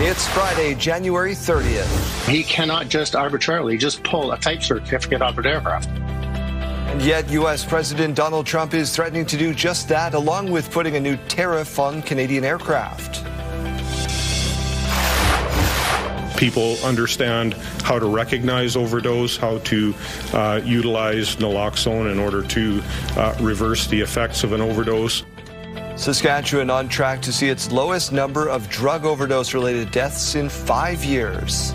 It's Friday, January 30th. He cannot just arbitrarily just pull a type certificate off an aircraft. And yet, U.S. President Donald Trump is threatening to do just that, along with putting a new tariff on Canadian aircraft. People understand how to recognize overdose, how to utilize naloxone in order to reverse the effects of an overdose. Saskatchewan on track to see its lowest number of drug overdose-related deaths in 5 years.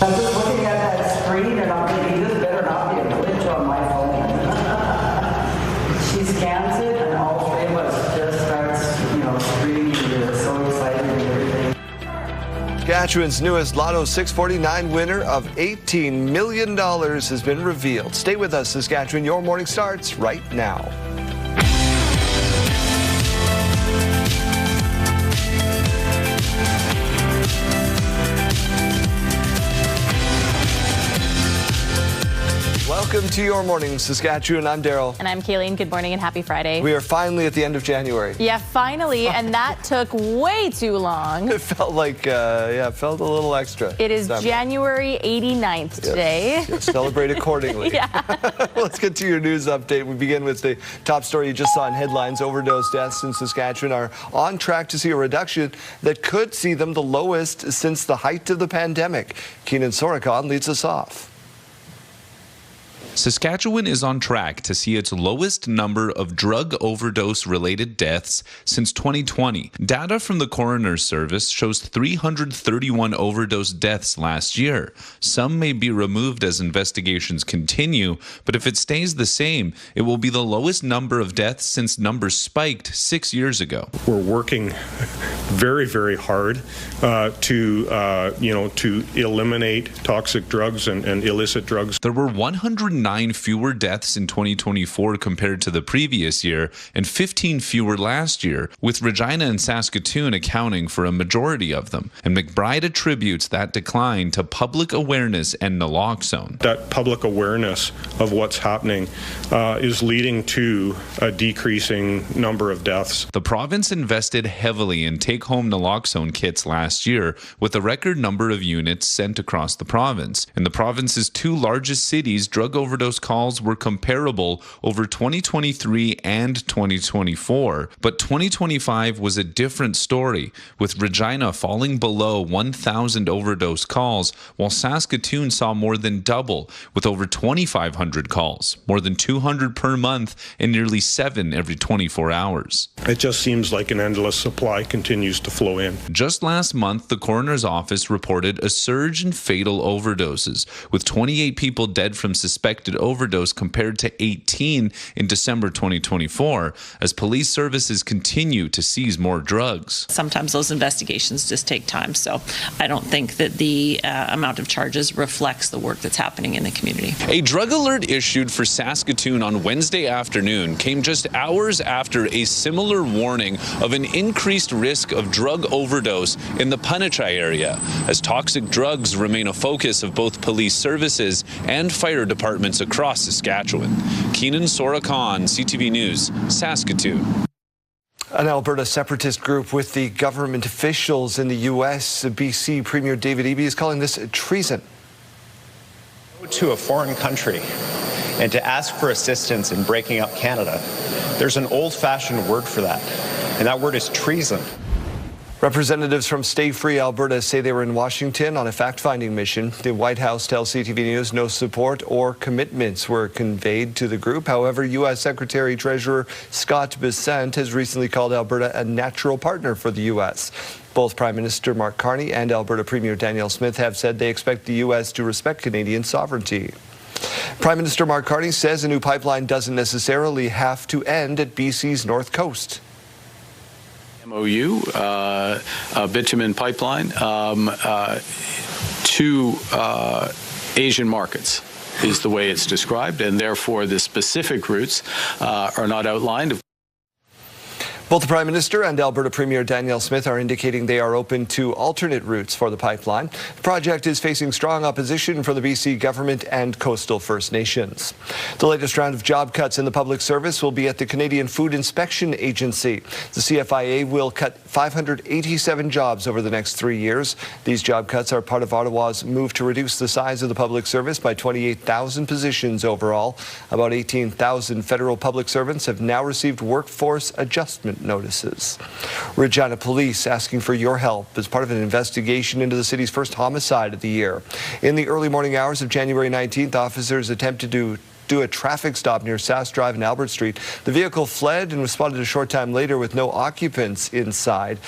I'm just looking at that screen and I'm thinking, this better not be a glitch on my phone. She scans it and all three of us just starts, screaming. We're so excited and everything. Saskatchewan's newest Lotto 649 winner of $18 million has been revealed. Stay with us, Saskatchewan. Your morning starts right now. Welcome to Your Morning, Saskatchewan. I'm Daryl. And I'm Kayleen. Good morning and happy Friday. We are finally at the end of January. Yeah, finally, and that took way too long. It felt like, it felt a little extra. It is January 89th today. Yes, celebrate accordingly. Yeah. Let's get to your news update. We begin with the top story you just saw in headlines. Overdose deaths in Saskatchewan are on track to see a reduction that could see them the lowest since the height of the pandemic. Keenan Sorokon leads us off. Saskatchewan is on track to see its lowest number of drug overdose-related deaths since 2020. Data from the coroner's service shows 331 overdose deaths last year. Some may be removed as investigations continue, but if it stays the same, it will be the lowest number of deaths since numbers spiked 6 years ago. We're working very, very hard to eliminate toxic drugs and illicit drugs. There were 109 fewer deaths in 2024 compared to the previous year and 15 fewer last year, with Regina and Saskatoon accounting for a majority of them. And McBride attributes that decline to public awareness and naloxone. That public awareness of what's happening is leading to a decreasing number of deaths. The province invested heavily in take-home naloxone kits last year, with a record number of units sent across the province. In the province's two largest cities, drug overdose calls were comparable over 2023 and 2024, but 2025 was a different story, with Regina falling below 1,000 overdose calls, while Saskatoon saw more than double, with over 2,500 calls, more than 200 per month, and nearly 7 every 24 hours. It just seems like an endless supply continues to flow in. Just last month, the coroner's office reported a surge in fatal overdoses, with 28 people dead from suspected overdose compared to 18 in December 2024, as police services continue to seize more drugs. Sometimes those investigations just take time, so I don't think that the amount of charges reflects the work that's happening in the community. A drug alert issued for Saskatoon on Wednesday afternoon came just hours after a similar warning of an increased risk of drug overdose in the Punachai area, as toxic drugs remain a focus of both police services and fire departments across Saskatchewan. Keenan Sorokon, CTV News, Saskatoon. An Alberta separatist group with the government officials in the U.S., BC Premier David Eby, is calling this treason. Go to a foreign country and to ask for assistance in breaking up Canada, there's an old-fashioned word for that, and that word is treason. Representatives from Stay Free Alberta say they were in Washington on a fact-finding mission. The White House tells CTV News no support or commitments were conveyed to the group. However, U.S. Secretary-Treasurer Scott Bessent has recently called Alberta a natural partner for the U.S. Both Prime Minister Mark Carney and Alberta Premier Danielle Smith have said they expect the U.S. to respect Canadian sovereignty. Prime Minister Mark Carney says a new pipeline doesn't necessarily have to end at BC's North Coast. MOU, a bitumen pipeline to Asian markets is the way it's described, and therefore the specific routes are not outlined. Both the Prime Minister and Alberta Premier Danielle Smith are indicating they are open to alternate routes for the pipeline. The project is facing strong opposition from the BC government and coastal First Nations. The latest round of job cuts in the public service will be at the Canadian Food Inspection Agency. The CFIA will cut 587 jobs over the next 3 years. These job cuts are part of Ottawa's move to reduce the size of the public service by 28,000 positions overall. About 18,000 federal public servants have now received workforce adjustment notices. Regina Police asking for your help as part of an investigation into the city's first homicide of the year. In the early morning hours of January 19th, officers attempted to do a traffic stop near Sask Drive and Albert Street. The vehicle fled and was spotted a short time later with no occupants inside.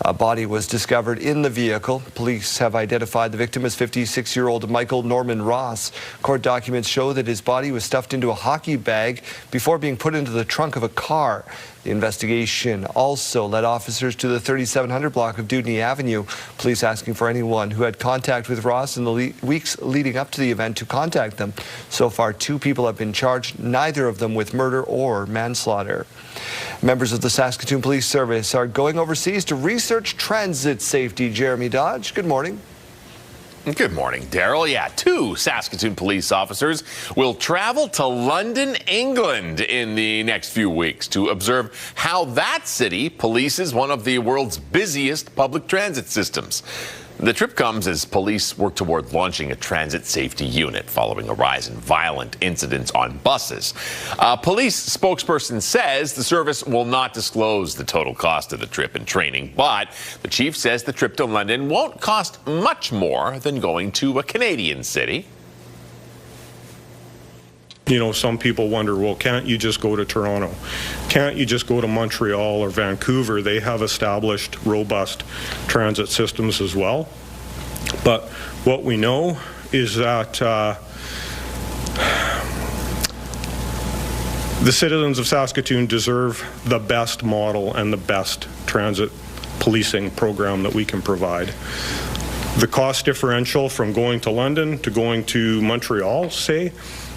A body was discovered in the vehicle. Police have identified the victim as 56-year-old Michael Norman Ross. Court documents show that his body was stuffed into a hockey bag before being put into the trunk of a car. The investigation also led officers to the 3700 block of Dewdney Avenue. Police asking for anyone who had contact with Ross in the weeks leading up to the event to contact them. So far, 2 people have been charged, neither of them with murder or manslaughter. Members of the Saskatoon Police Service are going overseas to research transit safety. Jeremy Dodge, good morning. Good morning, Daryl. Yeah, 2 Saskatoon police officers will travel to London, England in the next few weeks to observe how that city polices one of the world's busiest public transit systems. The trip comes as police work toward launching a transit safety unit following a rise in violent incidents on buses. A police spokesperson says the service will not disclose the total cost of the trip and training, but the chief says the trip to London won't cost much more than going to a Canadian city. You know, some people wonder, well, can't you just go to Toronto? Can't you just go to Montreal or Vancouver? They have established, robust transit systems as well. But what we know is that the citizens of Saskatoon deserve the best model and the best transit policing program that we can provide. The cost differential from going to London to going to Montreal, say,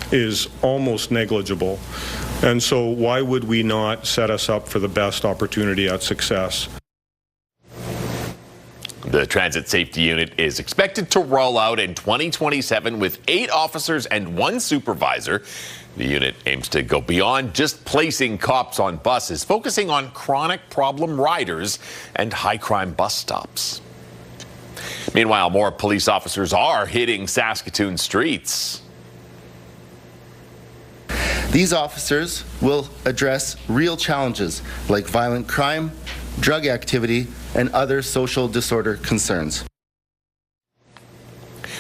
is almost negligible. And so why would we not set us up for the best opportunity at success? The transit safety unit is expected to roll out in 2027 with 8 officers and 1 supervisor. The unit aims to go beyond just placing cops on buses, focusing on chronic problem riders and high-crime bus stops. Meanwhile, more police officers are hitting Saskatoon streets. These officers will address real challenges like violent crime, drug activity, and other social disorder concerns.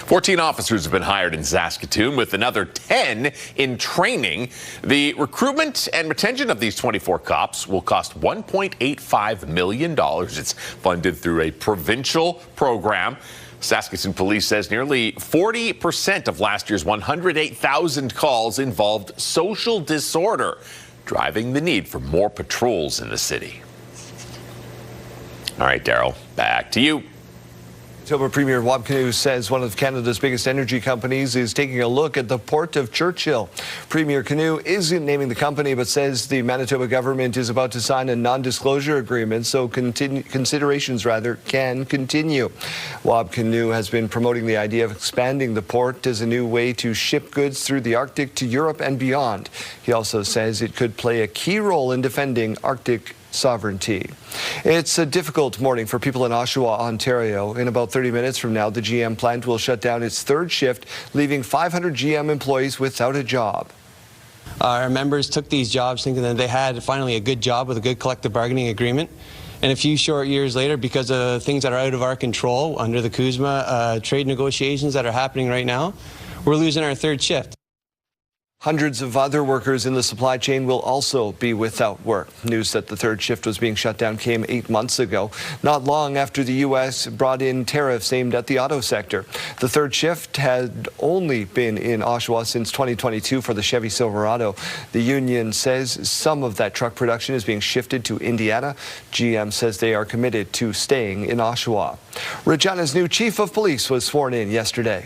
14 officers have been hired in Saskatoon, with another 10 in training. The recruitment and retention of these 24 cops will cost $1.85 million. It's funded through a provincial program. Saskatoon Police says nearly 40% of last year's 108,000 calls involved social disorder, driving the need for more patrols in the city. All right, Daryl, back to you. Manitoba Premier Wab Kinew says one of Canada's biggest energy companies is taking a look at the Port of Churchill. Premier Kinew isn't naming the company, but says the Manitoba government is about to sign a non-disclosure agreement, so considerations can continue. Wab Kinew has been promoting the idea of expanding the port as a new way to ship goods through the Arctic to Europe and beyond. He also says it could play a key role in defending Arctic sovereignty. It's a difficult morning for people in Oshawa, Ontario. In about 30 minutes from now, the GM plant will shut down its 3rd shift, leaving 500 GM employees without a job. Our members took these jobs thinking that they had finally a good job with a good collective bargaining agreement. And a few short years later, because of things that are out of our control under the CUSMA trade negotiations that are happening right now, we're losing our 3rd shift. Hundreds of other workers in the supply chain will also be without work. News that the 3rd shift was being shut down came 8 months ago, not long after the U.S. brought in tariffs aimed at the auto sector. The 3rd shift had only been in Oshawa since 2022 for the Chevy Silverado. The union says some of that truck production is being shifted to Indiana. GM says they are committed to staying in Oshawa. Regina's new chief of police was sworn in yesterday.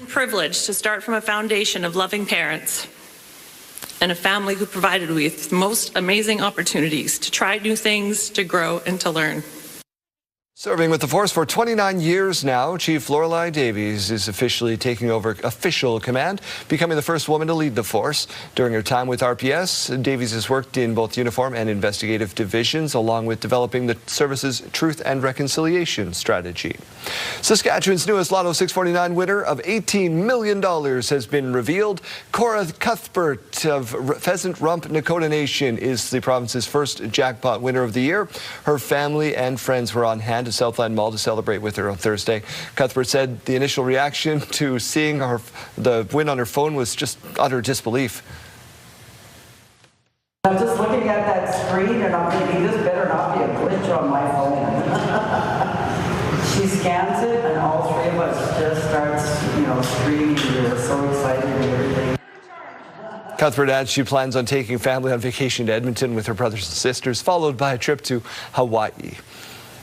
Privileged to start from a foundation of loving parents. and a family who provided me with the most amazing opportunities to try new things, to grow, and to learn. Serving with the force for 29 years now, Chief Lorelei Davies is officially taking over official command, becoming the first woman to lead the force. During her time with RPS, Davies has worked in both uniform and investigative divisions, along with developing the service's Truth and Reconciliation strategy. Saskatchewan's newest Lotto 649 winner of $18 million has been revealed. Cora Cuthbert of Pheasant Rump Nakota Nation is the province's first jackpot winner of the year. Her family and friends were on hand to Southland Mall to celebrate with her on Thursday. Cuthbert said the initial reaction to seeing the win on her phone was just utter disbelief. I'm just looking at that screen and I'm thinking, this better not be a glitch on my phone. She scans it and all three of us just start, screaming. We were so excited and everything. Cuthbert adds she plans on taking family on vacation to Edmonton with her brothers and sisters, followed by a trip to Hawaii.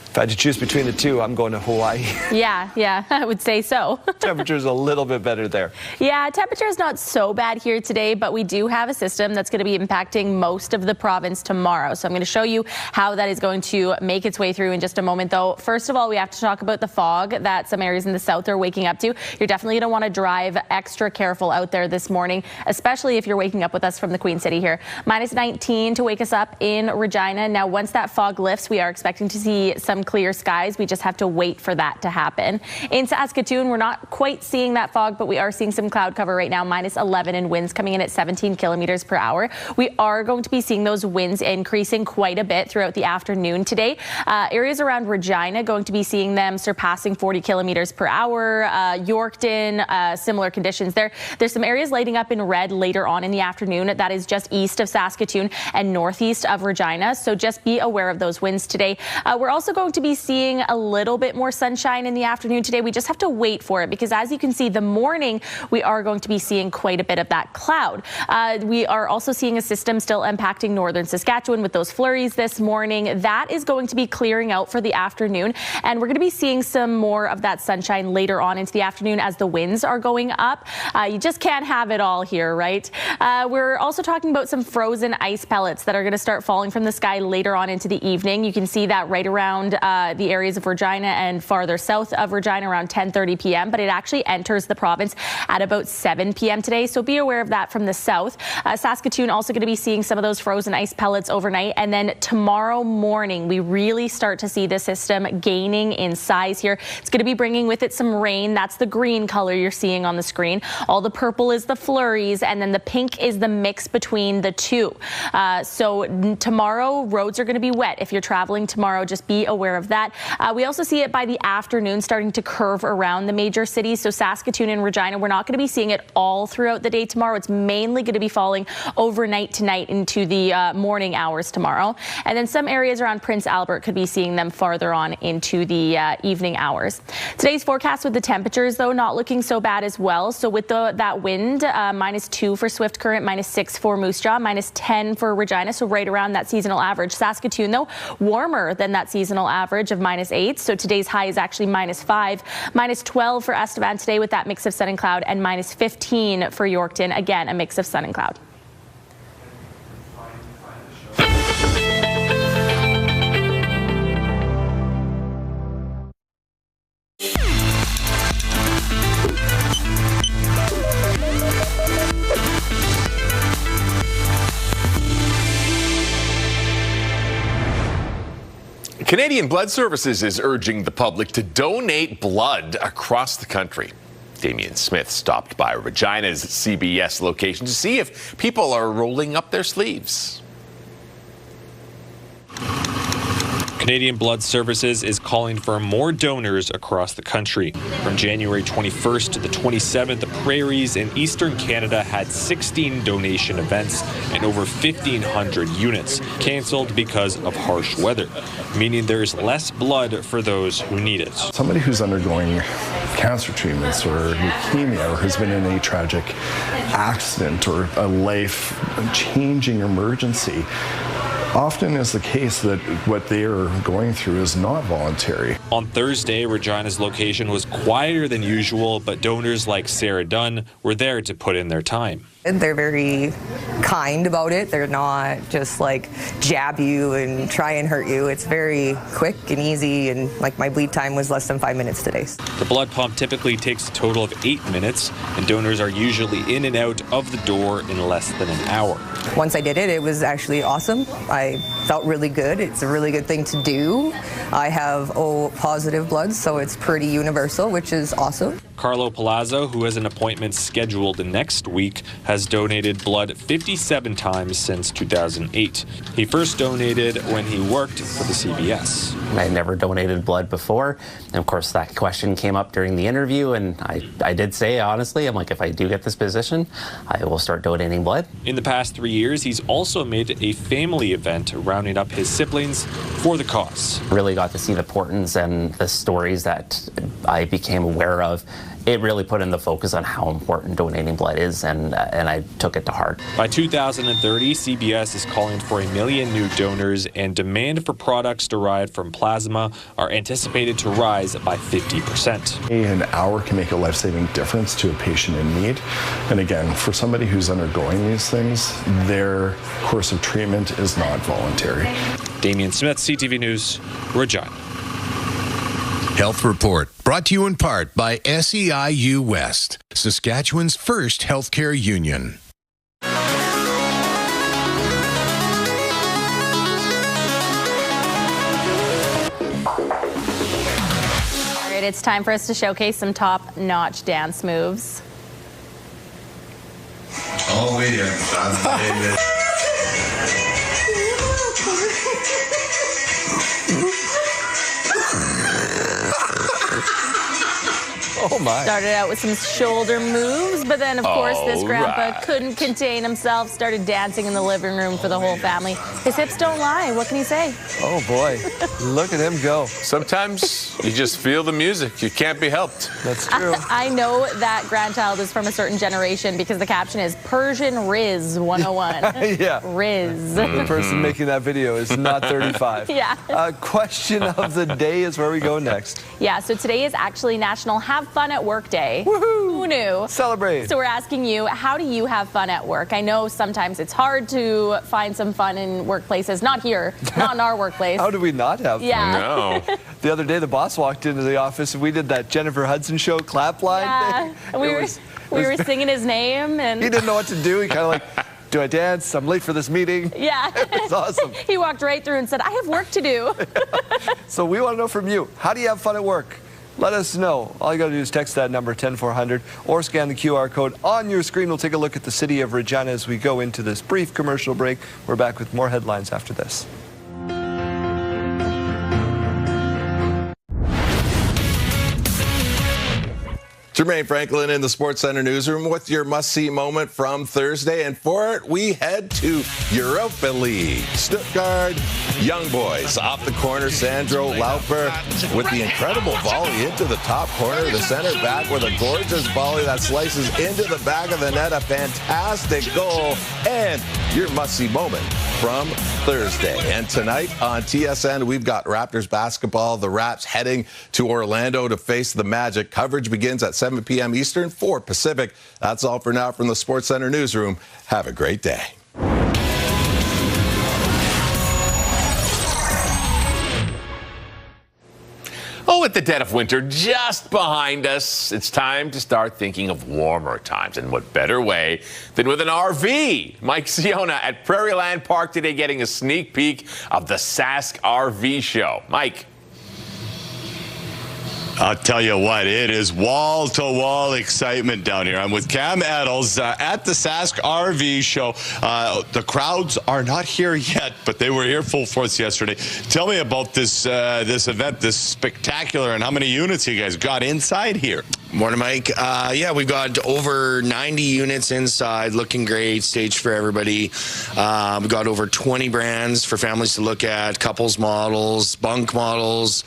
If I had to choose between the two, I'm going to Hawaii. Yeah, I would say so. Temperature's a little bit better there. Yeah, temperature is not so bad here today, but we do have a system that's going to be impacting most of the province tomorrow. So I'm going to show you how that is going to make its way through in just a moment, though. First of all, we have to talk about the fog that some areas in the south are waking up to. You're definitely going to want to drive extra careful out there this morning, especially if you're waking up with us from the Queen City here. Minus 19 to wake us up in Regina. Now, once that fog lifts, we are expecting to see some clear skies. We just have to wait for that to happen. In Saskatoon, we're not quite seeing that fog, but we are seeing some cloud cover right now, minus 11, and winds coming in at 17 kilometers per hour. We are going to be seeing those winds increasing quite a bit throughout the afternoon today. Areas around Regina going to be seeing them surpassing 40 kilometers per hour. Yorkton, similar conditions there. There's some areas lighting up in red later on in the afternoon. That is just east of Saskatoon and northeast of Regina. So just be aware of those winds today. We're also going to be seeing a little bit more sunshine in the afternoon today. We just have to wait for it because, as you can see, the morning we are going to be seeing quite a bit of that cloud. We are also seeing a system still impacting northern Saskatchewan with those flurries this morning. That is going to be clearing out for the afternoon, and we're going to be seeing some more of that sunshine later on into the afternoon as the winds are going up. You just can't have it all here, right? We're also talking about some frozen ice pellets that are going to start falling from the sky later on into the evening. You can see that right around the areas of Regina and farther south of Regina around 10:30 p.m., but it actually enters the province at about 7 p.m. today, so be aware of that from the south. Saskatoon also going to be seeing some of those frozen ice pellets overnight, and then tomorrow morning we really start to see the system gaining in size here. It's going to be bringing with it some rain. That's the green color you're seeing on the screen. All the purple is the flurries, and then the pink is the mix between the two. So tomorrow, roads are going to be wet. If you're traveling tomorrow, just be aware of that. We also see it by the afternoon starting to curve around the major cities. So Saskatoon and Regina, we're not going to be seeing it all throughout the day tomorrow. It's mainly going to be falling overnight tonight into the morning hours tomorrow. And then some areas around Prince Albert could be seeing them farther on into the evening hours. Today's forecast with the temperatures, though, not looking so bad as well. So with that wind, minus 2 for Swift Current, minus 6 for Moose Jaw, minus 10 for Regina. So right around that seasonal average. Saskatoon, though, warmer than that seasonal average of minus 8. So today's high is actually minus 5. Minus 12 for Estevan today with that mix of sun and cloud, and minus 15 for Yorkton. Again, a mix of sun and cloud. Canadian Blood Services is urging the public to donate blood across the country. Damien Smith stopped by Regina's CBS location to see if people are rolling up their sleeves. Canadian Blood Services is calling for more donors across the country. From January 21st to the 27th, the prairies in eastern Canada had 16 donation events and over 1,500 units canceled because of harsh weather, meaning there's less blood for those who need it. Somebody who's undergoing cancer treatments or leukemia or who's been in a tragic accident or a life-changing emergency, often is the case that what they are going through is not voluntary. On Thursday, Regina's location was quieter than usual, but donors like Sarah Dunn were there to put in their time. They're very kind about it. They're not just like jab you and try and hurt you. It's very quick and easy, and like my bleed time was less than 5 minutes today. The blood pump typically takes a total of 8 minutes, and donors are usually in and out of the door in less than an hour. Once I did it, it was actually awesome. I felt really good. It's a really good thing to do. I have O positive blood, so it's pretty universal, which is awesome. Carlo Palazzo, who has an appointment scheduled next week, has donated blood 57 times since 2008. He first donated when he worked for the CBS. I never donated blood before, and of course that question came up during the interview, and I did say, honestly, I'm like, if I do get this position, I will start donating blood. In the past 3 years, he's also made a family event rounding up his siblings for the cause. Really got to see the importance and the stories that I became aware of. It really put in the focus on how important donating blood is, and I took it to heart. By 2030, CBS is calling for 1 million new donors, and demand for products derived from plasma are anticipated to rise by 50%. An hour can make a life-saving difference to a patient in need. And again, for somebody who's undergoing these things, their course of treatment is not voluntary. Damian Smith, CTV News, Regina. Health Report, brought to you in part by SEIU West, Saskatchewan's first healthcare union. All right, it's time for us to showcase some top-notch dance moves. Oh, yeah. Oh my. Started out with some shoulder moves, but then of course this grandpa couldn't contain himself, started dancing in the living room for the whole family. His hips don't lie, what can he say? Oh boy, look at him go. Sometimes you just feel the music. You can't be helped. That's true. I know that grandchild is from a certain generation because the caption is Persian Riz 101. Yeah. Riz. The person making that video is not 35. Yeah. Question of the day is where we go next. Yeah, so today is actually National Have Fun at Work Day. Woohoo! Who knew? Celebrate. So we're asking you, how do you have fun at work? I know sometimes it's hard to find some fun in workplaces. Not here, not in our workplace. How do we not have fun? Yeah. No. The other day, the boss walked into the office and we did that Jennifer Hudson show clap line Yeah. thing. We were singing his name, and he didn't know what to do. He kind of like, do I dance? I'm late for this meeting. yeah. It's awesome. He walked right through and said, I have work to do. So we want to know from you, how do you have fun at work? Let us know. All you got to do is text that number 10400 or scan the QR code on your screen. We'll take a look at the city of Regina as we go into this brief commercial break. We're back with more headlines after this. Jermaine Franklin in the Sports Center newsroom with your must-see moment from Thursday. And for it, we head to Europa League. Stuttgart Young Boys off the corner. Sandro Lauper with the incredible volley into the top corner. The center back with a gorgeous volley that slices into the back of the net. A fantastic goal. And your must-see moment from Thursday. And tonight on TSN, we've got Raptors basketball. The Raps heading to Orlando to face the Magic. Coverage begins at 7 p.m. Eastern, 4 Pacific. That's all for now from the Sports Center newsroom. Have a great day. Oh, with the dead of winter just behind us, it's time to start thinking of warmer times. And what better way than with an RV? Mike Siona at Prairieland Park today getting a sneak peek of the Sask RV show. Mike. I'll tell you what, it is wall-to-wall excitement down here. I'm with Cam Eddles at the Sask RV show. The crowds are not here yet, but they were here full force yesterday. Tell me about this event, this spectacular, and how many units you guys got inside here. Morning, Mike. Yeah, we've got over 90 units inside, looking great, staged for everybody. We've got over 20 brands for families to look at, couples models, bunk models,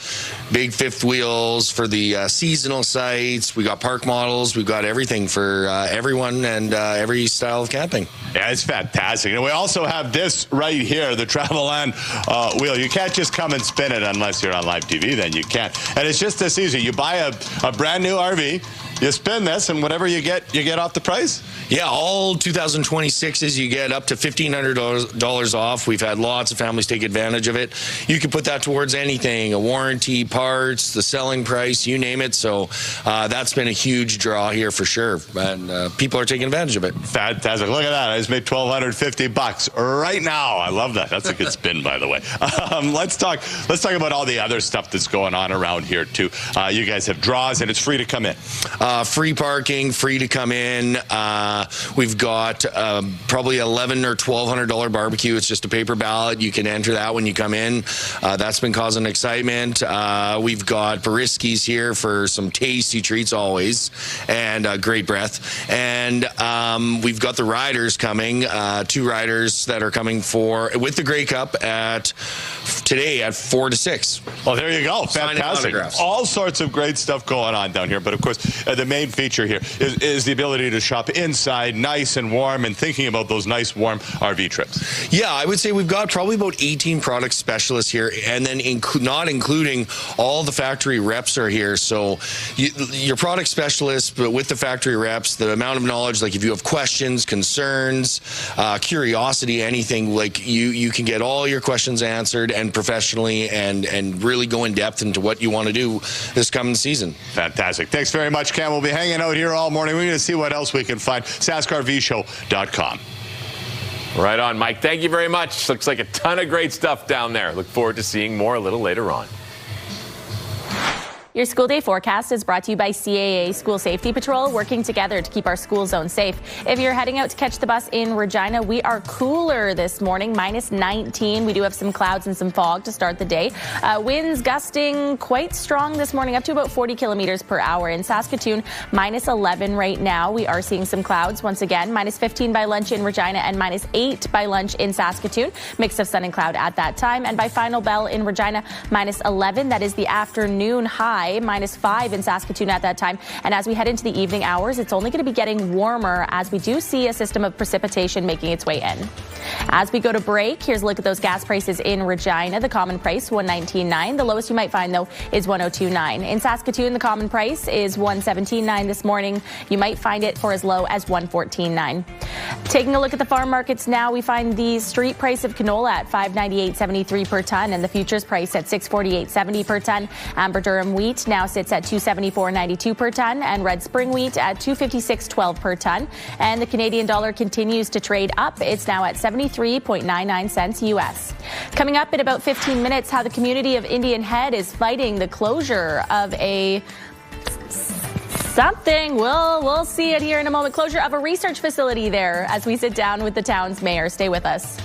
big fifth wheels for the seasonal sites. We got park models. We've got everything for everyone and every style of camping. Yeah, it's fantastic. And we also have this right here, the Traveland wheel. You can't just come and spin it unless you're on live TV, then you can't. And it's just this easy. You buy a brand new RV, you spin this, and whatever you get off the price? Yeah, all 2026s, you get up to $1,500 off. We've had lots of families take advantage of it. You can put that towards anything, a warranty, parts, the selling price, you name it. So that's been a huge draw here for sure. And people are taking advantage of it. Fantastic. Look at that. I just made $1,250 right now. I love that. That's a good spin, by the way. Let's talk about all the other stuff that's going on around here, too. You guys have draws, and it's free to come in. Free parking, free to come in. We've got probably $1,100 or $1,200 barbecue. It's just a paper ballot. You can enter that when you come in. That's been causing excitement. We've got Bariskis here for some tasty treats always, and great breath. And we've got the riders coming, 2 riders that are coming with the Grey Cup today at 4 to 6. Well, there you go. Fantastic. All sorts of great stuff going on down here. But, of course, the main feature here is the ability to shop inside, nice and warm, and thinking about those nice, warm RV trips. Yeah, I would say we've got probably about 18 product specialists here, and then not including all the factory reps are here. So your product specialists, but with the factory reps, the amount of knowledge, like if you have questions, concerns, curiosity, anything, like you can get all your questions answered and professionally and really go in depth into what you want to do this coming season. Fantastic. Thanks very much, Cam. We'll be hanging out here all morning. We're going to see what else we can find. SaskRVShow.com. Right on, Mike. Thank you very much. Looks like a ton of great stuff down there. Look forward to seeing more a little later on. Your school day forecast is brought to you by CAA School Safety Patrol, working together to keep our school zone safe. If you're heading out to catch the bus in Regina, we are cooler this morning, minus 19. We do have some clouds and some fog to start the day. Winds gusting quite strong this morning, up to about 40 kilometers per hour. In Saskatoon, minus 11 right now. We are seeing some clouds once again, minus 15 by lunch in Regina and minus 8 by lunch in Saskatoon. Mix of sun and cloud at that time. And by final bell in Regina, minus 11. That is the afternoon high. Minus 5 in Saskatoon at that time. And as we head into the evening hours, it's only going to be getting warmer as we do see a system of precipitation making its way in. As we go to break, here's a look at those gas prices in Regina. The common price, $119.9. The lowest you might find, though, is $102.9. In Saskatoon, the common price is $117.9 this morning. You might find it for as low as $114.9. Taking a look at the farm markets now, we find the street price of canola at $598.73 per ton and the futures price at $648.70 per ton. Amber Durham wheat now sits at $274.92 per ton and red spring wheat at $256.12 per ton. And the Canadian dollar continues to trade up. It's now at 73.99 cents U.S. Coming up in about 15 minutes, how the community of Indian Head is fighting the closure of a something. We'll see it here in a moment. Closure of a research facility there as we sit down with the town's mayor. Stay with us.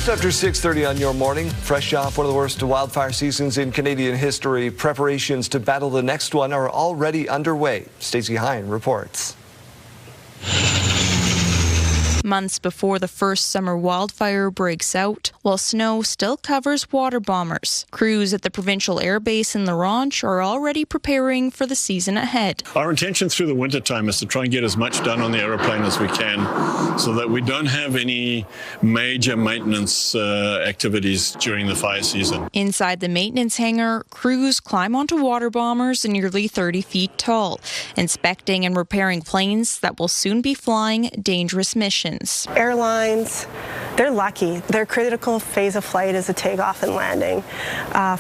After 6:30 on your morning, fresh off one of the worst wildfire seasons in Canadian history, preparations to battle the next one are already underway. Stacey Hine reports. Months before the first summer wildfire breaks out, while snow still covers water bombers, crews at the provincial air base in La Ronche are already preparing for the season ahead. Our intention through the wintertime is to try and get as much done on the aeroplane as we can so that we don't have any major maintenance activities during the fire season. Inside the maintenance hangar, crews climb onto water bombers nearly 30 feet tall, inspecting and repairing planes that will soon be flying dangerous missions. Airlines, they're lucky. Their critical phase of flight is a takeoff and landing.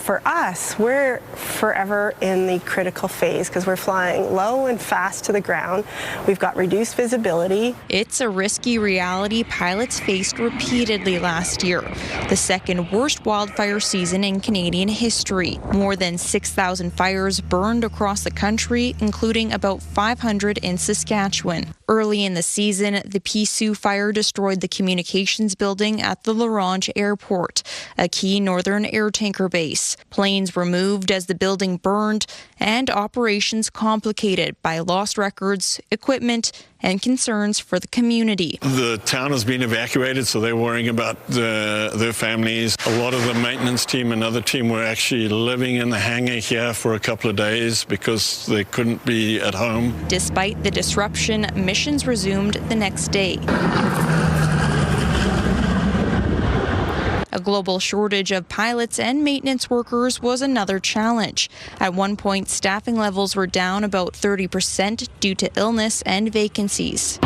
For us, we're forever in the critical phase because we're flying low and fast to the ground. We've got reduced visibility. It's a risky reality pilots faced repeatedly last year, the second worst wildfire season in Canadian history. More than 6,000 fires burned across the country, including about 500 in Saskatchewan. Early in the season, the Pea fire destroyed the communications building at the La Ronge Airport, a key northern air tanker base. Planes were moved as the building burned, and operations complicated by lost records, equipment, and concerns for the community. The town has been evacuated, so they're worrying about their families. A lot of the maintenance team and other team were actually living in the hangar here for a couple of days because they couldn't be at home. Despite the disruption, missions resumed the next day. A global shortage of pilots and maintenance workers was another challenge. At one point, staffing levels were down about 30% due to illness and vacancies.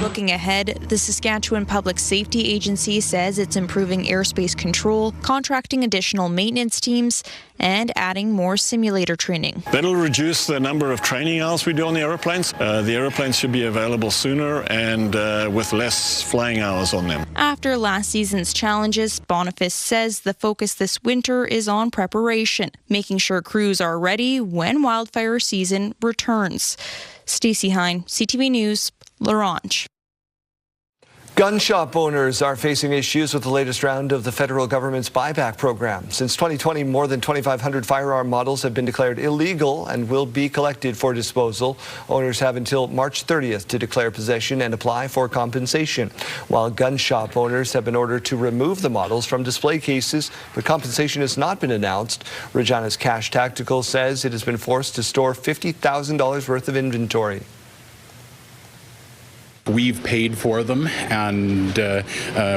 Looking ahead, the Saskatchewan Public Safety Agency says it's improving airspace control, contracting additional maintenance teams, and adding more simulator training. That'll reduce the number of training hours we do on the aeroplanes. The aeroplanes should be available sooner and with less flying hours on them. After last season's challenges, Boniface says the focus this winter is on preparation, making sure crews are ready when wildfire season returns. Stacey Hine, CTV News, La Ronge. Gun shop owners are facing issues with the latest round of the federal government's buyback program. Since 2020, more than 2,500 firearm models have been declared illegal and will be collected for disposal. Owners have until March 30th to declare possession and apply for compensation, while gun shop owners have been ordered to remove the models from display cases, but compensation has not been announced. Regina's Cash Tactical says it has been forced to store $50,000 worth of inventory. We've paid for them, and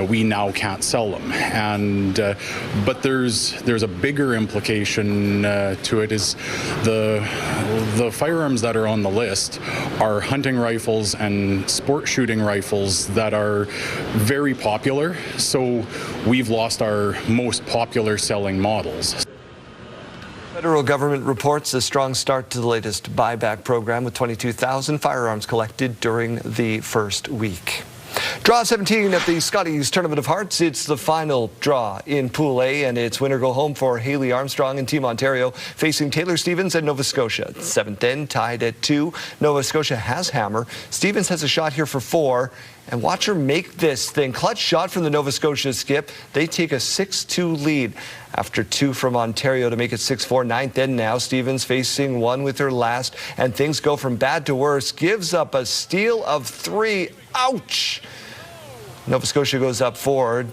we now can't sell them. And but there's a bigger implication to it. Is the firearms that are on the list are hunting rifles and sport shooting rifles that are very popular. So we've lost our most popular selling models. Federal government reports a strong start to the latest buyback program with 22,000 firearms collected during the first week. Draw 17 at the Scotties Tournament of Hearts. It's the final draw in Pool A, and it's winner go home for Haley Armstrong and Team Ontario facing Taylor Stevens and Nova Scotia. 7th end tied at 2. Nova Scotia has hammer. Stevens has a shot here for 4. And watch her make this thing. Clutch shot from the Nova Scotia skip. They take a 6-2 lead after 2 from Ontario to make it 6-4. 9th end now. Stevens facing 1 with her last. And things go from bad to worse. Gives up a steal of 3. Ouch! Nova Scotia goes up 4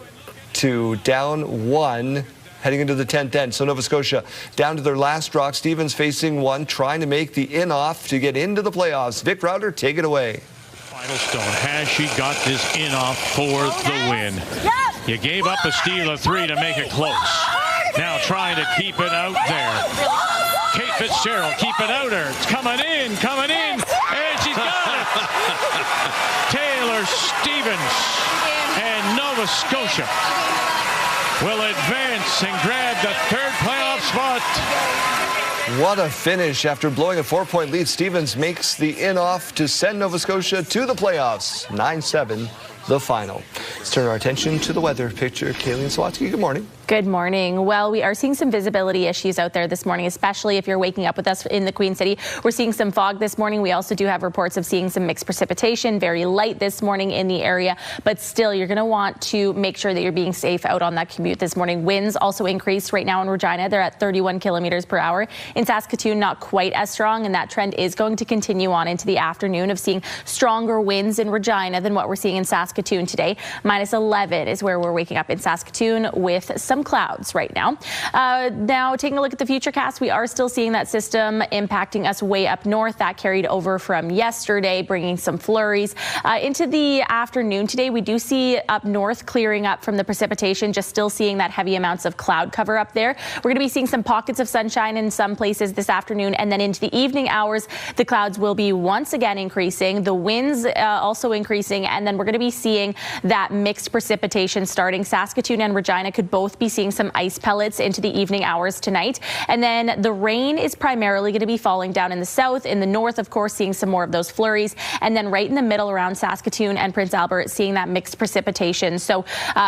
to down 1. Heading into the 10th end. So Nova Scotia down to their last rock. Stevens facing 1, trying to make the in-off to get into the playoffs. Vic Router, take it away. Stone, has she got this in-off for the win? You gave up a steal of 3 to make it close. Now trying to keep it out there. Kate Fitzgerald keeping out her. It's coming in, and she's got it. Taylor Stevens and Nova Scotia will advance and grab the 3rd playoff spot. What a finish. After blowing a 4-point lead, Stevens makes the in-off to send Nova Scotia to the playoffs. 9-7, the final. Let's turn our attention to the weather picture. Kayleen Sawatsky, good morning. Good morning. Well, we are seeing some visibility issues out there this morning, especially if you're waking up with us in the Queen City. We're seeing some fog this morning. We also do have reports of seeing some mixed precipitation, very light this morning in the area, but still you're going to want to make sure that you're being safe out on that commute this morning. Winds also increased right now in Regina. They're at 31 kilometers per hour. In Saskatoon, not quite as strong, and that trend is going to continue on into the afternoon of seeing stronger winds in Regina than what we're seeing in Saskatoon today. Minus 11 is where we're waking up in Saskatoon with some clouds right now. Now taking a look at the futurecast, we are still seeing that system impacting us way up north. That carried over from yesterday, bringing some flurries into the afternoon today. We do see up north clearing up from the precipitation, just still seeing that heavy amounts of cloud cover up there. We're going to be seeing some pockets of sunshine in some places this afternoon, and then into the evening hours, the clouds will be once again increasing, the winds also increasing, and then we're going to be seeing seeing that mixed precipitation starting. Saskatoon and Regina could both be seeing some ice pellets into the evening hours tonight. And then the rain is primarily going to be falling down in the south. In the north, of course, seeing some more of those flurries. And then right in the middle around Saskatoon and Prince Albert, seeing that mixed precipitation. So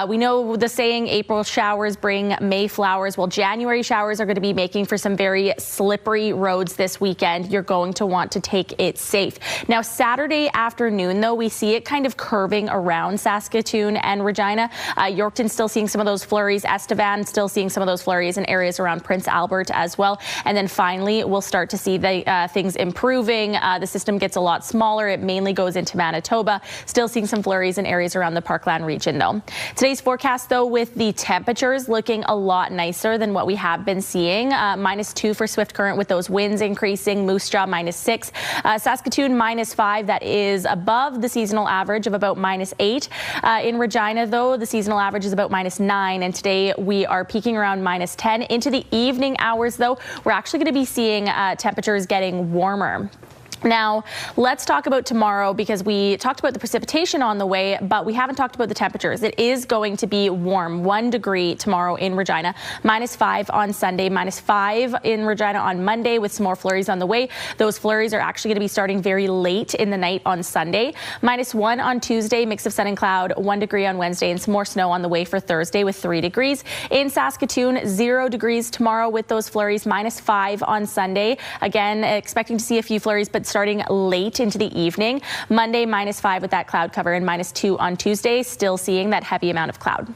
we know the saying, April showers bring May flowers. Well, January showers are going to be making for some very slippery roads this weekend. You're going to want to take it safe. Now, Saturday afternoon, though, we see it kind of curving around Saskatoon and Regina. Yorkton still seeing some of those flurries. Estevan still seeing some of those flurries in areas around Prince Albert as well. And then finally, we'll start to see the things improving. The system gets a lot smaller. It mainly goes into Manitoba. Still seeing some flurries in areas around the Parkland region, though. Today's forecast, though, with the temperatures looking a lot nicer than what we have been seeing. -2 for Swift Current with those winds increasing. Moose Jaw -6. Saskatoon -5. That is above the seasonal average of about -8. In Regina, though, the seasonal average is about -9. And today we are peaking around -10. Into the evening hours, though, we're actually going to be seeing temperatures getting warmer. Now, let's talk about tomorrow, because we talked about the precipitation on the way, but we haven't talked about the temperatures. It is going to be warm, 1 degree tomorrow in Regina, -5 on Sunday, -5 in Regina on Monday with some more flurries on the way. Those flurries are actually going to be starting very late in the night on Sunday. -1 on Tuesday, mix of sun and cloud, 1 degree on Wednesday, and some more snow on the way for Thursday with 3 degrees. In Saskatoon, 0 degrees tomorrow with those flurries, -5 on Sunday. Again, expecting to see a few flurries, but starting late into the evening. Monday, -5 with that cloud cover, and -2 on Tuesday, still seeing that heavy amount of cloud.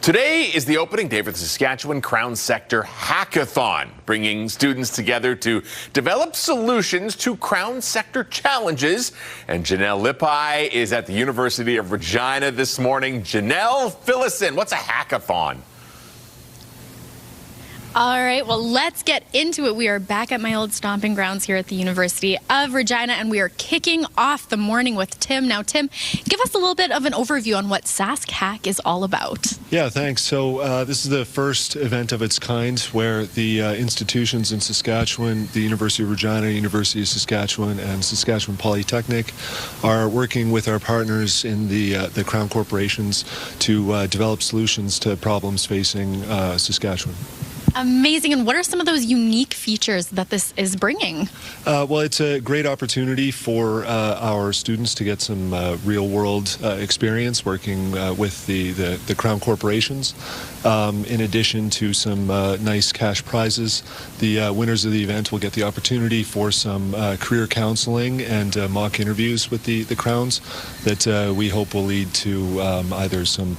Today is the opening day for the Saskatchewan Crown Sector Hackathon, bringing students together to develop solutions to Crown Sector challenges. And Janelle Lippi is at the University of Regina this morning. Janelle, fill us in. What's a hackathon? All right, well, let's get into it. We are back at my old stomping grounds here at the University of Regina, and we are kicking off the morning with Tim. Now, Tim, give us a little bit of an overview on what Sask Hack is all about. Yeah, thanks. So this is the first event of its kind where the institutions in Saskatchewan, the University of Regina, University of Saskatchewan, and Saskatchewan Polytechnic are working with our partners in the Crown corporations to develop solutions to problems facing Saskatchewan. Amazing. And what are some of those unique features that this is bringing? Well, it's a great opportunity for our students to get some real-world experience working with the Crown corporations. In addition to some nice cash prizes, the winners of the event will get the opportunity for some career counseling and mock interviews with the Crowns that we hope will lead to either some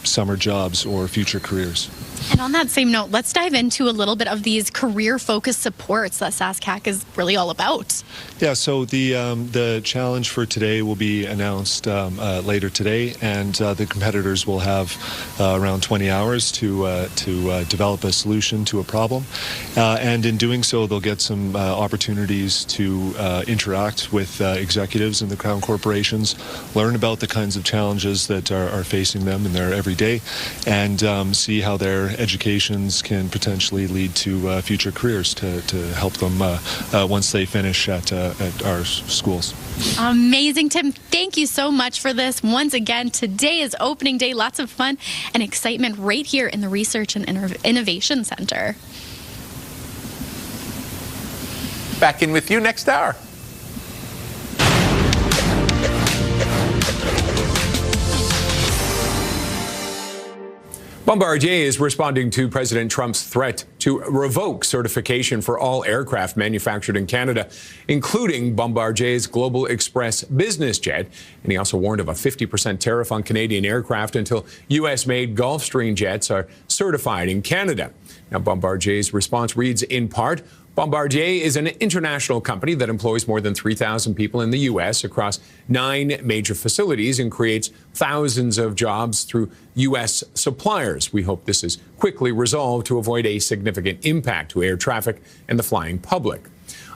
summer jobs or future careers. And on that same note, let's dive into a little bit of these career-focused supports that Sask Hack is really all about. Yeah, so the challenge for today will be announced later today, and the competitors will have around 20 hours to develop a solution to a problem. And in doing so, they'll get some opportunities to interact with executives in the Crown corporations, learn about the kinds of challenges that are facing them in their everyday, and see how their educations can potentially lead to future careers to help them once they finish at our schools. Amazing, Tim. Thank you so much for this. Once again, today is opening day. Lots of fun and excitement right here in the Research and Innovation Center. Back in with you next hour. Bombardier is responding to President Trump's threat to revoke certification for all aircraft manufactured in Canada, including Bombardier's Global Express business jet. And he also warned of a 50% tariff on Canadian aircraft until U.S.-made Gulfstream jets are certified in Canada. Now, Bombardier's response reads in part, Bombardier is an international company that employs more than 3,000 people in the U.S. across 9 major facilities and creates thousands of jobs through U.S. suppliers. We hope this is quickly resolved to avoid a significant impact to air traffic and the flying public.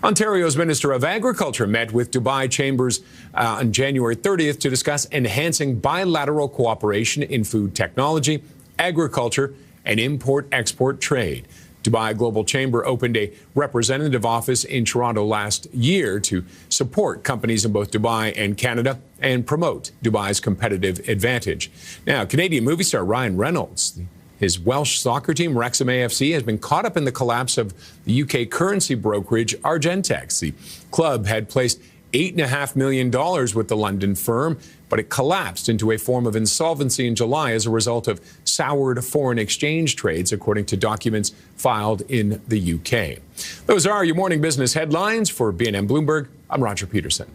Ontario's Minister of Agriculture met with Dubai Chambers on January 30th to discuss enhancing bilateral cooperation in food technology, agriculture, and import-export trade. Dubai Global Chamber opened a representative office in Toronto last year to support companies in both Dubai and Canada and promote Dubai's competitive advantage. Now, Canadian movie star Ryan Reynolds, his Welsh soccer team, Wrexham AFC, has been caught up in the collapse of the UK currency brokerage Argentex. The club had placed $8.5 million with the London firm, but it collapsed into a form of insolvency in July as a result of soured foreign exchange trades, according to documents filed in the UK. Those are your morning business headlines. For BNN Bloomberg, I'm Roger Peterson.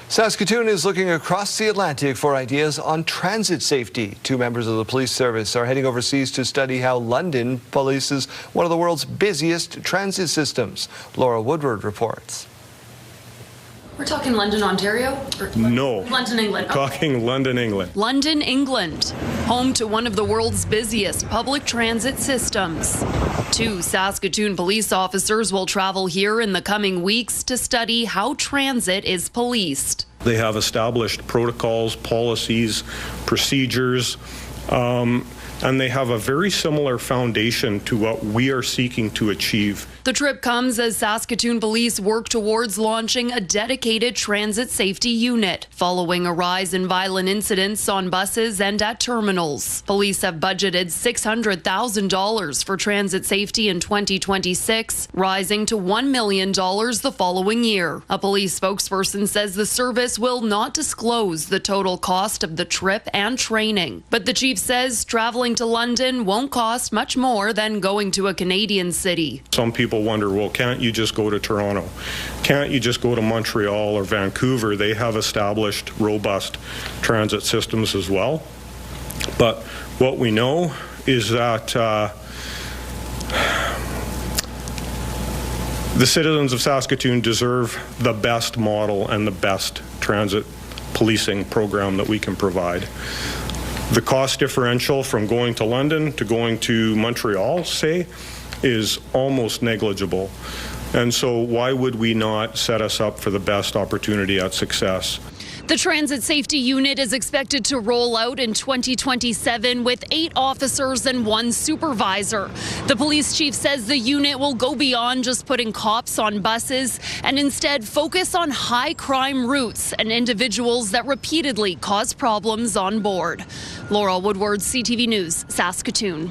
Saskatoon is looking across the Atlantic for ideas on transit safety. 2 members of the police service are heading overseas to study how London polices one of the world's busiest transit systems. Laura Woodward reports. We're talking London, Ontario? No. London, England. Okay. Talking London, England. London, England, home to one of the world's busiest public transit systems. 2 Saskatoon police officers will travel here in the coming weeks to study how transit is policed. They have established protocols, policies, procedures, and they have a very similar foundation to what we are seeking to achieve. The trip comes as Saskatoon police work towards launching a dedicated transit safety unit, following a rise in violent incidents on buses and at terminals. Police have budgeted $600,000 for transit safety in 2026, rising to $1 million the following year. A police spokesperson says the service will not disclose the total cost of the trip and training. But the chief says traveling to London won't cost much more than going to a Canadian city. Some people wonder, well, can't you just go to Toronto? Can't you just go to Montreal or Vancouver? They have established robust transit systems as well. But what we know is that the citizens of Saskatoon deserve the best model and the best transit policing program that we can provide. The cost differential from going to London to going to Montreal, say, is almost negligible. And so why would we not set us up for the best opportunity at success? The transit safety unit is expected to roll out in 2027 with 8 officers and 1 supervisor. The police chief says the unit will go beyond just putting cops on buses and instead focus on high crime routes and individuals that repeatedly cause problems on board. Laura Woodward, CTV News, Saskatoon.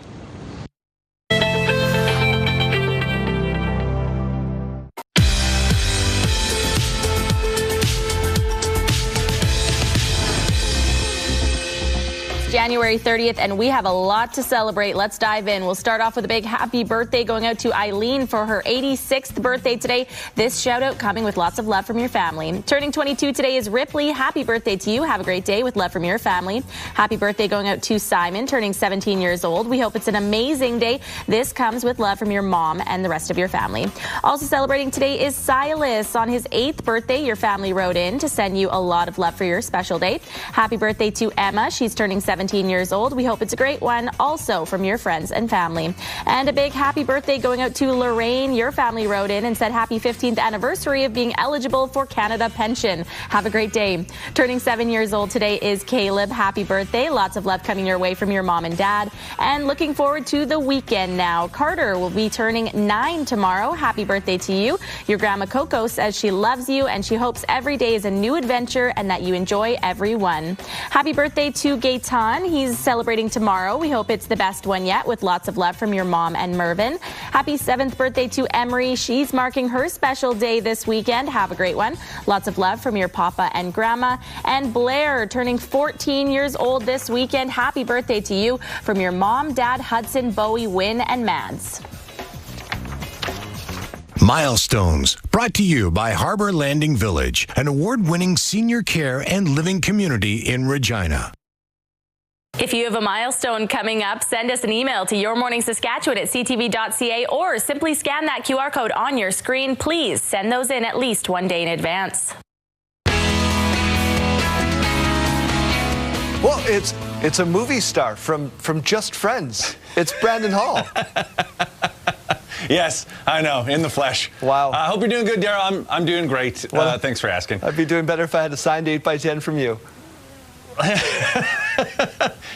January 30th, and we have a lot to celebrate. Let's dive in. We'll start off with a big happy birthday going out to Eileen for her 86th birthday today. This shout out coming with lots of love from your family. Turning 22 today is Ripley. Happy birthday to you. Have a great day with love from your family. Happy birthday going out to Simon, turning 17 years old. We hope it's an amazing day. This comes with love from your mom and the rest of your family. Also celebrating today is Silas. On his 8th birthday, your family wrote in to send you a lot of love for your special day. Happy birthday to Emma. She's turning 17 years old. We hope it's a great one, also from your friends and family. And a big happy birthday going out to Lorraine. Your family wrote in and said happy 15th anniversary of being eligible for Canada Pension. Have a great day. Turning 7 years old today is Caleb. Happy birthday. Lots of love coming your way from your mom and dad. And looking forward to the weekend now. Carter will be turning 9 tomorrow. Happy birthday to you. Your grandma Coco says she loves you and she hopes every day is a new adventure and that you enjoy every one. Happy birthday to Gaetan. He's celebrating tomorrow. We hope it's the best one yet with lots of love from your mom and Mervyn. Happy 7th birthday to Emery. She's marking her special day this weekend. Have a great one. Lots of love from your papa and grandma. And Blair turning 14 years old this weekend. Happy birthday to you from your mom, dad, Hudson, Bowie, Wynn, and Mads. Milestones, brought to you by Harbor Landing Village, an award-winning senior care and living community in Regina. If you have a milestone coming up, send us an email to yourmorningsaskatchewan@ctv.ca or simply scan that QR code on your screen. Please send those in at least one day in advance. Well, it's a movie star from Just Friends. It's Brandon Hall. Yes, I know, in the flesh. Wow. I hope you're doing good, Daryl. I'm doing great. Thanks for asking. I'd be doing better if I had a signed 8x10 from you.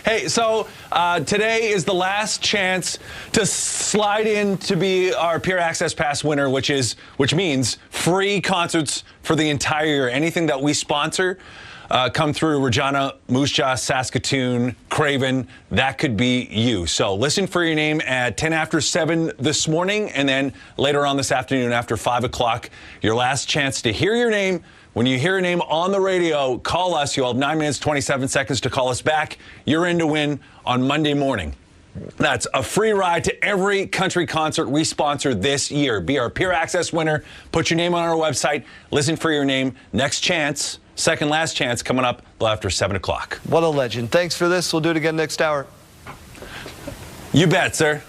Hey, so today is the last chance to slide in to be our Peer Access Pass winner, which means free concerts for the entire year. Anything that we sponsor come through Regina, Moose Jaw, Saskatoon, Craven, that could be you. So listen for your name at 10 after 7 this morning, and then later on this afternoon after 5 o'clock, your last chance to hear your name. When you hear your name on the radio, call us. You'll have 9 minutes, 27 seconds to call us back. You're in to win on Monday morning. That's a free ride to every country concert we sponsor this year. Be our Peer Access winner. Put your name on our website. Listen for your name. Next chance, second last chance, coming up after 7 o'clock. What a legend. Thanks for this. We'll do it again next hour. You bet, sir.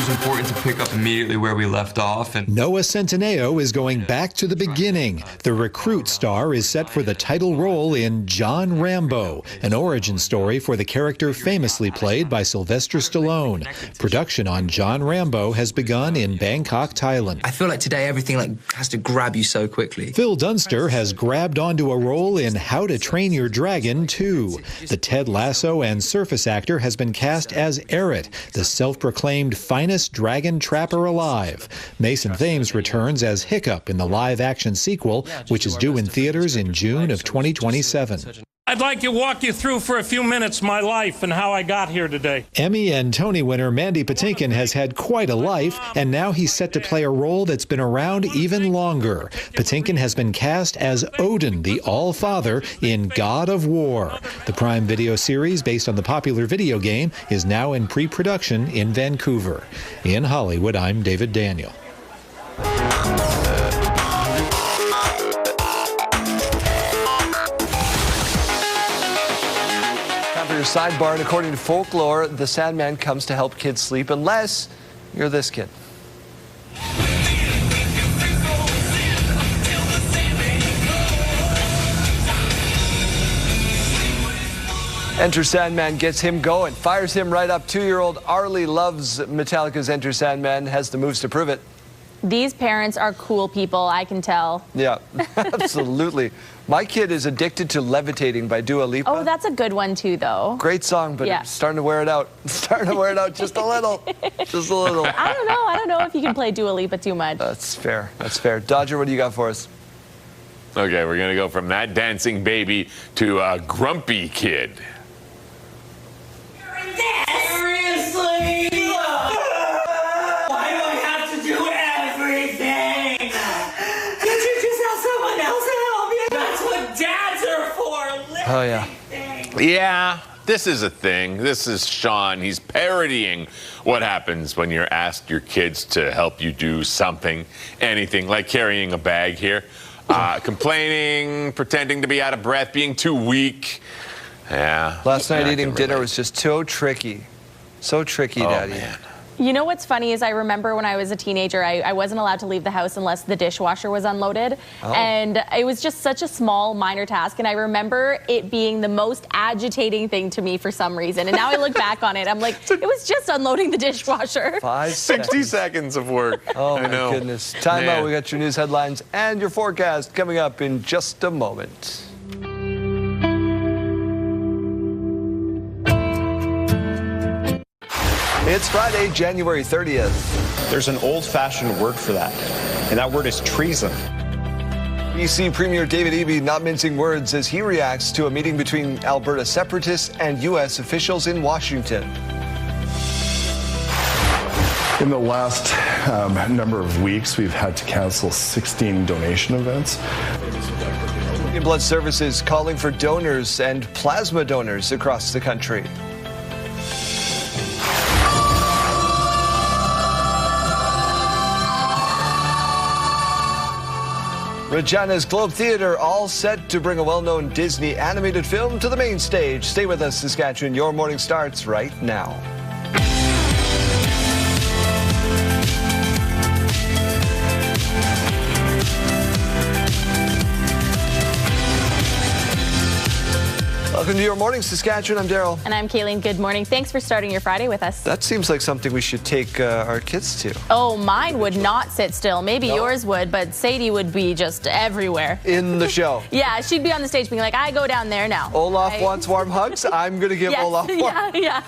Important to pick up immediately where we left off. And Noah Centineo is going back to the beginning. The recruit star is set for the title role in John Rambo, an origin story for the character famously played by Sylvester Stallone. Production on John Rambo has begun in Bangkok, Thailand. I feel like today everything has to grab you so quickly. Phil Dunster has grabbed onto a role in How to Train Your Dragon 2. The Ted Lasso and Surface actor has been cast as Eret, the self-proclaimed finest dragon trapper alive. Mason Thames returns as Hiccup in the live-action sequel, which is due in theaters in June of 2027. I'd like to walk you through for a few minutes my life and how I got here today. Emmy and Tony winner Mandy Patinkin has had quite a life, and now he's set to play a role that's been around even longer. Patinkin has been cast as Odin, the All-Father, in God of War. The Prime Video series, based on the popular video game, is now in pre-production in Vancouver. In Hollywood, I'm David Daniel. Your sidebar, and according to folklore, the Sandman comes to help kids sleep unless you're this kid. Enter Sandman gets him going, fires him right up. 2-year-old Arlie loves Metallica's Enter Sandman, has the moves to prove it. These parents are cool people, I can tell. Yeah, absolutely. My kid is addicted to Levitating by Dua Lipa. Oh, that's a good one too, though. Great song, but yeah. It's starting to wear it out. It's starting to wear it out just a little. Just a little. I don't know if you can play Dua Lipa too much. That's fair. That's fair. Dodger, what do you got for us? Okay, we're going to go from that dancing baby to a grumpy kid. Seriously? Why do I have to do everything? Can't you just have someone else help you? That's what dads are for. Oh, yeah. Yeah, this is a thing. This is Sean. He's parodying what happens when you're asked your kids to help you do something, anything, like carrying a bag here. Complaining, pretending to be out of breath, being too weak. Yeah. Last night eating dinner was just so tricky. So tricky, Daddy. Man. You know what's funny is I remember when I was a teenager, I wasn't allowed to leave the house unless the dishwasher was unloaded. Oh. And it was just such a small, minor task. And I remember it being the most agitating thing to me for some reason. And now I look back on it, I'm like, it was just unloading the dishwasher. 60 seconds of work. Oh, my goodness. Time out. We got your news headlines and your forecast coming up in just a moment. It's Friday, January 30th. There's an old-fashioned word for that, and that word is treason. BC Premier David Eby not mincing words as he reacts to a meeting between Alberta separatists and U.S. officials in Washington. In the last number of weeks, we've had to cancel 16 donation events. Canadian Blood Services calling for donors and plasma donors across the country. Regina's Globe Theatre all set to bring a well-known Disney animated film to the main stage. Stay with us, Saskatchewan. Your morning starts right now. Welcome to your morning, Saskatchewan. I'm Daryl. And I'm Kayleen. Good morning. Thanks for starting your Friday with us. That seems like something we should take our kids to. Oh, mine would not sit still. Maybe yours would, but Sadie would be just everywhere. In the show. Yeah, she'd be on the stage being like, I go down there now. Olaf wants warm hugs. I'm going to give Olaf warm. Yeah.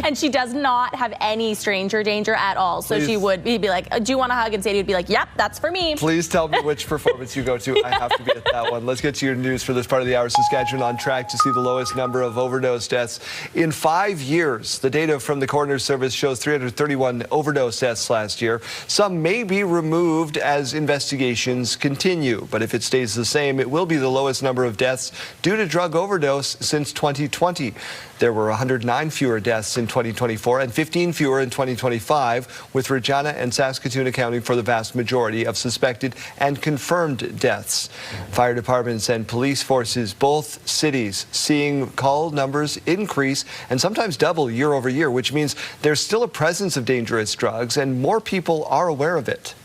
And she does not have any stranger danger at all. So he'd be like, do you want a hug? And Sadie would be like, yep, that's for me. Please tell me which performance you go to. I have to be at that one. Let's get to your news for this part of the hour. Saskatchewan on track to see the lowest number of overdose deaths in 5 years. The data from the coroner's service shows 331 overdose deaths last year. Some may be removed as investigations continue, but if it stays the same, it will be the lowest number of deaths due to drug overdose since 2020. There were 109 fewer deaths in 2024 and 15 fewer in 2025, with Regina and Saskatoon accounting for the vast majority of suspected and confirmed deaths. Fire departments and police forces, both cities, seeing call numbers increase and sometimes double year over year, which means there's still a presence of dangerous drugs and more people are aware of it.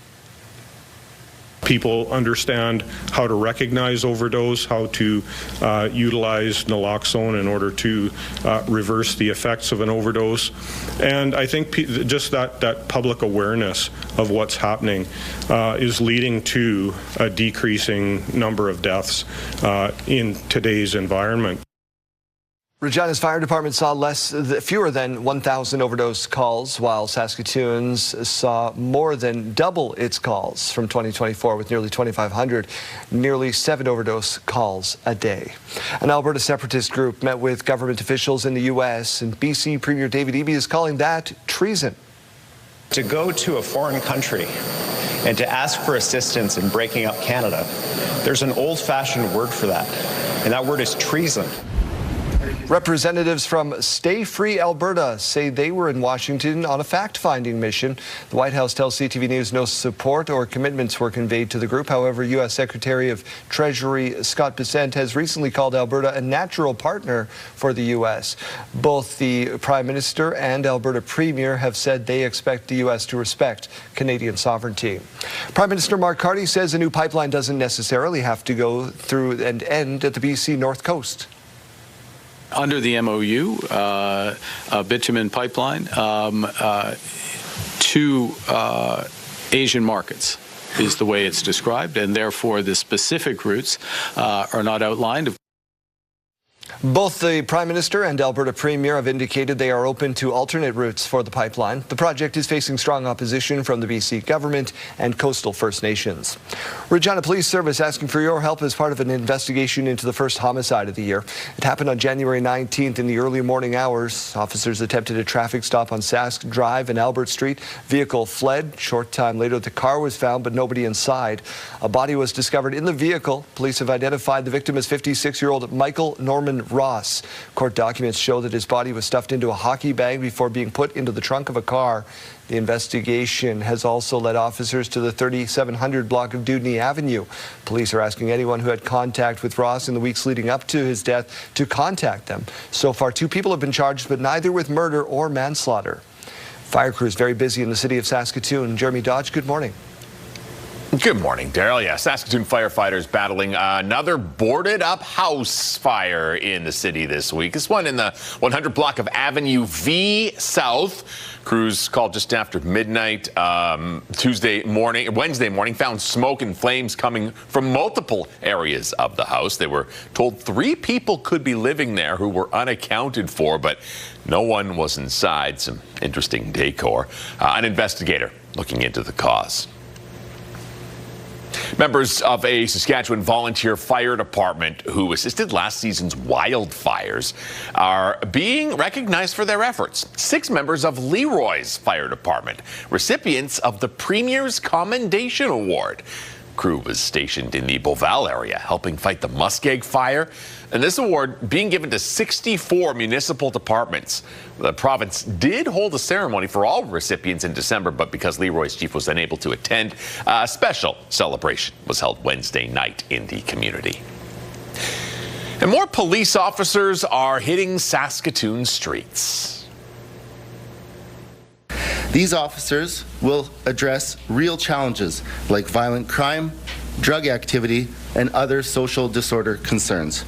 People understand how to recognize overdose, how to utilize naloxone in order to reverse the effects of an overdose. And I think just that public awareness of what's happening is leading to a decreasing number of deaths in today's environment. Regina's fire department saw fewer than 1,000 overdose calls, while Saskatoon's saw more than double its calls from 2024 with nearly 2,500, nearly 7 overdose calls a day. An Alberta separatist group met with government officials in the U.S., and BC Premier David Eby is calling that treason. To go to a foreign country and to ask for assistance in breaking up Canada, there's an old-fashioned word for that, and that word is treason. Representatives from Stay Free Alberta say they were in Washington on a fact-finding mission. The White House tells CTV News no support or commitments were conveyed to the group. However, U.S. Secretary of Treasury Scott Bessent has recently called Alberta a natural partner for the U.S. Both the Prime Minister and Alberta Premier have said they expect the U.S. to respect Canadian sovereignty. Prime Minister Mark Carney says a new pipeline doesn't necessarily have to go through and end at the BC North Coast. Under the MOU, a bitumen pipeline to Asian markets is the way it's described, and therefore the specific routes are not outlined. Both the Prime Minister and Alberta Premier have indicated they are open to alternate routes for the pipeline. The project is facing strong opposition from the BC government and coastal First Nations. Regina Police Service asking for your help as part of an investigation into the first homicide of the year. It happened on January 19th in the early morning hours. Officers attempted a traffic stop on Sask Drive and Albert Street. Vehicle fled. Short time later, the car was found, but nobody inside. A body was discovered in the vehicle. Police have identified the victim as 56-year-old Michael Norman Ross. Court documents show that his body was stuffed into a hockey bag before being put into the trunk of a car. The investigation has also led officers to the 3700 block of Dudney Avenue. Police are asking anyone who had contact with Ross in the weeks leading up to his death to contact them. So far, 2 people have been charged, but neither with murder or manslaughter. Fire crews very busy in the city of Saskatoon. Jeremy Dodge, good morning. Good morning, Daryl. Yeah, Saskatoon firefighters battling another boarded up house fire in the city this week. This one in the 100 block of Avenue V South. Crews called just after midnight Wednesday morning, found smoke and flames coming from multiple areas of the house. They were told 3 people could be living there who were unaccounted for, but no one was inside. Some interesting decor. An investigator looking into the cause. Members of a Saskatchewan volunteer fire department who assisted last season's wildfires are being recognized for their efforts. 6 members of Leroy's fire department, recipients of the Premier's Commendation Award. Crew was stationed in the Beauval area, helping fight the muskeg fire. And this award being given to 64 municipal departments. The province did hold a ceremony for all recipients in December, but because Leroy's chief was unable to attend, a special celebration was held Wednesday night in the community. And more police officers are hitting Saskatoon streets. These officers will address real challenges like violent crime, drug activity, and other social disorder concerns.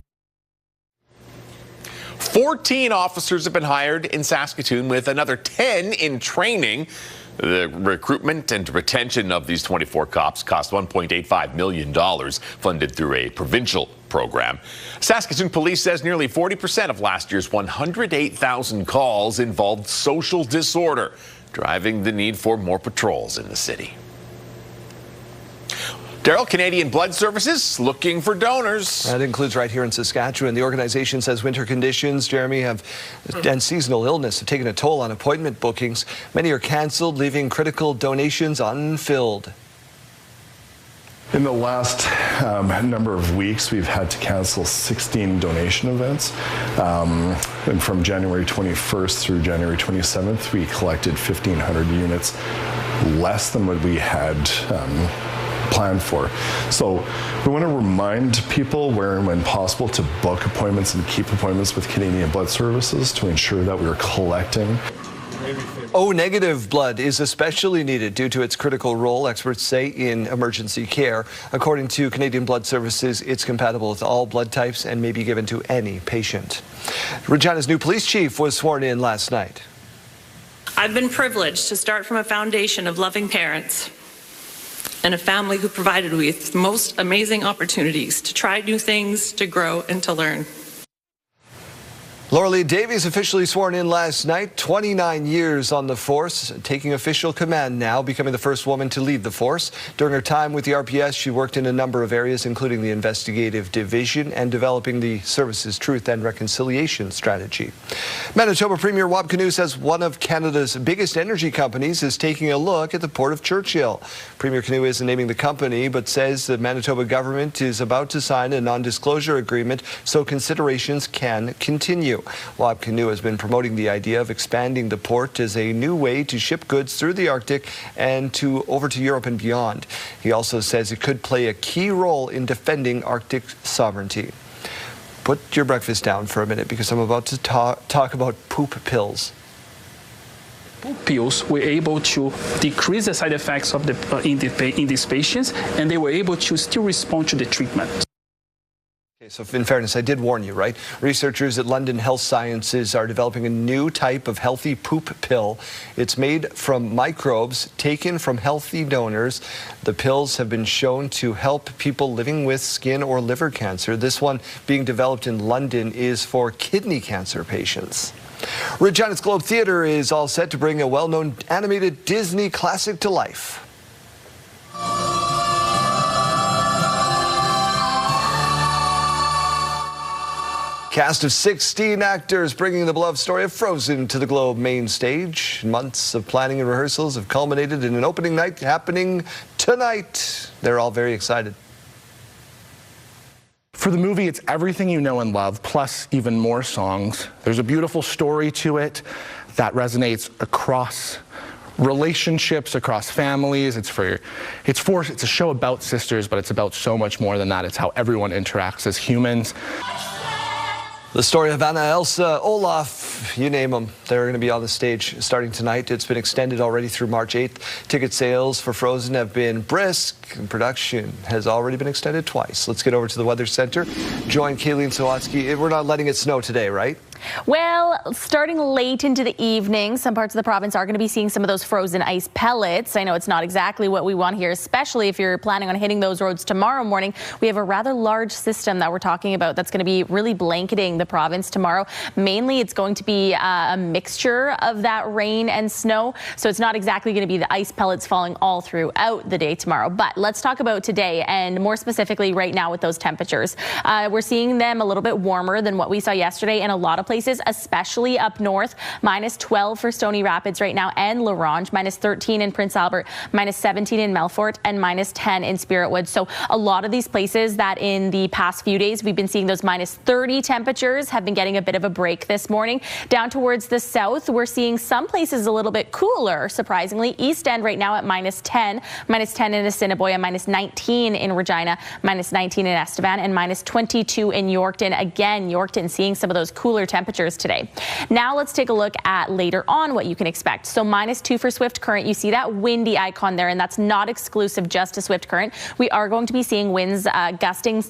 14 officers have been hired in Saskatoon, with another 10 in training. The recruitment and retention of these 24 cops cost $1.85 million, funded through a provincial program. Saskatoon Police says nearly 40% of last year's 108,000 calls involved social disorder, driving the need for more patrols in the city. Daryl, Canadian Blood Services looking for donors. That includes right here in Saskatchewan. The organization says winter conditions, Jeremy, and seasonal illness have taken a toll on appointment bookings. Many are canceled, leaving critical donations unfilled. In the last number of weeks, we've had to cancel 16 donation events. And from January 21st through January 27th, we collected 1,500 units, less than what we had planned for. So we want to remind people where and when possible to book appointments and keep appointments with Canadian Blood Services to ensure that we're collecting. O-negative blood is especially needed due to its critical role, experts say, in emergency care. According to Canadian Blood Services, it's compatible with all blood types and may be given to any patient. Regina's new police chief was sworn in last night. I've been privileged to start from a foundation of loving parents and a family who provided me with the most amazing opportunities to try new things, to grow, and to learn. Laura Lee Davies officially sworn in last night, 29 years on the force, taking official command now, becoming the first woman to lead the force. During her time with the RPS, she worked in a number of areas, including the investigative division and developing the service's truth and reconciliation strategy. Manitoba Premier Wab Kinew says one of Canada's biggest energy companies is taking a look at the Port of Churchill. Premier Kinew isn't naming the company, but says the Manitoba government is about to sign a non-disclosure agreement so considerations can continue. Wab Kinew has been promoting the idea of expanding the port as a new way to ship goods through the Arctic and over to Europe and beyond. He also says it could play a key role in defending Arctic sovereignty. Put your breakfast down for a minute because I'm about to talk about poop pills. Poop pills were able to decrease the side effects of in these patients, and they were able to still respond to the treatment. Okay, so in fairness, I did warn you, right? Researchers at London Health Sciences are developing a new type of healthy poop pill. It's made from microbes taken from healthy donors. The pills have been shown to help people living with skin or liver cancer. This one being developed in London is for kidney cancer patients. Regina's Globe Theatre is all set to bring a well-known animated Disney classic to life. Cast of 16 actors bringing the beloved story of Frozen to the Globe main stage. Months of planning and rehearsals have culminated in an opening night happening tonight. They're all very excited. For the movie, it's everything you know and love, plus even more songs. There's a beautiful story to it that resonates across relationships, across families. It's a show about sisters, but it's about so much more than that. It's how everyone interacts as humans. The story of Anna, Elsa, Olaf, you name them, they're going to be on the stage starting tonight. It's been extended already through March 8th. Ticket sales for Frozen have been brisk, and production has already been extended twice. Let's get over to the Weather Center. Join Kayleen Sawatsky. We're not letting it snow today, right? Well, starting late into the evening, some parts of the province are going to be seeing some of those frozen ice pellets. I know it's not exactly what we want here, especially if you're planning on hitting those roads tomorrow morning. We have a rather large system that we're talking about that's going to be really blanketing the province tomorrow. Mainly, it's going to be a mixture of that rain and snow. So it's not exactly going to be the ice pellets falling all throughout the day tomorrow. But let's talk about today, and more specifically right now with those temperatures. We're seeing them a little bit warmer than what we saw yesterday in a lot of places, especially up north. -12 for Stony Rapids right now and La Ronge, -13 in Prince Albert, -17 in Melfort, and -10 in Spirit Woods. So a lot of these places that in the past few days we've been seeing those -30 temperatures have been getting a bit of a break this morning. Down towards the south, we're seeing some places a little bit cooler, surprisingly. East End right now at -10, -10 in Assiniboia, -19 in Regina, -19 in Estevan, and -22 in Yorkton. Again, Yorkton seeing some of those cooler temperatures temperatures today. Now let's take a look at later on what you can expect. So -2 for swift current. You see that windy icon there, and that's not exclusive just to swift current. We are going to be seeing winds gusting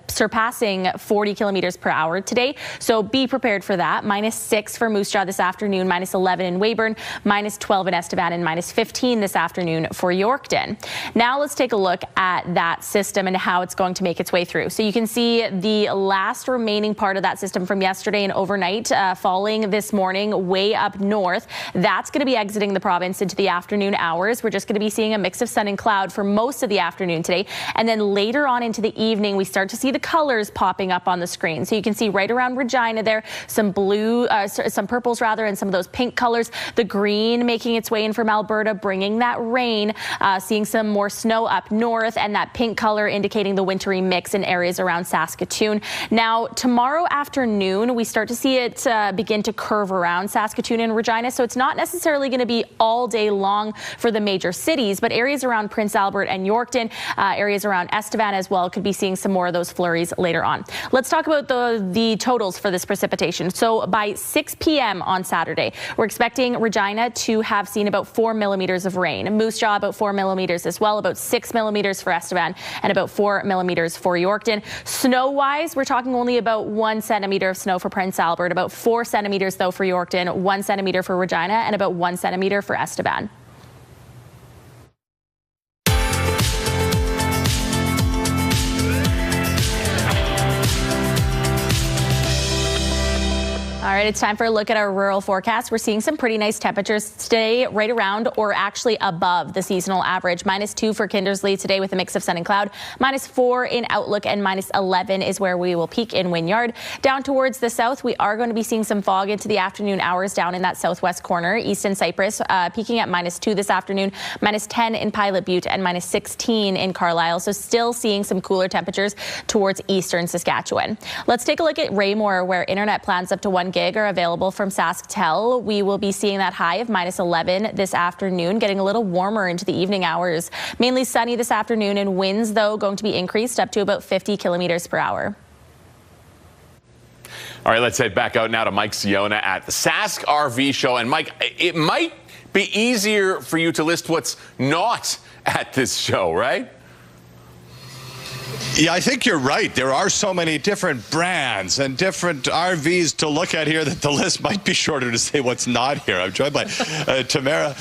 surpassing 40 kilometers per hour today. So be prepared for that. -6 for Moose Jaw this afternoon, -11 in Weyburn, -12 in Estevan, and -15 this afternoon for Yorkton. Now let's take a look at that system and how it's going to make its way through. So you can see the last remaining part of that system from yesterday and overnight falling this morning way up north. That's going to be exiting the province into the afternoon hours. We're just going to be seeing a mix of sun and cloud for most of the afternoon today. And then later on into the evening, we start to see the colors popping up on the screen. So you can see right around Regina there, some blue, some purples rather, and some of those pink colors. The green making its way in from Alberta, bringing that rain, seeing some more snow up north, and that pink color indicating the wintry mix in areas around Saskatoon. Now, tomorrow afternoon, we start to see it begin to curve around Saskatoon and Regina. So it's not necessarily going to be all day long for the major cities, but areas around Prince Albert and Yorkton, areas around Estevan as well, could be seeing some more of those flurries later on. Let's talk about the totals for this precipitation. So by 6 p.m. on Saturday, we're expecting Regina to have seen about 4 millimeters of rain. Moose Jaw about 4 millimeters as well, about 6 millimeters for Estevan, and about 4 millimeters for Yorkton. Snow-wise, we're talking only about 1 centimeter of snow for Prince Albert, about 4 centimeters though for Yorkton, 1 centimeter for Regina, and about 1 centimeter for Estevan. All right, it's time for a look at our rural forecast. We're seeing some pretty nice temperatures today, right around or actually above the seasonal average. -2 for Kindersley today with a mix of sun and cloud. -4 in Outlook, and -11 is where we will peak in Wynyard. Down towards the south, we are going to be seeing some fog into the afternoon hours down in that southwest corner. Easton Cypress peaking at -2 this afternoon, -10 in Pilot Butte, and -16 in Carlisle. So still seeing some cooler temperatures towards eastern Saskatchewan. Let's take a look at Raymore, where internet plans up to 1 gig are available from SaskTel. We will be seeing that high of -11 this afternoon, getting a little warmer into the evening hours. Mainly sunny this afternoon, and winds, though, going to be increased up to about 50 kilometers per hour. All right, let's head back out now to Mike Siona at the Sask RV Show. And Mike, it might be easier for you to list what's not at this show, right? Yeah, I think you're right. There are so many different brands and different RVs to look at here that the list might be shorter to say what's not here. I'm joined by Tamara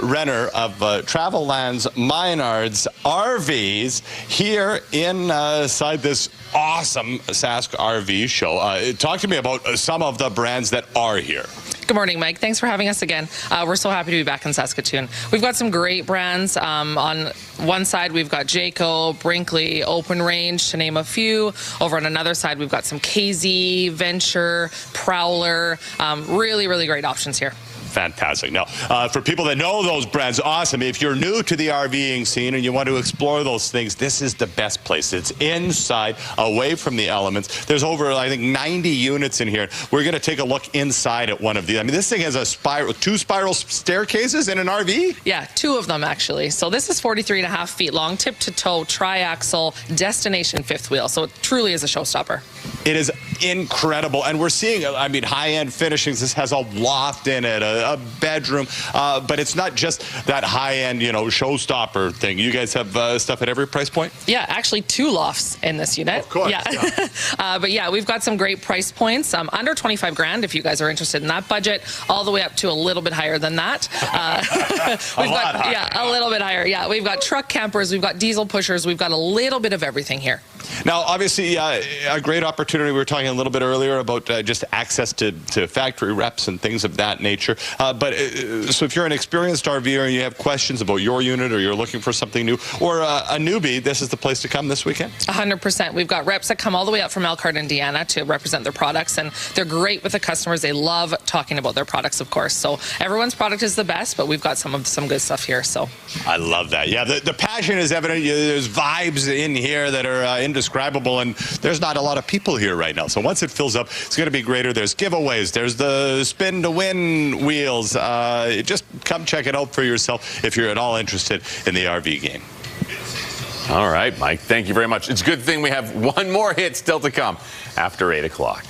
Renner of Travellands Maynards RVs here inside this awesome Sask RV show. Talk to me about some of the brands that are here. Good morning, Mike. Thanks for having us again. We're so happy to be back in Saskatoon. We've got some great brands. On one side, we've got Jayco, Brinkley, Open Range, to name a few. Over on another side, we've got some KZ, Venture, Prowler. Really, really great options here. Fantastic. Now, for people that know those brands, awesome. If you're new to the RVing scene and you want to explore those things, this is the best place. It's inside, away from the elements. There's over, I think, 90 units in here. We're going to take a look inside at one of these. I mean, this thing has a two spiral staircases in an RV? Yeah, 2 of them, actually. So this is 43.5 feet long, tip-to-toe, tri-axle, destination fifth wheel. So it truly is a showstopper. It is incredible. And we're seeing, I mean, high-end finishings. This has a loft in it, a bedroom, but it's not just that high-end, you know, showstopper thing. You guys have stuff at every price point? Yeah, actually 2 lofts in this unit. Of course. Yeah. But yeah, we've got some great price points. Under 25 grand if you guys are interested in that budget, all the way up to a little bit higher than that. Yeah, a little bit higher. Yeah, we've got truck campers, we've got diesel pushers, we've got a little bit of everything here. Now, obviously, a great opportunity. We were talking a little bit earlier about just access to factory reps and things of that nature. So if you're an experienced RVer and you have questions about your unit, or you're looking for something new, or a newbie, this is the place to come this weekend? 100%. We've got reps that come all the way up from Elkhart, Indiana to represent their products, and they're great with the customers. They love talking about their products, of course. So everyone's product is the best, but we've got some good stuff here. So I love that. Yeah, the passion is evident. There's vibes in here that are indescribable, and there's not a lot of people here right now. So once it fills up, it's going to be greater. There's giveaways. There's the spin to win wheels. Just come check it out for yourself if you're at all interested in the RV game. All right, Mike, thank you very much. It's a good thing we have one more hit still to come after 8 o'clock.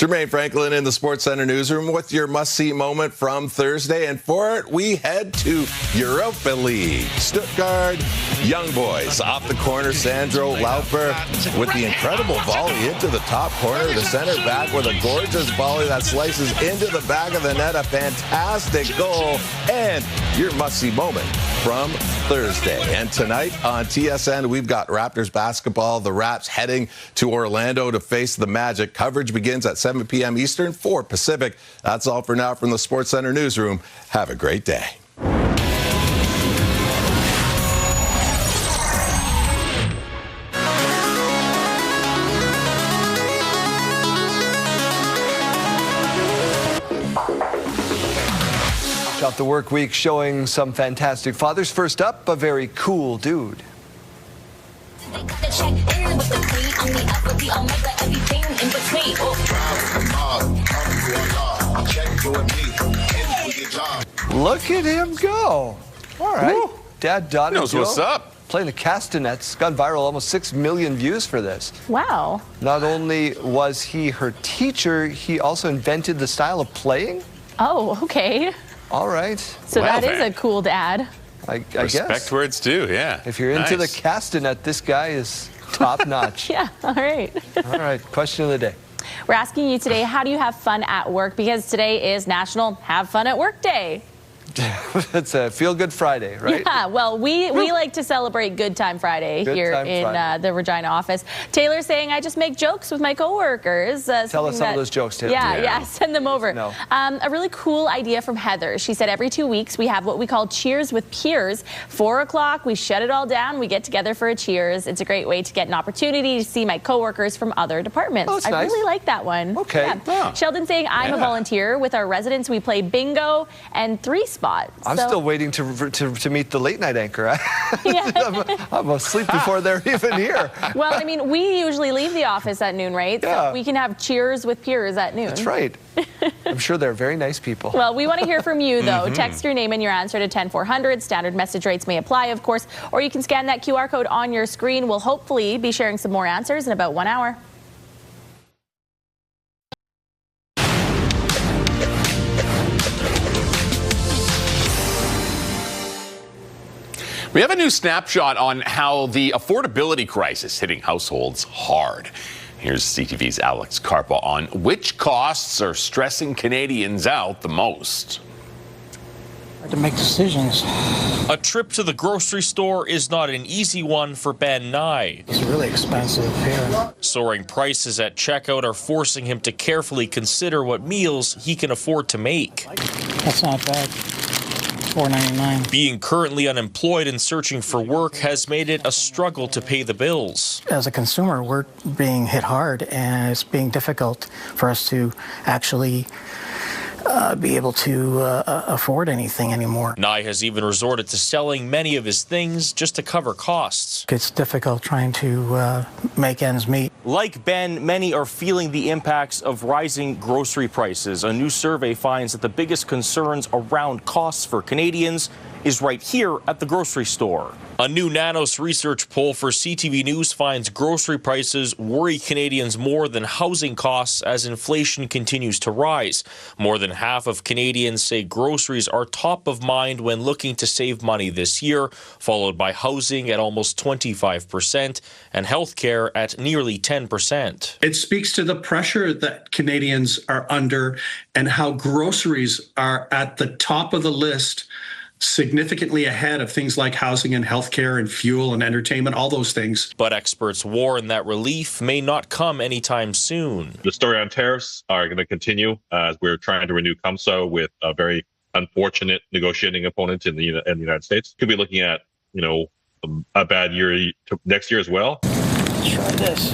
Jermaine Franklin in the Sports Center newsroom with your must-see moment from Thursday. And for it, we head to Europa League. Stuttgart Young Boys off the corner. Sandro Lauper with the incredible volley into the top corner. The center back with a gorgeous volley that slices into the back of the net. A fantastic goal. And your must-see moment from Thursday. And tonight on TSN, we've got Raptors basketball. The Raps heading to Orlando to face the Magic. Coverage begins at 7 p.m. Eastern, 4 Pacific. That's all for now from the Sports Center newsroom. Have a great day. Off the work week showing some fantastic fathers. First up, a very cool dude. Look at him go. All right. Woo. Dad, daughter, knows what's up. Playing the castanets. Gone viral, almost 6 million views for this. Wow. Not only was he her teacher, he also invented the style of playing. Oh, okay. All right. So that is a cool dad. I guess. Respect where it's due, yeah. If you're into the castanet, this guy is top notch. Yeah, all right. All right, question of the day. We're asking you today, how do you have fun at work? Because today is National Have Fun at Work Day. It's a feel-good Friday, right? Yeah, well, we like to celebrate Good Time Friday here in the Regina office. Taylor's saying, I just make jokes with my coworkers. Tell us some of those jokes, Taylor. Yeah, send them over. No. A really cool idea from Heather. She said every 2 weeks we have what we call Cheers with Peers. 4 o'clock, we shut it all down. We get together for a cheers. It's a great way to get an opportunity to see my coworkers from other departments. Oh, that's I nice. really like that one. Okay. Yeah. Yeah. Sheldon saying, I'm a volunteer. With our residents, we play bingo and 3 spots. I'm still waiting to meet the late night anchor. I'm asleep before they're even here. Well, I mean, we usually leave the office at noon, right? Yeah. So we can have Cheers with Peers at noon. That's right. I'm sure they're very nice people. Well, we want to hear from you, though. Text your name and your answer to 10400. Standard message rates may apply, of course, or you can scan that QR code on your screen. We'll hopefully be sharing some more answers in about 1 hour. We have a new snapshot on how the affordability crisis hitting households hard. Here's CTV's Alex Carpa on which costs are stressing Canadians out the most. To make decisions. A trip to the grocery store is not an easy one for Ben Nye. It's really expensive here. Soaring prices at checkout are forcing him to carefully consider what meals he can afford to make. That's not bad. $4.99. Being currently unemployed and searching for work has made it a struggle to pay the bills. As a consumer, we're being hit hard, and it's being difficult for us to actually be able to afford anything anymore. Nye has even resorted to selling many of his things just to cover costs. It's difficult trying to make ends meet. Like Ben, many are feeling the impacts of rising grocery prices. A new survey finds that the biggest concerns around costs for Canadians is right here at the grocery store. A new Nanos research poll for CTV News finds grocery prices worry Canadians more than housing costs as inflation continues to rise. More than half of Canadians say groceries are top of mind when looking to save money this year, followed by housing at almost 25% and healthcare at nearly 10%. It speaks to the pressure that Canadians are under and how groceries are at the top of the list, significantly ahead of things like housing and healthcare and fuel and entertainment, all those things. But experts warn that relief may not come anytime soon. The story on tariffs are going to continue as we're trying to renew CUMSO with a very unfortunate negotiating opponent in the United States. Could be looking at, a bad year next year as well. Try this.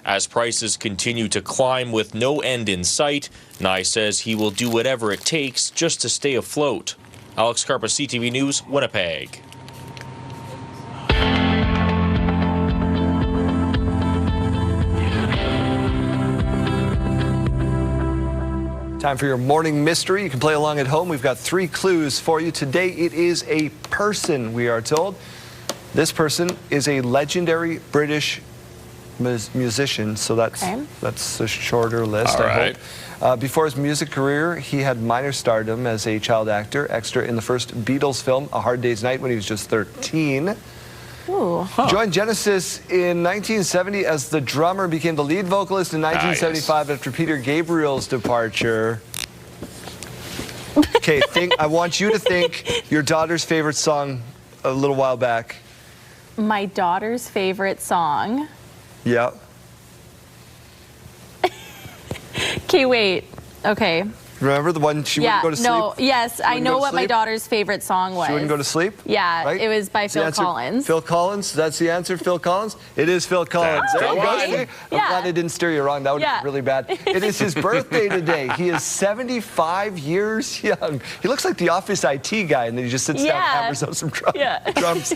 As prices continue to climb with no end in sight, Nye says he will do whatever it takes just to stay afloat. Alex Carpa, CTV News, Winnipeg. Time for your morning mystery. You can play along at home. We've got 3 clues for you. Today it is a person, we are told. This person is a legendary British musician, so that's a shorter list. All I right. hope. Before his music career, he had minor stardom as a child actor, extra in the first Beatles film, A Hard Day's Night, when he was just 13. Ooh. Joined Genesis in 1970 as the drummer, became the lead vocalist in 1975 after Peter Gabriel's departure. Okay, I want you to think your daughter's favorite song a little while back. My daughter's favorite song. Yeah. Okay, wait. Okay. Remember the one she wouldn't go to sleep? No, yes, I know what my daughter's favorite song was. She wouldn't go to sleep? Yeah, right? It was by Phil Collins. Phil Collins? That's the answer, Phil Collins? It is Phil Collins. That's There you go. okay. I'm glad I didn't steer you wrong. That would be really bad. It is his birthday today. He is 75 years young. He looks like the office IT guy, and then he just sits down and hammers out some drums.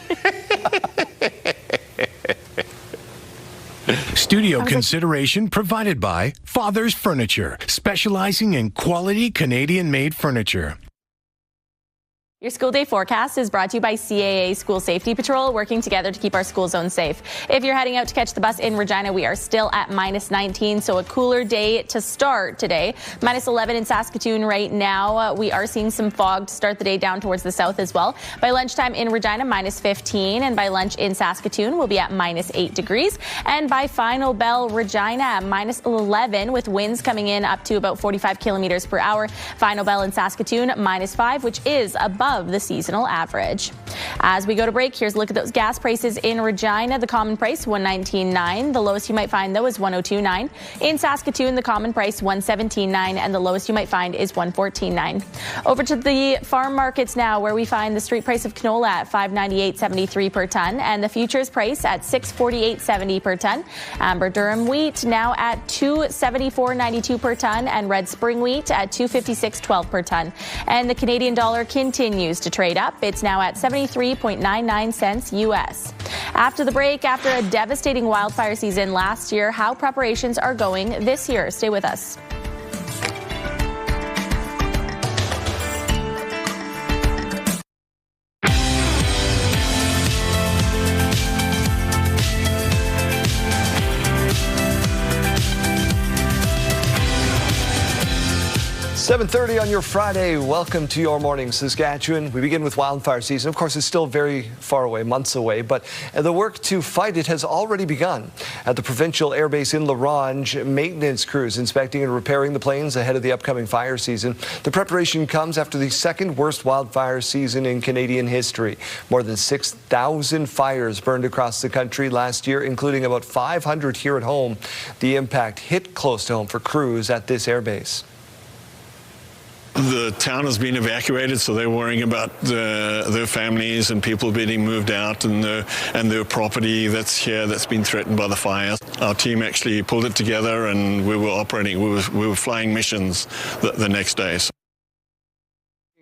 Studio consideration provided by Father's Furniture, specializing in quality Canadian-made furniture. Your school day forecast is brought to you by CAA School Safety Patrol, working together to keep our school zone safe. If you're heading out to catch the bus in Regina, we are still at -19, so a cooler day to start today. -11 in Saskatoon right now. We are seeing some fog to start the day down towards the south as well. By lunchtime in Regina, -15, and by lunch in Saskatoon, we'll be at -8 degrees. And by final bell, Regina, -11 with winds coming in up to about 45 kilometers per hour. Final bell in Saskatoon, -5, which is above the seasonal average. As we go to break, here's a look at those gas prices in Regina. The common price, $119.9. The lowest you might find, though, is $102.9. In Saskatoon, the common price, $117.9, and the lowest you might find is $114.9. Over to the farm markets now, where we find the street price of canola at $598.73 per ton, and the futures price at $648.70 per ton. Amber durum wheat now at $274.92 per ton, and red spring wheat at $256.12 per ton. And the Canadian dollar continues to trade up. It's now at 73.99 cents US. After the break, after a devastating wildfire season last year, how preparations are going this year. Stay with us. .30 on your Friday. Welcome to your morning, Saskatchewan. We begin with wildfire season. Of course, it's still very far away, months away, but the work to fight it has already begun. At the provincial airbase in La Ronge, maintenance crews inspecting and repairing the planes ahead of the upcoming fire season. The preparation comes after the second worst wildfire season in Canadian history. More than 6,000 fires burned across the country last year, including about 500 here at home. The impact hit close to home for crews at this airbase. The town has been evacuated, so they're worrying about their families and people being moved out and their property that's here that's been threatened by the fires. Our team actually pulled it together, and we were operating. We were flying missions the next day.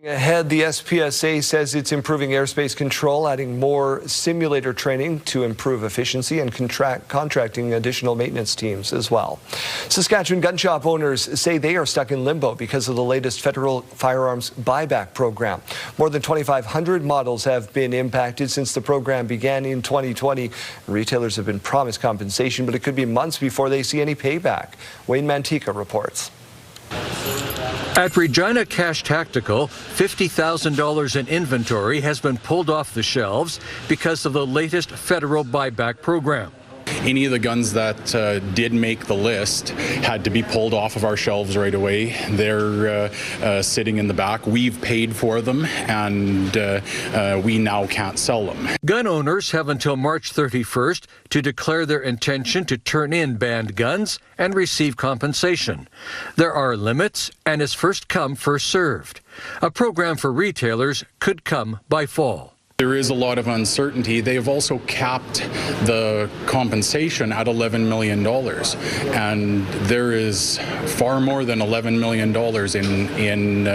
Ahead, the SPSA says it's improving airspace control, adding more simulator training to improve efficiency, and contracting additional maintenance teams as well. Saskatchewan gun shop owners say they are stuck in limbo because of the latest federal firearms buyback program. More than 2,500 models have been impacted since the program began in 2020. Retailers have been promised compensation, but it could be months before they see any payback. Wayne Mantica reports. At Regina Cash Tactical, $50,000 in inventory has been pulled off the shelves because of the latest federal buyback program. Any of the guns that did make the list had to be pulled off of our shelves right away. They're sitting in the back. We've paid for them, and we now can't sell them. Gun owners have until March 31st to declare their intention to turn in banned guns and receive compensation. There are limits, and it's first come, first served. A program for retailers could come by fall. There is a lot of uncertainty. They have also capped the compensation at $11 million, and there is far more than $11 million in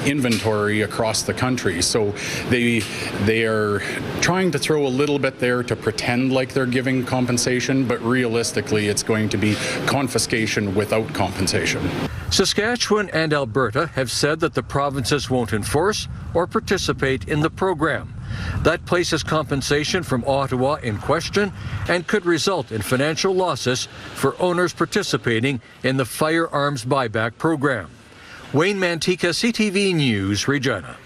inventory across the country. So they are trying to throw a little bit there to pretend like they're giving compensation, but realistically it's going to be confiscation without compensation. Saskatchewan and Alberta have said that the provinces won't enforce or participate in the program. That places compensation from Ottawa in question and could result in financial losses for owners participating in the firearms buyback program. Wayne Mantika, CTV News, Regina.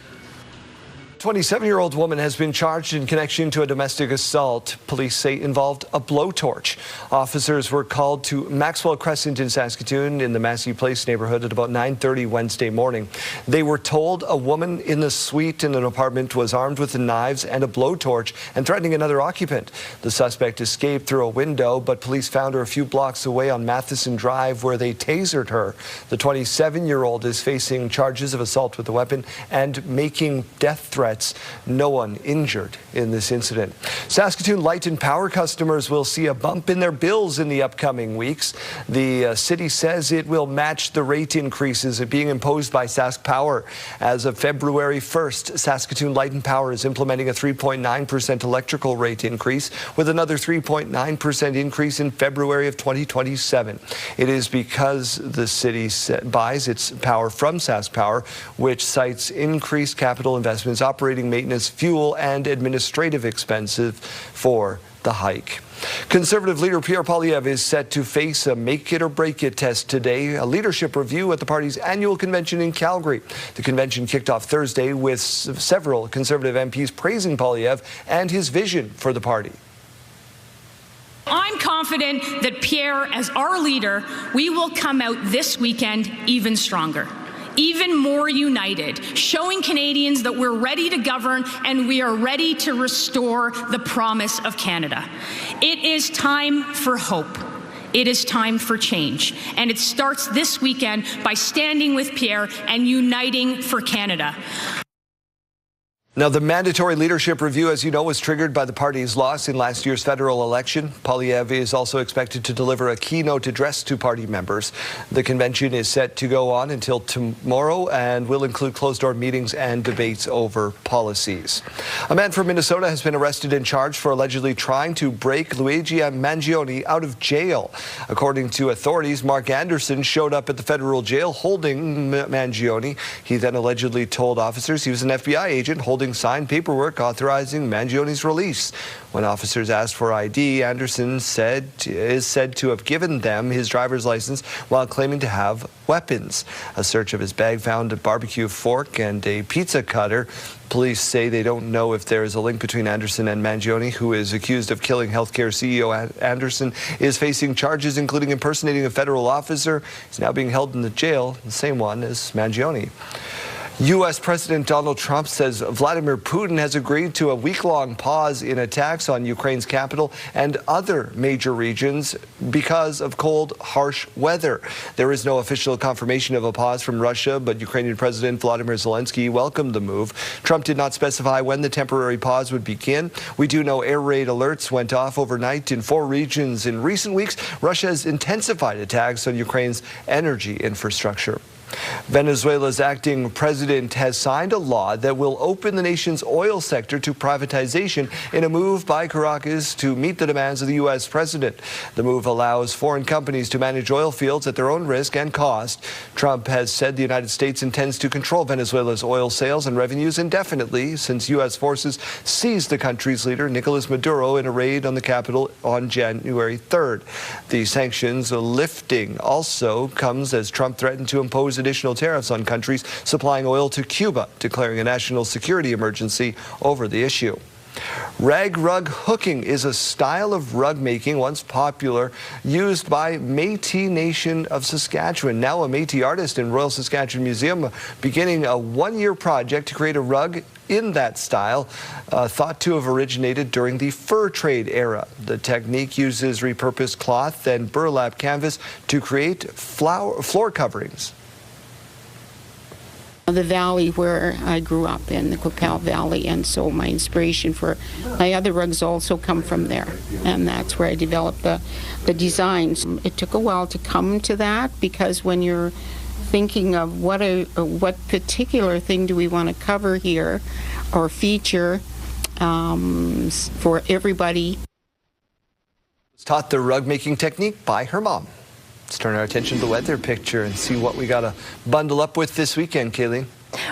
27-year-old woman has been charged in connection to a domestic assault police say involved a blowtorch. Officers were called to Maxwell Crescent in Saskatoon in the Massey Place neighborhood at about 9:30 Wednesday morning. They were told a woman in the suite in an apartment was armed with knives and a blowtorch and threatening another occupant. The suspect escaped through a window, but police found her a few blocks away on Matheson Drive where they tasered her. The 27-year-old is facing charges of assault with a weapon and making death threats. No one injured in this incident. Saskatoon Light and Power customers will see a bump in their bills in the upcoming weeks. The city says it will match the rate increases being imposed by Sask Power. As of February 1st, Saskatoon Light and Power is implementing a 3.9% electrical rate increase with another 3.9% increase in February of 2027. It is because the city buys its power from Sask Power, which cites increased capital investments, operating maintenance, fuel, and administrative expenses for the hike. Conservative leader Pierre Poilievre is set to face a make-it-or-break-it test today, a leadership review at the party's annual convention in Calgary. The convention kicked off Thursday with several Conservative MPs praising Poilievre and his vision for the party. I'm confident that Pierre, as our leader, we will come out this weekend even stronger, even more united, showing Canadians that we're ready to govern and we are ready to restore the promise of Canada. It is time for hope. It is time for change. And it starts this weekend by standing with Pierre and uniting for Canada. Now, the mandatory leadership review, as you know, was triggered by the party's loss in last year's federal election. Poilievre is also expected to deliver a keynote address to party members. The convention is set to go on until tomorrow and will include closed-door meetings and debates over policies. A man from Minnesota has been arrested and charged for allegedly trying to break Luigi Mangione out of jail. According to authorities, Mark Anderson showed up at the federal jail holding Mangione. He then allegedly told officers he was an FBI agent holding signed paperwork authorizing Mangione's release. When officers asked for ID, Anderson is said to have given them his driver's license while claiming to have weapons. A search of his bag found a barbecue fork and a pizza cutter. Police say they don't know if there is a link between Anderson and Mangione, who is accused of killing healthcare CEO. Anderson is facing charges including impersonating a federal officer. He's now being held in the jail, the same one as Mangione. U.S. President Donald Trump says Vladimir Putin has agreed to a week-long pause in attacks on Ukraine's capital and other major regions because of cold, harsh weather. There is no official confirmation of a pause from Russia, but Ukrainian President Volodymyr Zelensky welcomed the move. Trump did not specify when the temporary pause would begin. We do know air raid alerts went off overnight in 4 regions in recent weeks. Russia has intensified attacks on Ukraine's energy infrastructure. Venezuela's acting president has signed a law that will open the nation's oil sector to privatization in a move by Caracas to meet the demands of the U.S. president. The move allows foreign companies to manage oil fields at their own risk and cost. Trump has said the United States intends to control Venezuela's oil sales and revenues indefinitely since U.S. forces seized the country's leader, Nicolas Maduro, in a raid on the capital on January 3rd. The sanctions lifting also comes as Trump threatened to impose additional tariffs on countries supplying oil to Cuba, declaring a national security emergency over the issue. Rag rug hooking is a style of rug making once popular, used by Métis Nation of Saskatchewan. Now a Métis artist in Royal Saskatchewan Museum beginning a 1-year project to create a rug in that style, thought to have originated during the fur trade era. The technique uses repurposed cloth and burlap canvas to create floor coverings. The valley where I grew up in, the Quapaw Valley, and so my inspiration for my other rugs also come from there, and that's where I developed the designs. It took a while to come to that because when you're thinking of what particular thing do we want to cover here or feature for everybody. Taught the rug making technique by her mom. Let's turn our attention to the weather picture and see what we got to bundle up with this weekend, Kayleen.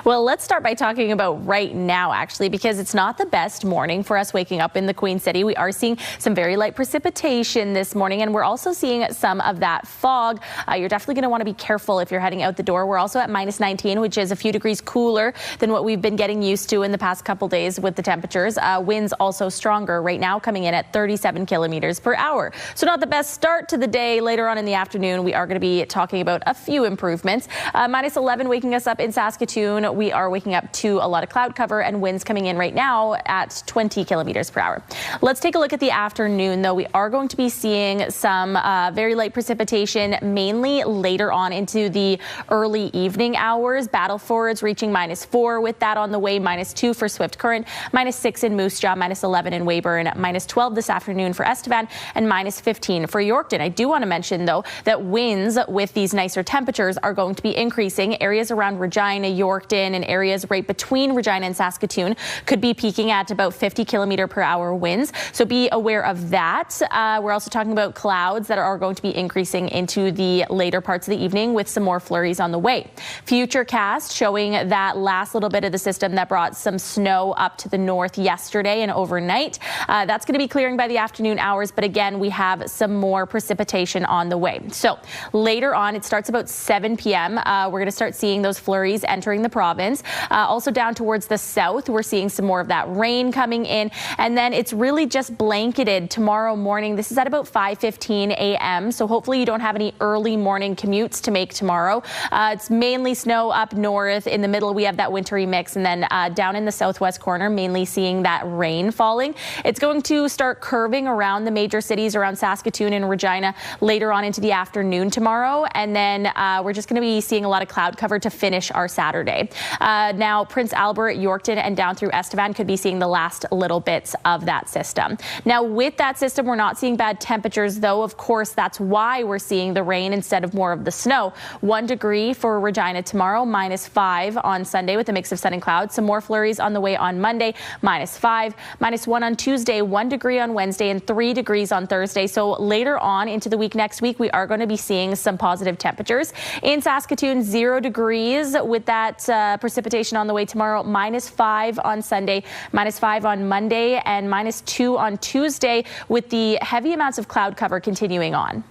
Well, let's start by talking about right now, actually, because it's not the best morning for us waking up in the Queen City. We are seeing some very light precipitation this morning, and we're also seeing some of that fog. You're definitely going to want to be careful if you're heading out the door. We're also at minus 19, which is a few degrees cooler than what we've been getting used to in the past couple days with the temperatures. Winds also stronger right now, coming in at 37 kilometers per hour. So not the best start to the day. Later on in the afternoon, we are going to be talking about a few improvements. Minus 11 waking us up in Saskatoon. We are waking up to a lot of cloud cover and winds coming in right now at 20 kilometers per hour. Let's take a look at the afternoon, though. We are going to be seeing some very light precipitation, mainly later on into the early evening hours. Battlefords reaching minus 4 with that on the way, minus 2 for Swift Current, minus 6 in Moose Jaw, minus 11 in Weyburn, minus 12 this afternoon for Estevan, and minus 15 for Yorkton. I do want to mention, though, that winds with these nicer temperatures are going to be increasing. Areas around Regina, Yorkton, and areas right between Regina and Saskatoon could be peaking at about 50 kilometer per hour winds. So be aware of that. We're also talking about clouds that are going to be increasing into the later parts of the evening with some more flurries on the way. Futurecast showing that last little bit of the system that brought some snow up to the north yesterday and overnight. That's going to be clearing by the afternoon hours, but again, we have some more precipitation on the way. So later on, it starts about 7 p.m. We're going to start seeing those flurries entering the province. Also down towards the south, we're seeing some more of that rain coming in, and then it's really just blanketed tomorrow morning. This is at about 5:15 a.m., so hopefully you don't have any early morning commutes to make tomorrow. It's mainly snow up north. In the middle, we have that wintry mix, and then down in the southwest corner, mainly seeing that rain falling. It's going to start curving around the major cities around Saskatoon and Regina later on into the afternoon tomorrow, and then we're just going to be seeing a lot of cloud cover to finish our Saturday. Now, Prince Albert, Yorkton, and down through Estevan could be seeing the last little bits of that system. Now, with that system, we're not seeing bad temperatures, though. Of course, that's why we're seeing the rain instead of more of the snow. 1 degree for Regina tomorrow, minus 5 on Sunday with a mix of sun and clouds. Some more flurries on the way on Monday, minus 5, minus 1 on Tuesday, 1 degree on Wednesday, and 3 degrees on Thursday. So later on into the week next week, we are going to be seeing some positive temperatures. In Saskatoon, 0 degrees with that precipitation on the way tomorrow, minus 5 on Sunday, minus 5 on Monday, and minus 2 on Tuesday, with the heavy amounts of cloud cover continuing on.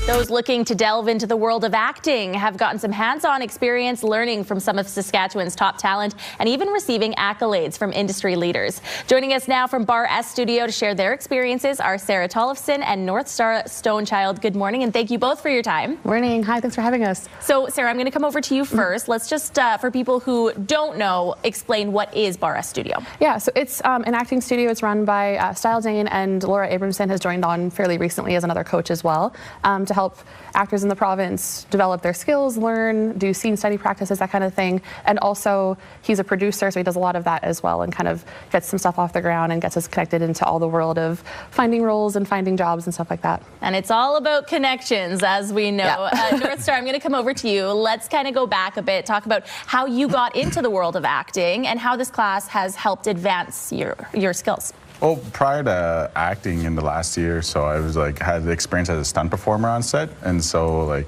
Those looking to delve into the world of acting have gotten some hands-on experience learning from some of Saskatchewan's top talent and even receiving accolades from industry leaders. Joining us now from Bar S Studio to share their experiences are Sarah Tollefson and North Star Stonechild. Good morning, and thank you both for your time. Morning. Hi, thanks for having us. So, Sarah, I'm going to come over to you first. Let's just, for people who don't know, explain what is Bar S Studio. Yeah, so it's an acting studio. It's run by Style Dane, and Laura Abramson has joined on fairly recently as another coach as well, to help actors in the province develop their skills, learn, do scene study practices, that kind of thing. And also, he's a producer, so he does a lot of that as well and kind of gets some stuff off the ground and gets us connected into all the world of finding roles and finding jobs and stuff like that. And it's all about connections, as we know. Yeah. North Star, I'm going to come over to you. Let's kind of go back a bit, talk about how you got into the world of acting and how this class has helped advance your skills. Well, prior to acting in the last year, so I was had the experience as a stunt performer on set, and so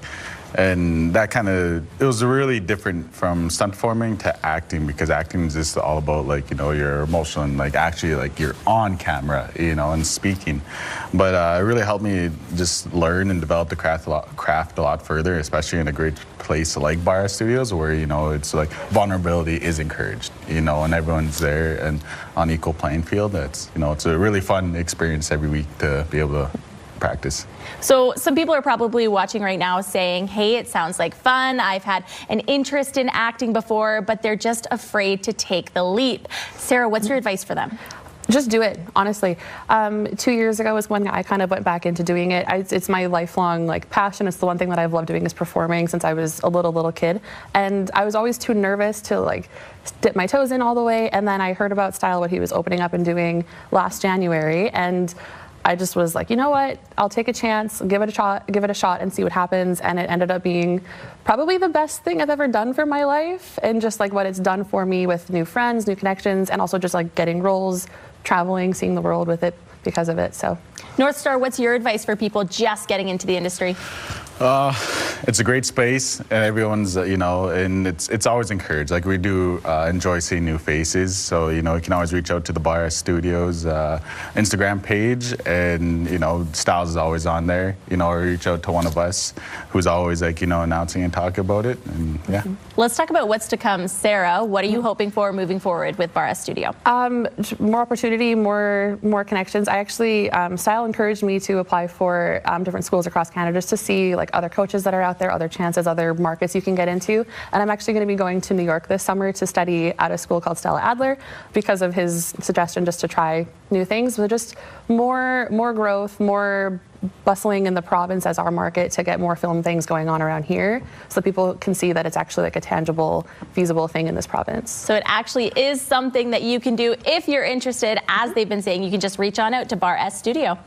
and that kind of, it was really different from stunt performing to acting, because acting is just all about your emotional and actually you're on camera, and speaking. But it really helped me just learn and develop the craft a lot further, especially in a great place like Bar S Studios, where it's vulnerability is encouraged, and everyone's there and on equal playing field. It's it's a really fun experience every week to be able to practice. So some people are probably watching right now saying, hey, it sounds like fun. I've had an interest in acting before, but they're just afraid to take the leap. Sarah, what's your advice for them? Just do it, honestly. 2 years ago was when I kind of went back into doing it. It's my lifelong passion. It's the one thing that I've loved doing is performing since I was a little kid. And I was always too nervous to dip my toes in all the way. And then I heard about Style, what he was opening up and doing last January. And I just was like, you know what? I'll take a chance, give it a shot and see what happens. And it ended up being probably the best thing I've ever done for my life. And just what it's done for me with new friends, new connections, and also just getting roles, traveling, seeing the world with it because of it. So, North Star, what's your advice for people just getting into the industry? It's a great space, and everyone's, and it's always encouraged. We do enjoy seeing new faces, so, you can always reach out to the Bar S Studios Instagram page, and, Styles is always on there, or reach out to one of us who's always, announcing and talking about it, and yeah. Let's talk about what's to come. Sarah, what are you hoping for moving forward with Bar S Studio? More opportunity, more connections. I actually, Style encouraged me to apply for different schools across Canada just to see other coaches that are out there, other chances, other markets you can get into. And I'm actually going to be going to New York this summer to study at a school called Stella Adler because of his suggestion just to try new things. But just more growth, more bustling in the province as our market to get more film things going on around here so that people can see that it's actually a tangible, feasible thing in this province. So it actually is something that you can do if you're interested. As they've been saying, you can just reach on out to Bar S Studio.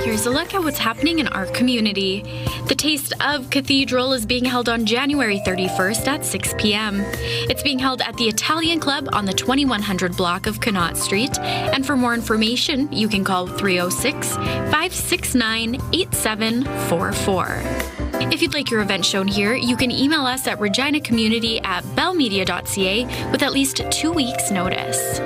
Here's a look at what's happening in our community. The Taste of Cathedral is being held on January 31st at 6 p.m. It's being held at the Italian Club on the 2100 block of Connaught Street. And for more information, you can call 306-569-8744. If you'd like your event shown here, you can email us at reginacommunity@bellmedia.ca with at least 2 weeks' notice.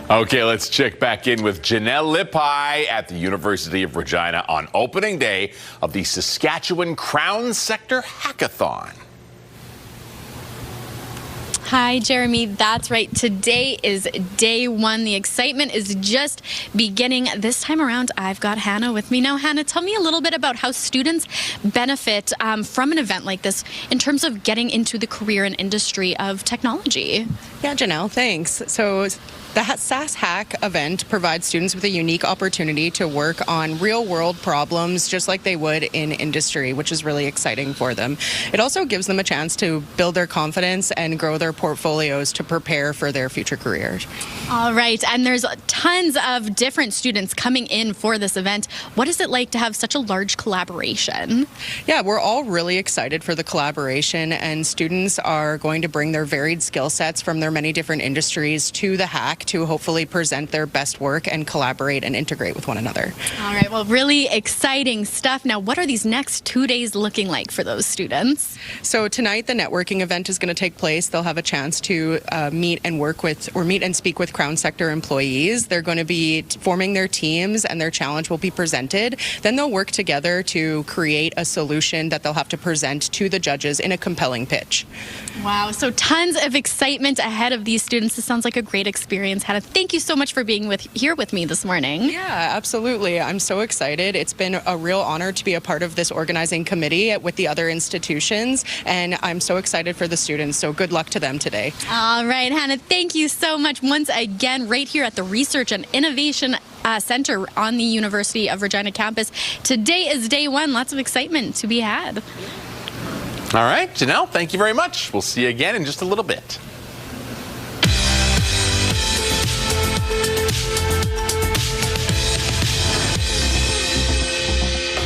Okay, let's check back in with Janelle Lippi at the University of Regina on opening day of the Saskatchewan Crown Sector Hackathon. Hi, Jeremy. That's right. Today is day one. The excitement is just beginning. This time around, I've got Hannah with me. Now, Hannah, tell me a little bit about how students benefit from an event like this in terms of getting into the career and industry of technology. Yeah, Janelle, thanks. So the SAS Hack event provides students with a unique opportunity to work on real-world problems just like they would in industry, which is really exciting for them. It also gives them a chance to build their confidence and grow their portfolios to prepare for their future careers. All right, and there's tons of different students coming in for this event. What is it like to have such a large collaboration? Yeah, we're all really excited for the collaboration, and students are going to bring their varied skill sets from their many different industries to the hack to hopefully present their best work and collaborate and integrate with one another. All right, well, really exciting stuff. Now, what are these next 2 days looking like for those students? So tonight, the networking event is going to take place. They'll have a chance to meet and speak with Crown Sector employees. They're going to be forming their teams, and their challenge will be presented. Then they'll work together to create a solution that they'll have to present to the judges in a compelling pitch. Wow, so tons of excitement ahead of these students. This sounds like a great experience. Hannah, thank you so much for being here with me this morning. Yeah, absolutely. I'm so excited. It's been a real honor to be a part of this organizing committee with the other institutions, and I'm so excited for the students. So good luck to them today. All right, Hannah, thank you so much once again right here at the Research and Innovation Center on the University of Regina campus. Today is day one. Lots of excitement to be had. All right, Janelle, thank you very much. We'll see you again in just a little bit.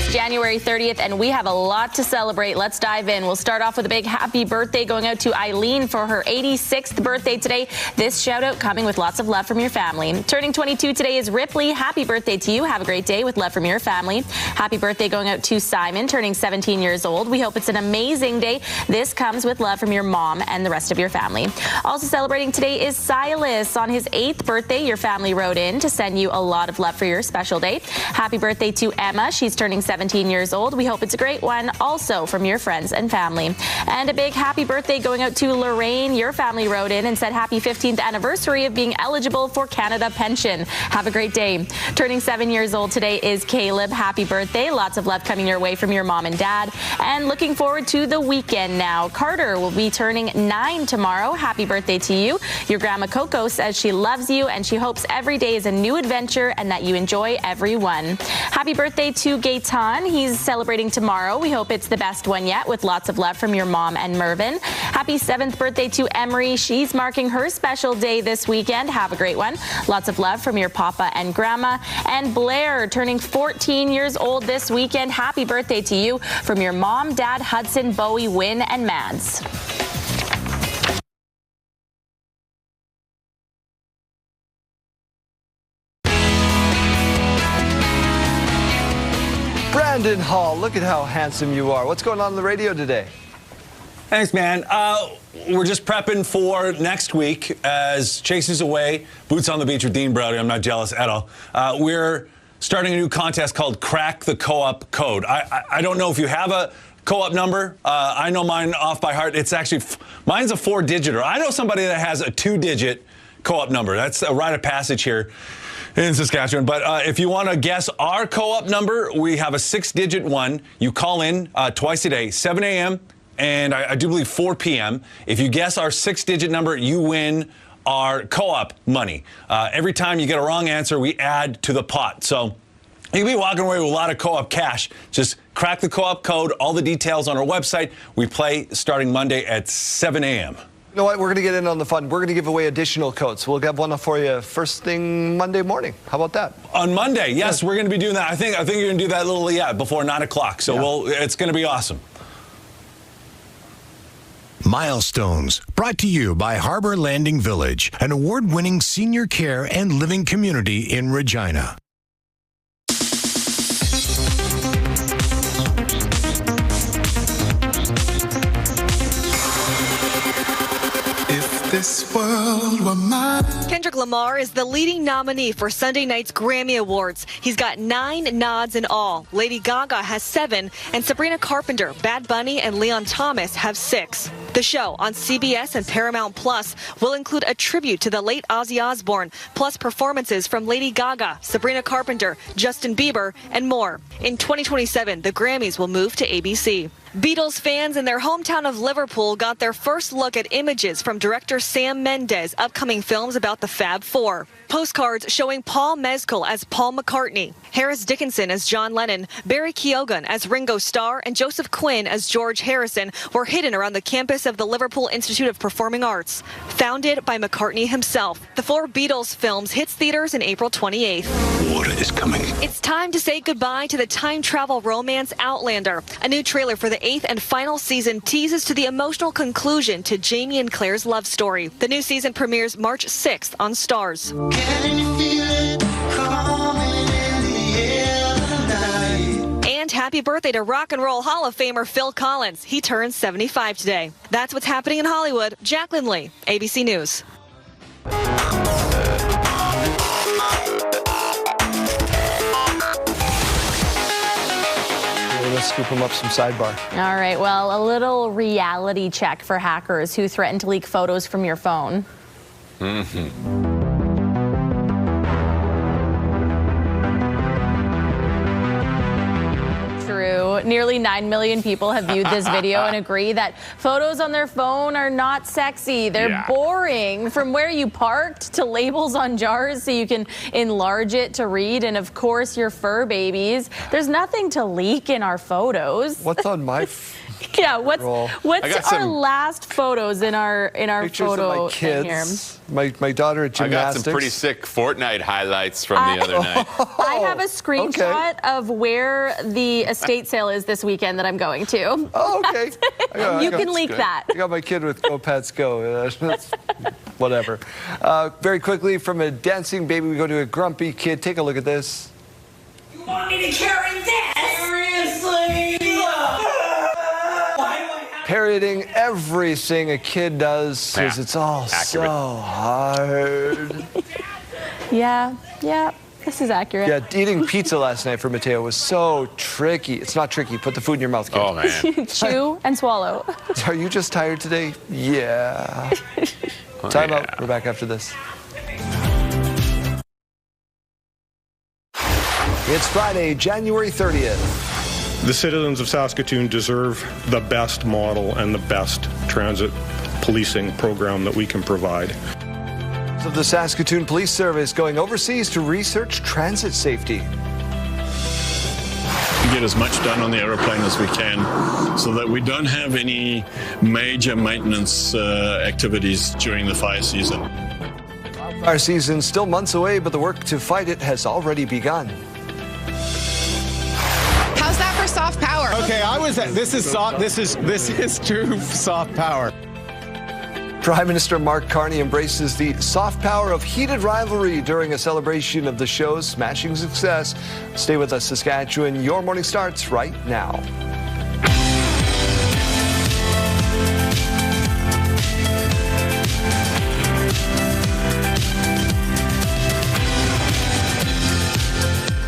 It's January 30th, and we have a lot to celebrate. Let's dive in. We'll start off with a big happy birthday going out to Eileen for her 86th birthday today. This shout out coming with lots of love from your family. Turning 22 today is Ripley. Happy birthday to you. Have a great day with love from your family. Happy birthday going out to Simon, turning 17 years old. We hope it's an amazing day. This comes with love from your mom and the rest of your family. Also celebrating today is Silas. On his 8th birthday, your family wrote in to send you a lot of love for your special day. Happy birthday to Emma. She's turning 17 years old. We hope it's a great one, also from your friends and family. And a big happy birthday going out to Lorraine. Your family wrote in and said happy 15th anniversary of being eligible for Canada Pension. Have a great day. Turning 7 years old today is Caleb. Happy birthday. Lots of love coming your way from your mom and dad. And looking forward to the weekend now. Carter will be turning 9 tomorrow. Happy birthday to you. Your grandma Coco says she loves you and she hopes every day is a new adventure and that you enjoy every one. Happy birthday to Gaetan. He's celebrating tomorrow. We hope it's the best one yet with lots of love from your mom and Mervyn. Happy 7th birthday to Emery. She's marking her special day this weekend. Have a great one. Lots of love from your papa and grandma. And Blair turning 14 years old this weekend. Happy birthday to you from your mom, dad, Hudson, Bowie, Wynn, and Mads. Brandon Hall, look at how handsome you are. What's going on the radio today? Thanks, man. We're just prepping for next week as Chase is away. Boots on the beach with Dean Browdy. I'm not jealous at all. We're starting a new contest called Crack the Co-op Code. I don't know if you have a co-op number. I know mine off by heart. It's actually, mine's a 4-digiter. I know somebody that has a 2-digit co-op number. That's a rite of passage here in Saskatchewan. But if you want to guess our co-op number, we have a 6-digit one. You call in twice a day, 7 a.m. and I do believe 4 p.m. If you guess our 6-digit number, you win our co-op money. Every time you get a wrong answer, we add to the pot. So you'll be walking away with a lot of co-op cash. Just crack the co-op code. All the details on our website. We play starting Monday at 7 a.m. You know what? We're going to get in on the fun. We're going to give away additional codes. We'll get one for you first thing Monday morning. How about that? On Monday, yes, we're going to be doing that. I think you're going to do that a little, before 9 o'clock. So it's going to be awesome. Milestones, brought to you by Harbor Landing Village, an award-winning senior care and living community in Regina. This world were mine. Kendrick Lamar is the leading nominee for Sunday night's Grammy Awards. He's got 9 nods in all. Lady Gaga has 7, and Sabrina Carpenter, Bad Bunny, and Leon Thomas have 6. The show on CBS and Paramount Plus will include a tribute to the late Ozzy Osbourne, plus performances from Lady Gaga, Sabrina Carpenter, Justin Bieber, and more. In 2027, the Grammys will move to ABC. Beatles fans in their hometown of Liverpool got their first look at images from director Sam Mendes' upcoming films about the Fab Four. Postcards showing Paul Mescal as Paul McCartney, Harris Dickinson as John Lennon, Barry Keoghan as Ringo Starr, and Joseph Quinn as George Harrison were hidden around the campus of the Liverpool Institute of Performing Arts. Founded by McCartney himself, the 4 Beatles films hits theaters in April 28th. Water is coming. It's time to say goodbye to the time travel romance Outlander. A new trailer for the 8th and final season teases to the emotional conclusion to Jamie and Claire's love story. The new season premieres March 6th on Starz. Can you feel it coming in the air tonight? And happy birthday to Rock and Roll Hall of Famer Phil Collins. He turns 75 today. That's what's happening in Hollywood. Jacqueline Lee, ABC News. Let's scoop them up some sidebar. All right, well, a little reality check for hackers who threaten to leak photos from your phone. True. Nearly 9 million people have viewed this video and agree that photos on their phone are not sexy. They're boring. From where you parked to labels on jars so you can enlarge it to read, and of course your fur babies. There's nothing to leak in our photos. What's on my Yeah, what's our last photos in our Pictures photo of my kids. My daughter at gymnastics. I got some pretty sick Fortnite highlights from the other night. I have a screenshot of where the estate sale is this weekend that I'm going to. Oh, okay. You can leak that. I got my kid with Go Pats Go. Whatever. Very quickly, from a dancing baby, we go to a grumpy kid. Take a look at this. You want me to carry this? Seriously? Parroting everything a kid does because it's all so hard. Yeah, this is accurate. Yeah, eating pizza last night for Mateo was so tricky. It's not tricky. Put the food in your mouth, kid. Oh, man. Chew and swallow. Are you just tired today? Yeah. Time out. We're back after this. It's Friday, January 30th. The citizens of Saskatoon deserve the best model and the best transit policing program that we can provide. Of the Saskatoon Police Service going overseas to research transit safety. Get as much done on the aeroplane as we can so that we don't have any major maintenance activities during the fire season. Fire season still months away, but the work to fight it has already begun. How's that for soft power? Okay, this is true soft power. Prime Minister Mark Carney embraces the soft power of heated rivalry during a celebration of the show's smashing success. Stay with us, Saskatchewan. Your morning starts right now.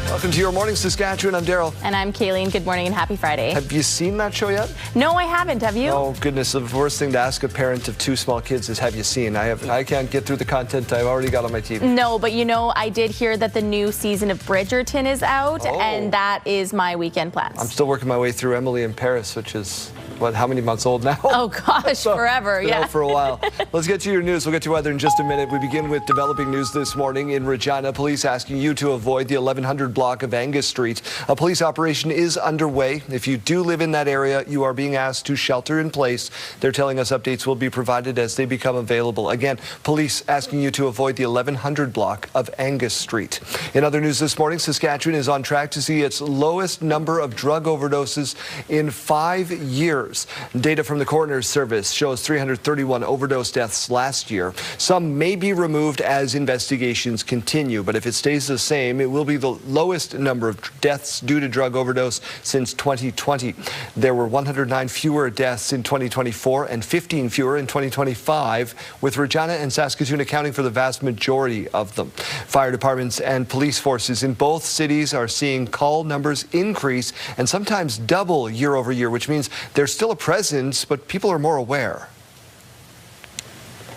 Welcome to Your Morning Saskatchewan. I'm Daryl. And I'm Kayleen. Good morning and happy Friday. Have you seen that show yet? No, I haven't. Have you? Oh, goodness. The worst thing to ask a parent of two small kids is, have you seen? I can't get through the content I've already got on my TV. No, but I did hear that the new season of Bridgerton is out, and that is my weekend plans. I'm still working my way through Emily in Paris, which is, how many months old now? Oh, gosh, so, forever, yeah. For a while. Let's get to your news. We'll get to weather in just a minute. We begin with developing news this morning in Regina. Police asking you to avoid the 1100 block of Angus Street. A police operation is underway. If you do live in that area, you are being asked to shelter in place. They're telling us updates will be provided as they become available. Again, police asking you to avoid the 1100 block of Angus Street. In other news this morning, Saskatchewan is on track to see its lowest number of drug overdoses in 5 years. Data from the coroner's service shows 331 overdose deaths last year. Some may be removed as investigations continue, but if it stays the same, it will be the lowest number of deaths due to drug overdose since 2020. There were 109 fewer deaths in 2024 and 15 fewer in 2025, with Regina and Saskatoon accounting for the vast majority of them. Fire departments and police forces in both cities are seeing call numbers increase and sometimes double year over year, which means there's still a presence, but people are more aware.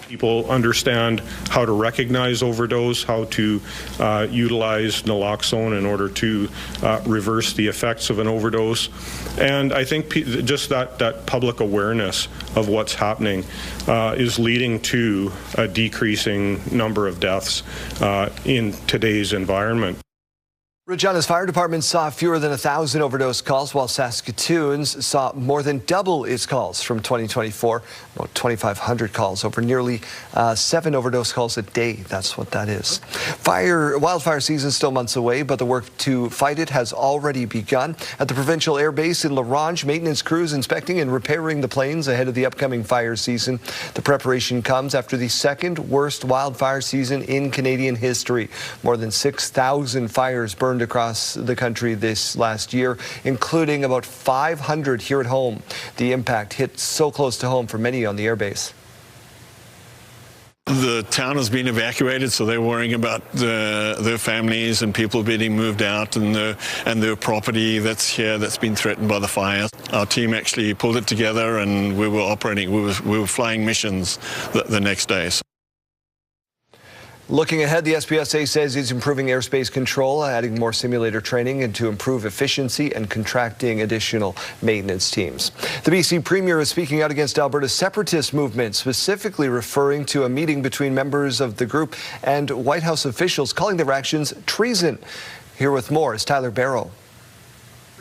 People understand how to recognize overdose, how to utilize naloxone in order to reverse the effects of an overdose. And I think just that public awareness of what's happening is leading to a decreasing number of deaths in today's environment. Regina's fire department saw fewer than 1,000 overdose calls, while Saskatoon's saw more than double its calls from 2024, about 2,500 calls, over nearly 7 overdose calls a day. That's what that is. Wildfire season still months away, but the work to fight it has already begun. At the provincial air base in La Ronge, maintenance crews inspecting and repairing the planes ahead of the upcoming fire season. The preparation comes after the second worst wildfire season in Canadian history. More than 6,000 fires burned across the country this last year, including about 500 here at home. The impact hit so close to home for many on the airbase. The town has been evacuated, so they're worrying about their families and people being moved out and their property that's here that's been threatened by the fire. Our team actually pulled it together, and we were flying missions the next day. Looking ahead, the SPSA says it's improving airspace control, adding more simulator training, and to improve efficiency and contracting additional maintenance teams. The BC Premier is speaking out against Alberta's separatist movement, specifically referring to a meeting between members of the group and White House officials, calling their actions treason. Here with more is Tyler Barrow.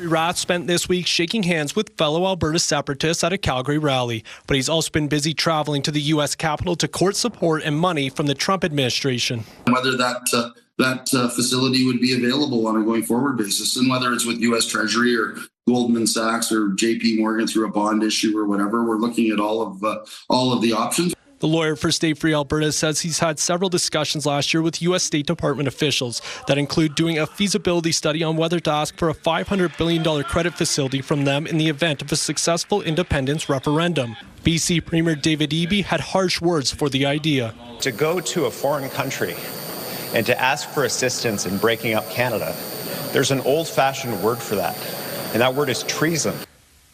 Rath spent this week shaking hands with fellow Alberta separatists at a Calgary rally, but he's also been busy traveling to the U.S. Capitol to court support and money from the Trump administration. Whether that facility would be available on a going forward basis, and whether it's with U.S. Treasury or Goldman Sachs or J.P. Morgan through a bond issue or whatever, we're looking at all of the options. The lawyer for Stay Free Alberta says he's had several discussions last year with U.S. State Department officials that include doing a feasibility study on whether to ask for a $500 billion credit facility from them in the event of a successful independence referendum. BC Premier David Eby had harsh words for the idea. To go to a foreign country and to ask for assistance in breaking up Canada, there's an old-fashioned word for that, and that word is treason.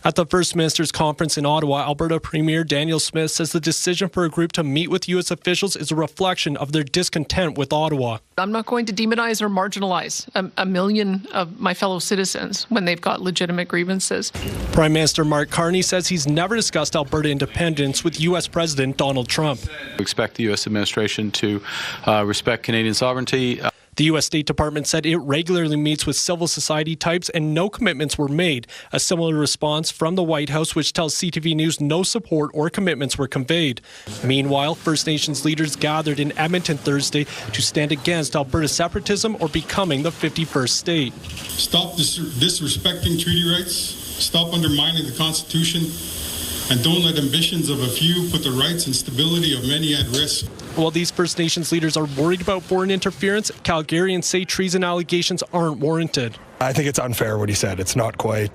At the First Minister's Conference in Ottawa, Alberta Premier Daniel Smith says the decision for a group to meet with U.S. officials is a reflection of their discontent with Ottawa. I'm not going to demonize or marginalize a million of my fellow citizens when they've got legitimate grievances. Prime Minister Mark Carney says he's never discussed Alberta independence with U.S. President Donald Trump. We expect the U.S. administration to respect Canadian sovereignty. The U.S. State Department said it regularly meets with civil society types and no commitments were made. A similar response from the White House, which tells CTV News no support or commitments were conveyed. Meanwhile, First Nations leaders gathered in Edmonton Thursday to stand against Alberta separatism or becoming the 51st state. Stop disrespecting treaty rights, stop undermining the Constitution, and don't let ambitions of a few put the rights and stability of many at risk. While these First Nations leaders are worried about foreign interference, Calgarians say treason allegations aren't warranted. I think it's unfair what he said. It's not quite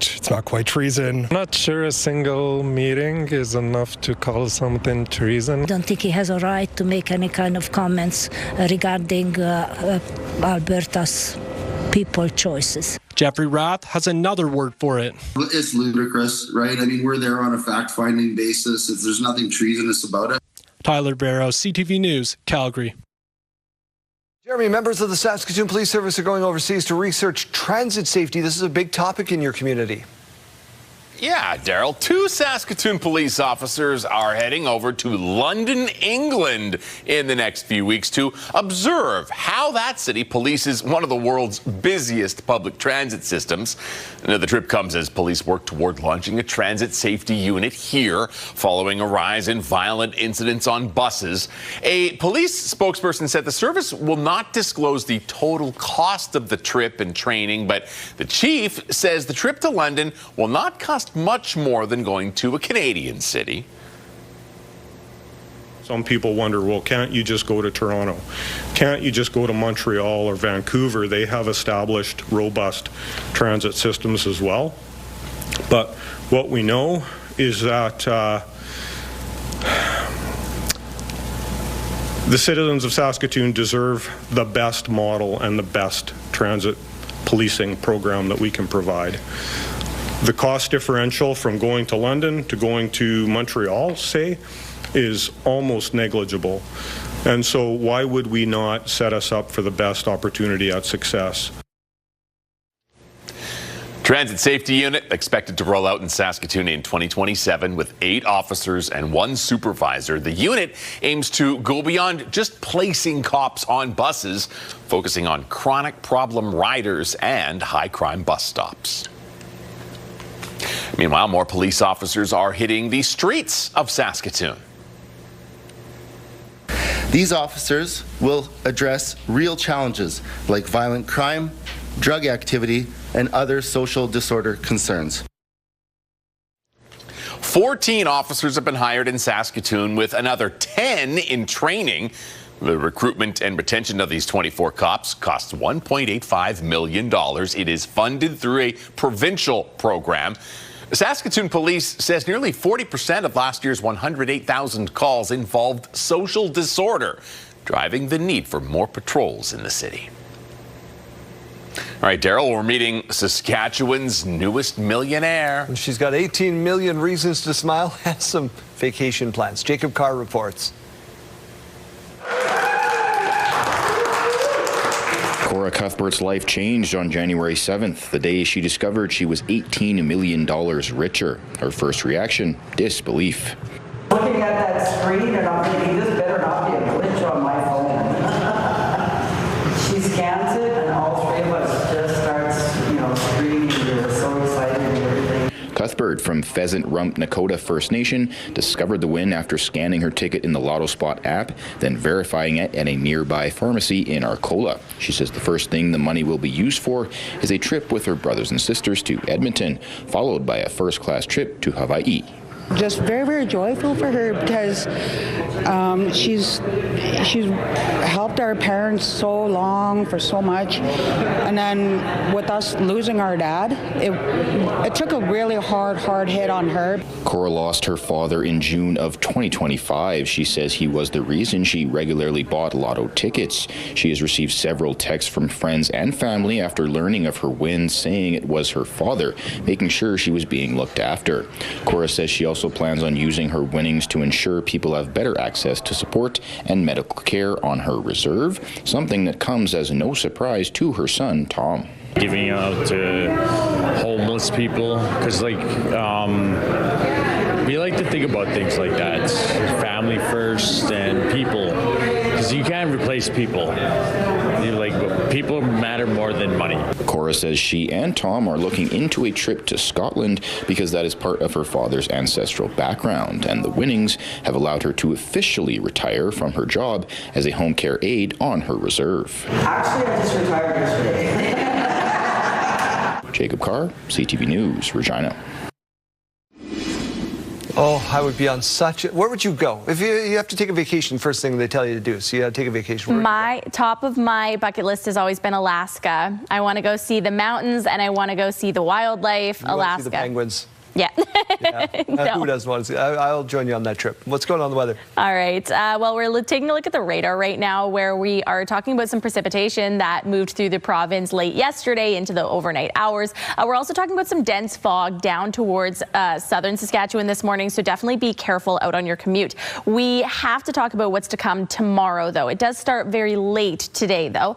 treason. I'm not sure a single meeting is enough to call something treason. I don't think he has a right to make any kind of comments regarding Alberta's people choices. Jeffrey Rath has another word for it. It's ludicrous, right? I mean, we're there on a fact-finding basis. There's nothing treasonous about it. Tyler Barrow, CTV News, Calgary. Jeremy, members of the Saskatoon Police Service are going overseas to research transit safety. This is a big topic in your community. Yeah, Daryl. 2 Saskatoon police officers are heading over to London, England in the next few weeks to observe how that city polices one of the world's busiest public transit systems. And the trip comes as police work toward launching a transit safety unit here following a rise in violent incidents on buses. A police spokesperson said the service will not disclose the total cost of the trip and training, but the chief says the trip to London will not cost much more than going to a Canadian city. Some people wonder, well, can't you just go to Toronto? Can't you just go to Montreal or Vancouver? They have established robust transit systems as well. But what we know is that the citizens of Saskatoon deserve the best model and the best transit policing program that we can provide. The cost differential from going to London to going to Montreal, say, is almost negligible. And so why would we not set us up for the best opportunity at success? Transit Safety Unit expected to roll out in Saskatoon in 2027 with 8 officers and 1 supervisor. The unit aims to go beyond just placing cops on buses, focusing on chronic problem riders and high crime bus stops. Meanwhile, more police officers are hitting the streets of Saskatoon. These officers will address real challenges like violent crime, drug activity, and other social disorder concerns. 14 officers have been hired in Saskatoon, with another 10 in training. The recruitment and retention of these 24 cops costs $1.85 million. It is funded through a provincial program. Saskatoon Police says nearly 40% of last year's 108,000 calls involved social disorder, driving the need for more patrols in the city. All right, Daryl, we're meeting Saskatchewan's newest millionaire. She's got 18 million reasons to smile and some vacation plans. Jacob Carr reports. Cora Cuthbert's life changed on January 7th, the day she discovered she was $18 million richer. Her first reaction, disbelief. Looking at that screen and I'm thinking, this better not be a glitch on my phone. She scans it and all 3 of us just starts, screaming. We were so Margaret from Pheasant Rump Nakota First Nation discovered the win after scanning her ticket in the Lotto Spot app, then verifying it at a nearby pharmacy in Arcola. She says the first thing the money will be used for is a trip with her brothers and sisters to Edmonton, followed by a first-class trip to Hawaii. Just very, very joyful for her because she's helped our parents so long for so much, and then with us losing our dad, it took a really hard hit on her. Cora lost her father in June of 2025. She says he was the reason she regularly bought lotto tickets. She has received several texts from friends and family after learning of her win, saying it was her father, making sure she was being looked after. Cora says she also plans on using her winnings to ensure people have better access to support and medical care on her reserve, something that comes as no surprise to her son, Tom. Giving out to homeless people, because we like to think about things like that. Family first and people, because you can't replace people. People matter more than money. Cora says she and Tom are looking into a trip to Scotland because that is part of her father's ancestral background, and the winnings have allowed her to officially retire from her job as a home care aide on her reserve. Actually, I just retired yesterday. Jacob Carr, CTV News, Regina. Oh, I would be on where would you go? If you have to take a vacation, first thing they tell you to do, so you have to take a vacation. My top of my bucket list has always been Alaska. I want to go see the mountains and I want to go see the wildlife. You Alaska. Want to see the penguins. Yeah. No. Who doesn't want to see? I'll join you on that trip. What's going on in the weather? All right. Well, we're taking a look at the radar right now, where we are talking about some precipitation that moved through the province late yesterday into the overnight hours. We're also talking about some dense fog down towards southern Saskatchewan this morning, so definitely be careful out on your commute. We have to talk about what's to come tomorrow, though. It does start very late today, though.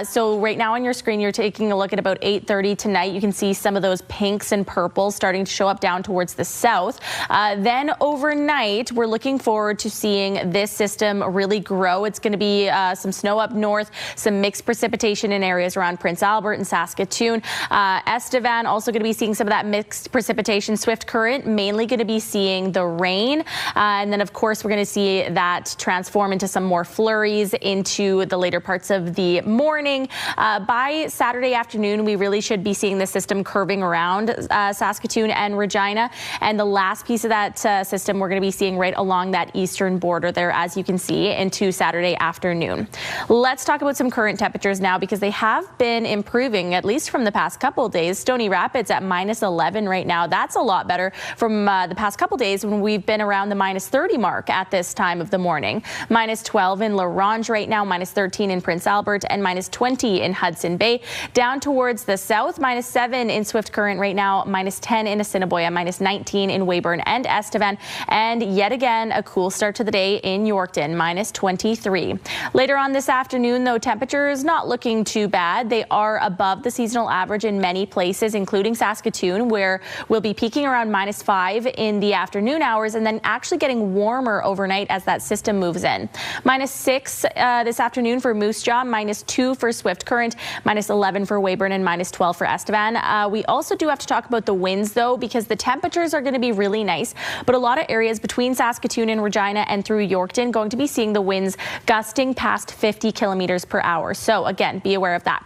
So right now on your screen, you're taking a look at about 8:30 tonight. You can see some of those pinks and purples starting to show up down towards the south. Then overnight, we're looking forward to seeing this system really grow. It's going to be some snow up north, some mixed precipitation in areas around Prince Albert and Saskatoon. Estevan also going to be seeing some of that mixed precipitation. Swift Current mainly going to be seeing the rain. And then, of course, we're going to see that transform into some more flurries into the later parts of the morning. By Saturday afternoon, we really should be seeing the system curving around Saskatoon and Regina. And the last piece of that system we're going to be seeing right along that eastern border there, as you can see, into Saturday afternoon. Let's talk about some current temperatures now, because they have been improving, at least from the past couple days. Stony Rapids at -11 right now. That's a lot better from the past couple days when we've been around the -30 mark at this time of the morning. -12 in La Ronge right now, -13 in Prince Albert, and -20 in Hudson Bay. Down towards the south, -7 in Swift Current right now, -10 in Assiniboia, -19 in Weyburn and Estevan, and yet again a cool start to the day in Yorkton, -23. Later on this afternoon, though, temperatures not looking too bad. They are above the seasonal average in many places, including Saskatoon, where we'll be peaking around -5 in the afternoon hours, and then actually getting warmer overnight as that system moves in. -6 this afternoon for Moose Jaw, -2 for Swift Current, -11 for Weyburn, and -12 for Estevan. We also do have to talk about the winds, though, because the temperatures are going to be really nice, but a lot of areas between Saskatoon and Regina and through Yorkton going to be seeing the winds gusting past 50 kilometers per hour. So again, be aware of that.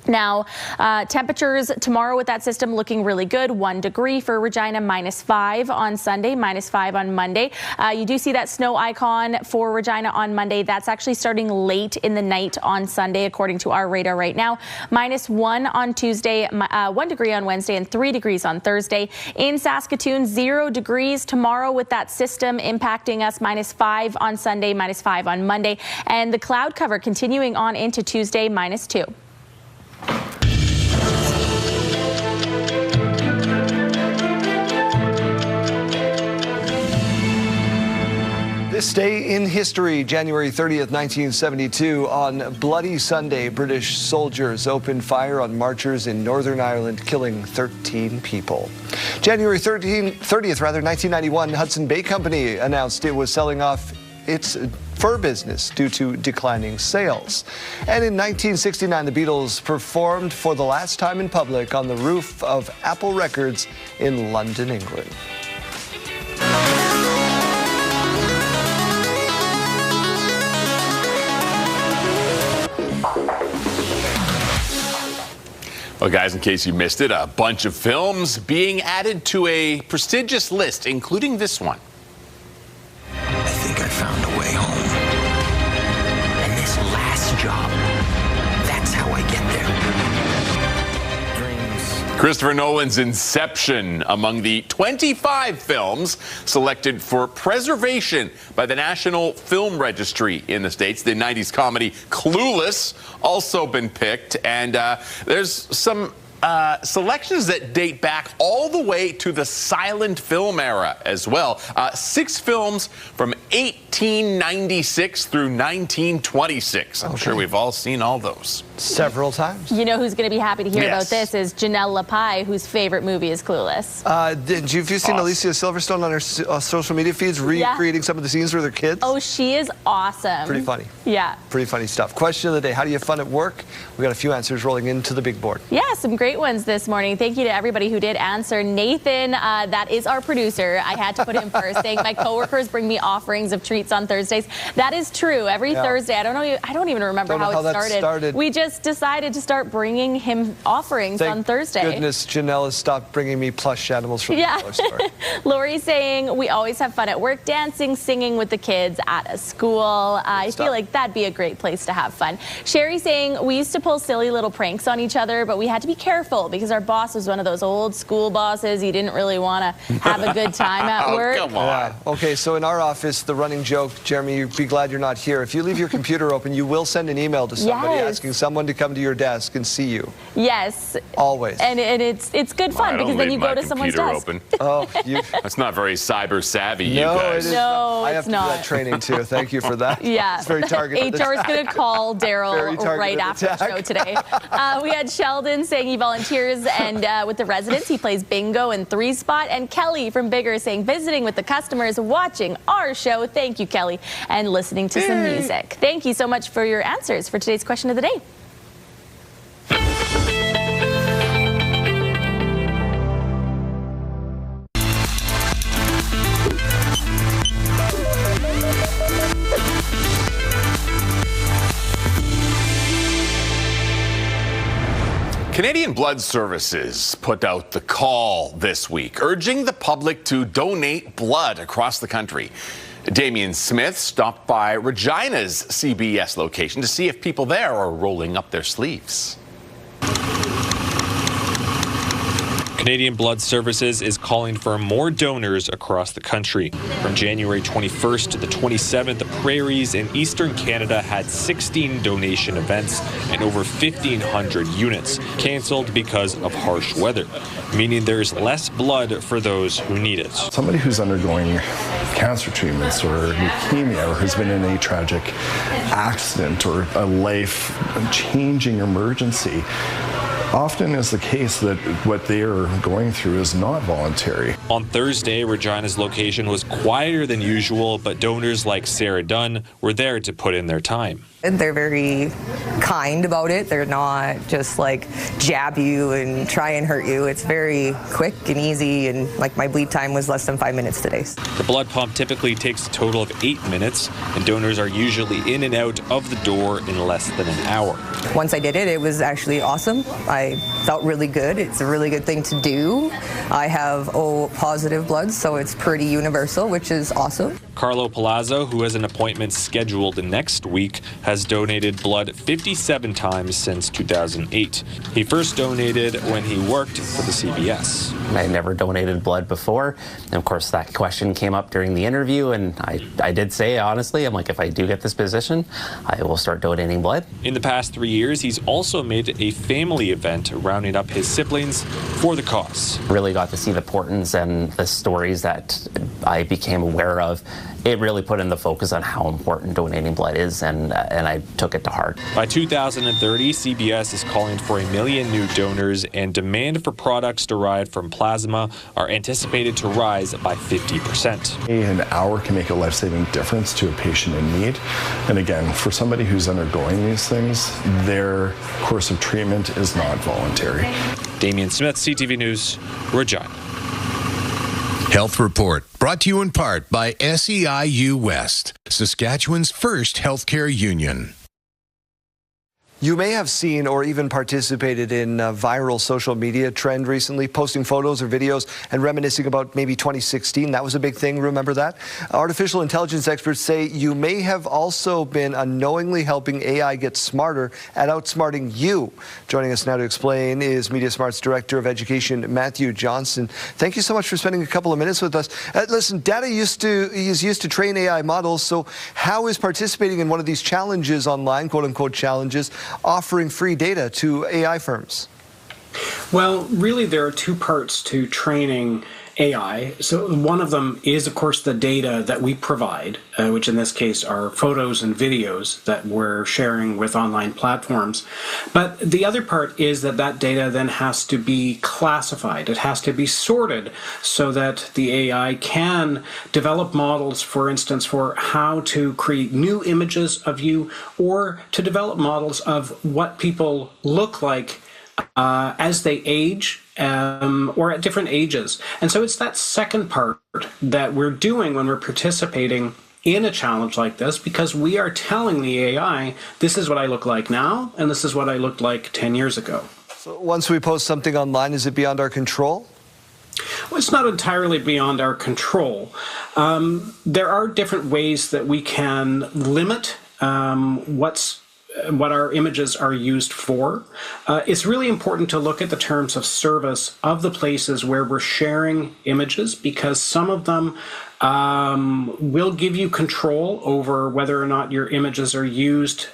Now, temperatures tomorrow with that system looking really good. 1 degree for Regina, -5 on Sunday, -5 on Monday. You do see that snow icon for Regina on Monday. That's actually starting late in the night on Sunday, according to our radar right now. -1 on Tuesday, 1 degree on Wednesday, and 3 degrees on Thursday. In Saskatoon, 0 degrees tomorrow with that system impacting us. -5 on Sunday, -5 on Monday. And the cloud cover continuing on into Tuesday, -2. This day in history, January 30th, 1972, on Bloody Sunday, British soldiers opened fire on marchers in Northern Ireland, killing 13 people. January 30th, 1991, Hudson Bay Company announced it was selling off its fur business due to declining sales. And in 1969, the Beatles performed for the last time in public on the roof of Apple Records in London, England. Well, guys, in case you missed it, a bunch of films being added to a prestigious list, including this one. I think I found a way home. And this last job, that's how I get there. Christopher Nolan's Inception among the 25 films selected for preservation by the National Film Registry in the States. The 90s comedy Clueless also been picked, and there's some selections that date back all the way to the silent film era as well. 6 films from 1896 through 1926. I'm sure we've all seen all those. Several times. You know who's going to be happy to hear Yes. about this is Janelle Lapie, whose favorite movie is Clueless. Have you seen Alicia Silverstone on her social media feeds recreating some of the scenes with her kids? Oh, she is awesome. Pretty funny. Yeah. Pretty funny stuff. Question of the day, how do you have fun at work? We got a few answers rolling into the big board. Yeah, some great ones this morning. Thank you to everybody who did answer. Nathan, that is our producer. I had to put him first, saying my coworkers bring me offerings of treats on Thursdays. That is true. Every Thursday. I don't even remember how it started. We just decided to start bringing him offerings on Thursday. Thank goodness Janelle has stopped bringing me plush animals from the dollar store. Lori's saying we always have fun at work, dancing, singing with the kids at a school. I feel like that'd be a great place to have fun. Sherry saying we used to pull silly little pranks on each other, but we had to be careful because our boss was one of those old school bosses. He didn't really want to have a good time at work. Come on. Yeah. Okay, so in our office, the running joke, Jeremy, you'd be glad you're not here. If you leave your computer open, you will send an email to somebody asking someone to come to your desk and see you. Yes. Always. And it's good fun because then you go to someone's desk. Open. Oh, That's not very cyber savvy, you no, guys. it is No, I it's have to not. do that training too. Thank you for that. Yeah. It's very targeted. HR is going to call Very Daryl targeted right after the show today. We had Sheldon saying he volunteers and with the residents, he plays bingo and 3-spot. And Kelly from Bigger saying visiting with the customers, watching our show. Thank you, Kelly, and listening to some music. Thank you so much for your answers for today's question of the day. Canadian Blood Services put out the call this week, urging the public to donate blood across the country. Damien Smith stopped by Regina's CBS location to see if people there are rolling up their sleeves. Canadian Blood Services is calling for more donors across the country. From January 21st to the 27th, the prairies in eastern Canada had 16 donation events and over 1,500 units canceled because of harsh weather, meaning there's less blood for those who need it. Somebody who's undergoing cancer treatments or leukemia or who's been in a tragic accident or a life-changing emergency, often is the case that what they are going through is not voluntary. On Thursday, Regina's location was quieter than usual, but donors like Sarah Dunn were there to put in their time. They're very kind about it. They're not just like jab you and try and hurt you. It's very quick and easy, and like my bleed time was less than 5 minutes today. The blood pump typically takes a total of 8 minutes, and donors are usually in and out of the door in less than an hour. Once I did it, it was actually awesome. I felt really good. It's a really good thing to do. I have O positive blood, so it's pretty universal, which is awesome. Carlo Palazzo, who has an appointment scheduled next week, has donated blood 57 times since 2008. He first donated when he worked for the CBS. I never donated blood before. And of course, that question came up during the interview, and I did say, honestly, I'm like, if I do get this position, I will start donating blood. In the past 3 years, he's also made a family event rounding up his siblings for the cause. Really got to see the importance and the stories that I became aware of it really put in the focus on how important donating blood is, and I took it to heart. By 2030, CBS is calling for 1 million new donors, and demand for products derived from plasma are anticipated to rise by 50%. An hour can make a life-saving difference to a patient in need. And again, for somebody who's undergoing these things, their course of treatment is not voluntary. Damian Smith, CTV News, Regina. Health Report, brought to you in part by SEIU West, Saskatchewan's first healthcare union. You may have seen or even participated in a viral social media trend recently, posting photos or videos and reminiscing about maybe 2016. That was a big thing, remember that? Artificial intelligence experts say you may have also been unknowingly helping AI get smarter at outsmarting you. Joining us now to explain is MediaSmart's Director of Education, Matthew Johnson. Thank you so much for spending a couple of minutes with us. Listen, data is used to train AI models, so how is participating in one of these challenges online, quote-unquote challenges, offering free data to AI firms? Well, really, there are two parts to training AI. So one of them is, of course, the data that we provide, which in this case are photos and videos that we're sharing with online platforms. But the other part is that that data then has to be classified. It has to be sorted so that the AI can develop models, for instance, for how to create new images of you, or to develop models of what people look like as they age, or at different ages. And so it's that second part that we're doing when we're participating in a challenge like this, because we are telling the AI, this is what I look like now, and this is what I looked like 10 years ago. So once we post something online, is it beyond our control? Well, it's not entirely beyond our control. There are different ways that we can limit what our images are used for. It's really important to look at the terms of service of the places where we're sharing images, because some of them will give you control over whether or not your images are used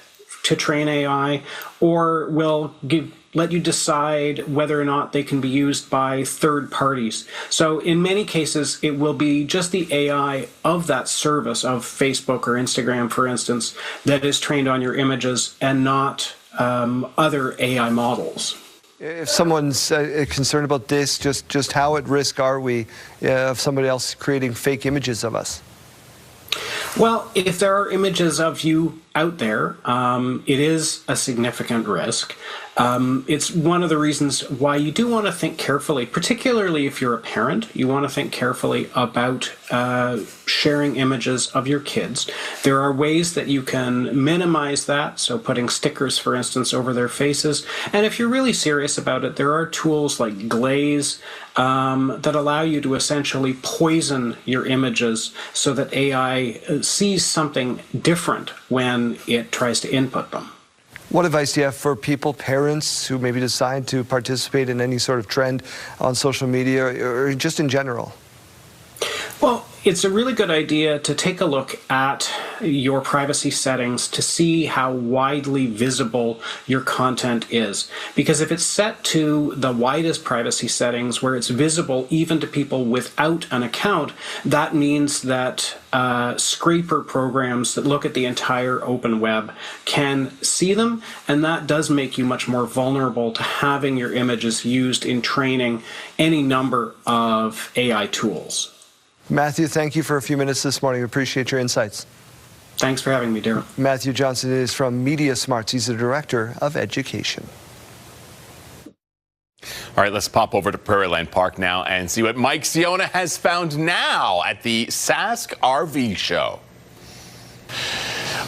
to train AI, or will let you decide whether or not they can be used by third parties. So in many cases, it will be just the AI of that service, of Facebook or Instagram, for instance, that is trained on your images, and not other AI models. If someone's concerned about this, just how at risk are we of somebody else creating fake images of us? Well, if there are images of you out there, it is a significant risk. It's one of the reasons why you do want to think carefully, particularly if you're a parent. You want to think carefully about sharing images of your kids. There are ways that you can minimize that, so putting stickers, for instance, over their faces. And if you're really serious about it, there are tools like Glaze that allow you to essentially poison your images so that AI sees something different when it tries to input them. What advice do you have for people, parents, who maybe decide to participate in any sort of trend on social media, or just in general? Well, it's a really good idea to take a look at your privacy settings to see how widely visible your content is. Because if it's set to the widest privacy settings, where it's visible even to people without an account, that means that scraper programs that look at the entire open web can see them, and that does make you much more vulnerable to having your images used in training any number of AI tools. Matthew, thank you for a few minutes this morning. We appreciate your insights. Thanks for having me, Darryl. Matthew Johnson is from MediaSmarts. He's the Director of Education. All right, let's pop over to Prairieland Park now and see what Mike Siona has found now at the Sask RV Show.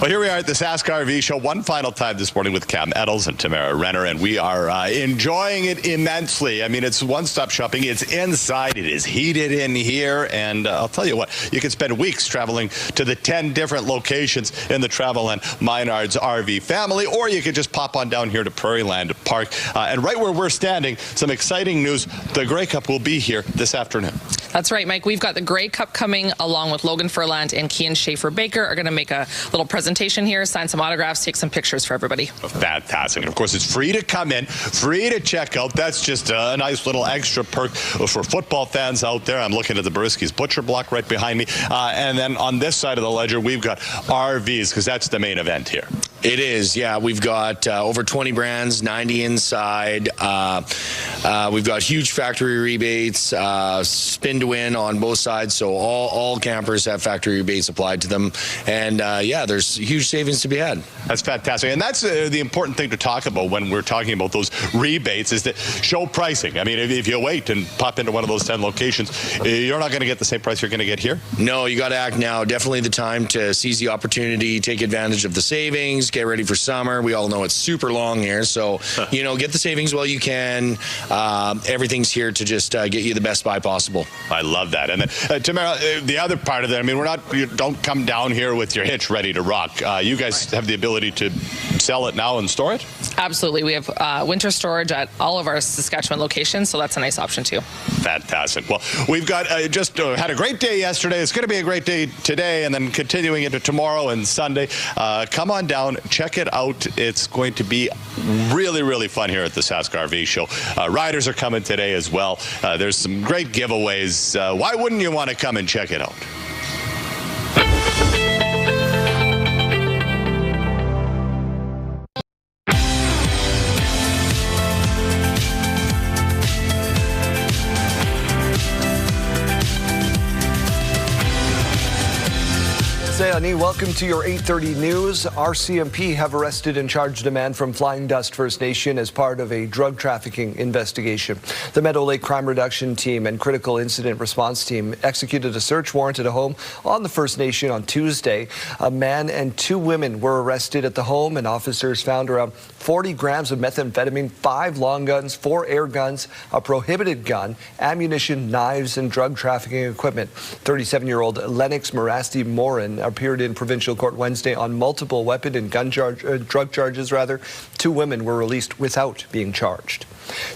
Well, here we are at the Sask RV Show one final time this morning with Cam Eddles and Tamara Renner, and we are enjoying it immensely. I mean, it's one-stop shopping. It's inside. It is heated in here, and I'll tell you what, you can spend weeks traveling to the 10 different locations in the Travel and Mynard's RV family, or you could just pop on down here to Prairieland Park. And right where we're standing, some exciting news. The Grey Cup will be here this afternoon. That's right, Mike. We've got the Grey Cup coming, along with Logan Furland and Kian Schaefer-Baker are going to make a little presentation presentation here, sign some autographs, take some pictures for everybody. Fantastic. And of course, it's free to come in, free to check out. That's just a nice little extra perk for football fans out there. I'm looking at the Boriski's Butcher Block right behind me. And then on this side of the ledger, we've got RVs, because that's the main event here. It is, yeah. We've got over 20 brands, 90 inside. We've got huge factory rebates, spin to win on both sides. So all campers have factory rebates applied to them. And yeah, there's huge savings to be had. That's fantastic. And that's the important thing to talk about when we're talking about those rebates, is that show pricing. I mean, if you wait and pop into one of those 10 locations, you're not going to get the same price you're going to get here. No, you got to act now. Definitely the time to seize the opportunity, take advantage of the savings, get ready for summer. We all know it's super long here. So, you know, get the savings while you can. Everything's here to just get you the best buy possible. I love that. And then, Tamara, the other part of it, I mean, you don't come down here with your hitch ready to rock. You guys have the ability to sell it now and store it? Absolutely. We have winter storage at all of our Saskatchewan locations, so that's a nice option too. Fantastic. Well, we've got just had a great day yesterday. It's going to be a great day today, and then continuing into tomorrow and Sunday. Come on down, check it out. It's going to be really, really fun here at the Sask RV Show. Riders are coming today as well. There's some great giveaways. Why wouldn't you want to come and check it out? Welcome to your 8:30 news. RCMP have arrested and charged a man from Flying Dust First Nation as part of a drug trafficking investigation. The Meadow Lake Crime Reduction Team and Critical Incident Response Team executed a search warrant at a home on the First Nation on Tuesday. A man and two women were arrested at the home, and officers found around 40 grams of methamphetamine, 5 long guns, 4 air guns, a prohibited gun, ammunition, knives, and drug trafficking equipment. 37-year-old Lennox Marasti Morin appeared in provincial court Wednesday on multiple weapon and drug charges. 2 women were released without being charged.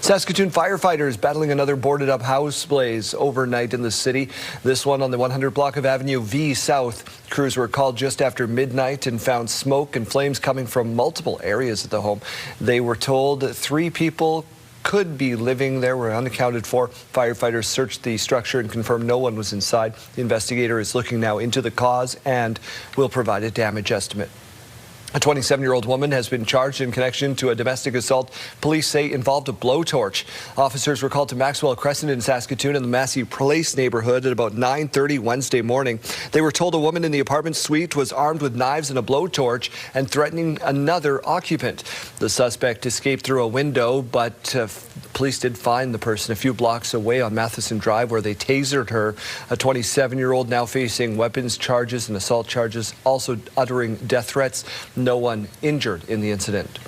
Saskatoon firefighters battling another boarded-up house blaze overnight in the city. This one on the 100 block of Avenue V South. Crews were called just after midnight and found smoke and flames coming from multiple areas at the home. They were told 3 people could be living there were unaccounted for. Firefighters searched the structure and confirmed no one was inside. The investigator is looking now into the cause and will provide a damage estimate. A 27-year-old woman has been charged in connection to a domestic assault police say involved a blowtorch. Officers were called to Maxwell Crescent in Saskatoon in the Massey Place neighborhood at about 9:30 Wednesday morning. They were told a woman in the apartment suite was armed with knives and a blowtorch and threatening another occupant. The suspect escaped through a window, but police did find the person a few blocks away on Matheson Drive, where they tasered her. A 27-year-old now facing weapons charges and assault charges, also uttering death threats. No one injured in the incident.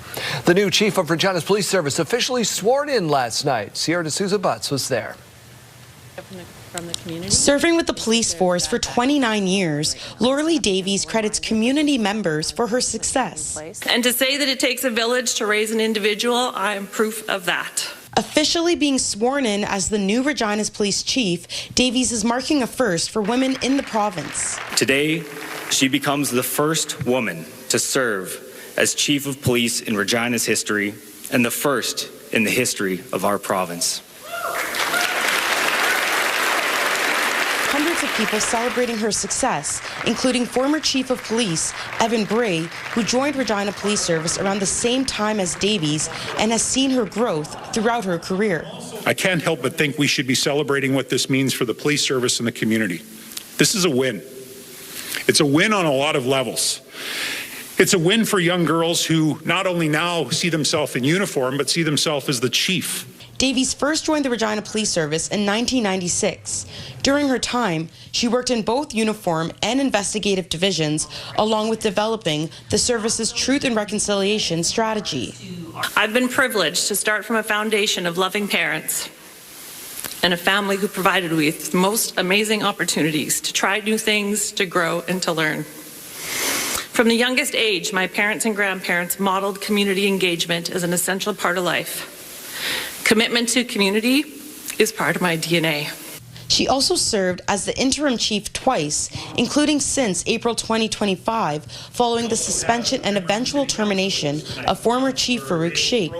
The new chief of Regina's Police Service officially sworn in last night. Sierra D'Souza Butts was there. From the community. Serving with the police force for 29 years, Lauralee Davies credits community members for her success. And to say that it takes a village to raise an individual, I am proof of that. Officially being sworn in as the new Regina's Police Chief, Davies is marking a first for women in the province. Today, she becomes the first woman to serve as Chief of Police in Regina's history and the first in the history of our province. Hundreds of people celebrating her success, including former Chief of Police Evan Bray, who joined Regina Police Service around the same time as Davies and has seen her growth throughout her career. I can't help but think we should be celebrating what this means for the police service and the community. This is a win. It's a win on a lot of levels. It's a win for young girls who not only now see themselves in uniform, but see themselves as the chief. Davies first joined the Regina Police Service in 1996. During her time, she worked in both uniform and investigative divisions, along with developing the service's Truth and Reconciliation strategy. I've been privileged to start from a foundation of loving parents and a family who provided me with the most amazing opportunities to try new things, to grow, and to learn. From the youngest age, my parents and grandparents modeled community engagement as an essential part of life. Commitment to community is part of my DNA. She also served as the interim chief twice, including since April 2025, following the suspension and eventual termination of former Chief Farouk Sheikh.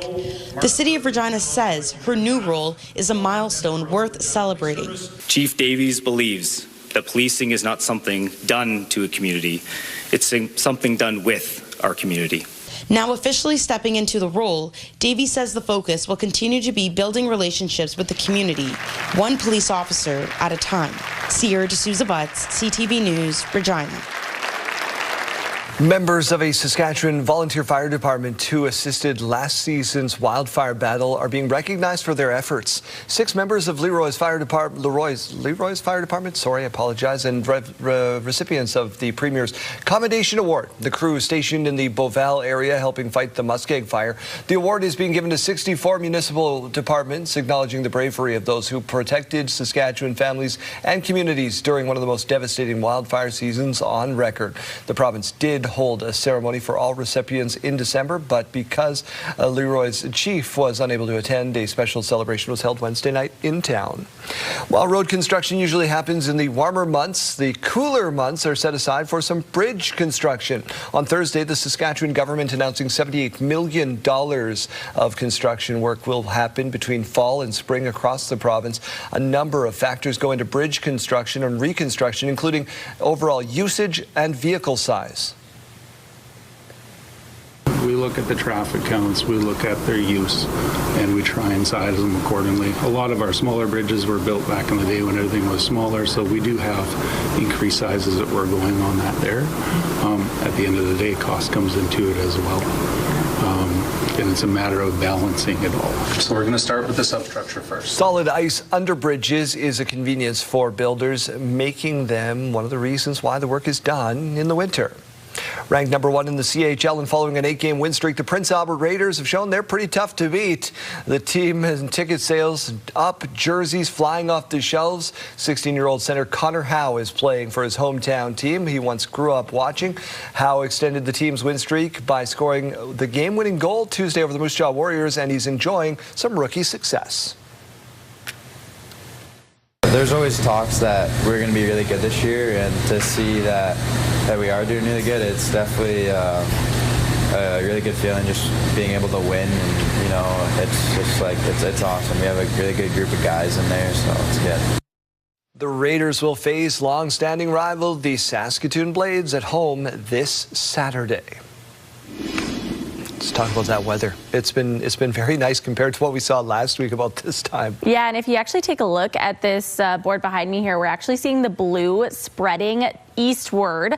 The City of Regina says her new role is a milestone worth celebrating. Chief Davies believes that policing is not something done to a community, it's something done with our community. Now officially stepping into the role, Davies says the focus will continue to be building relationships with the community, one police officer at a time. Sierra D'Souza Butts, CTV News, Regina. Members of a Saskatchewan volunteer fire department who assisted last season's wildfire battle are being recognized for their efforts. 6 members of Leroy's Fire Department, and recipients of the Premier's Commendation Award. The crew stationed in the Beauval area helping fight the muskeg fire. The award is being given to 64 municipal departments, acknowledging the bravery of those who protected Saskatchewan families and communities during one of the most devastating wildfire seasons on record. The province did hold a ceremony for all recipients in December, but because Leroy's chief was unable to attend, a special celebration was held Wednesday night in town. While road construction usually happens in the warmer months, the cooler months are set aside for some bridge construction. On Thursday, the Saskatchewan government announcing $78 million of construction work will happen between fall and spring across the province. A number of factors go into bridge construction and reconstruction, including overall usage and vehicle size. We look at the traffic counts, we look at their use, and we try and size them accordingly. A lot of our smaller bridges were built back in the day when everything was smaller, so we do have increased sizes that we're going on that there. At the end of the day, cost comes into it as well. And it's a matter of balancing it all. So we're going to start with the substructure first. Solid ice under bridges is a convenience for builders, making them one of the reasons why the work is done in the winter. Ranked number 1 in the CHL and following an 8-game win streak, the Prince Albert Raiders have shown they're pretty tough to beat. The team has ticket sales up, jerseys flying off the shelves. 16-year-old center Connor Howe is playing for his hometown team. He once grew up watching. Howe extended the team's win streak by scoring the game-winning goal Tuesday over the Moose Jaw Warriors, and he's enjoying some rookie success. There's always talks that we're going to be really good this year, and to see that we are doing really good, it's definitely a really good feeling just being able to win. And, you know, it's just like, it's awesome. We have a really good group of guys in there, so it's good. The Raiders will face long-standing rival, the Saskatoon Blades, at home this Saturday. Let's talk about that weather. It's been very nice compared to what we saw last week about this time. Yeah, and if you actually take a look at this board behind me here, we're actually seeing the blue spreading eastward,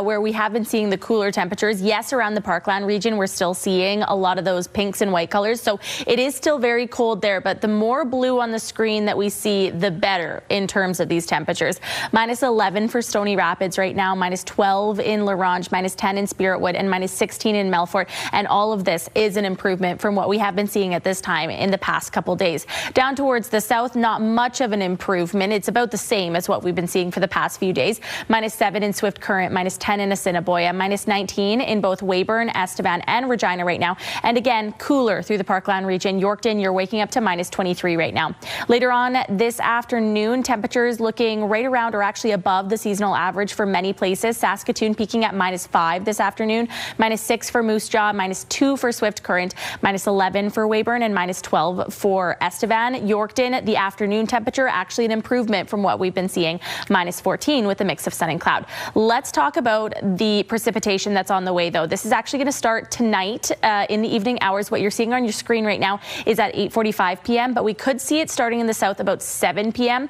where we have been seeing the cooler temperatures. Yes, around the Parkland region, we're still seeing a lot of those pinks and white colors. So it is still very cold there, but the more blue on the screen that we see, the better in terms of these temperatures. -11 for Stony Rapids right now, -12 in La Ronge, -10 in Spiritwood, and -16 in Melfort. And all of this is an improvement from what we have been seeing at this time in the past couple days. Down towards the south, not much of an improvement. It's about the same as what we've been seeing for the past few days. -7 in Swift Current, -10 in Assiniboia, -19 in both Weyburn, Estevan, and Regina right now. And again, cooler through the Parkland region. Yorkton, you're waking up to -23 right now. Later on this afternoon, temperatures looking right around or actually above the seasonal average for many places. Saskatoon peaking at -5 this afternoon, -6 for Moose Jaw, -2 for Swift Current, -11 for Weyburn, and -12 for Estevan. Yorkton, the afternoon temperature actually an improvement from what we've been seeing, -14 with a mix of sun and cloud. Let's talk about the precipitation that's on the way, though. This is actually going to start tonight in the evening hours. What you're seeing on your screen right now is at 8:45 p.m., but we could see it starting in the south about 7 p.m.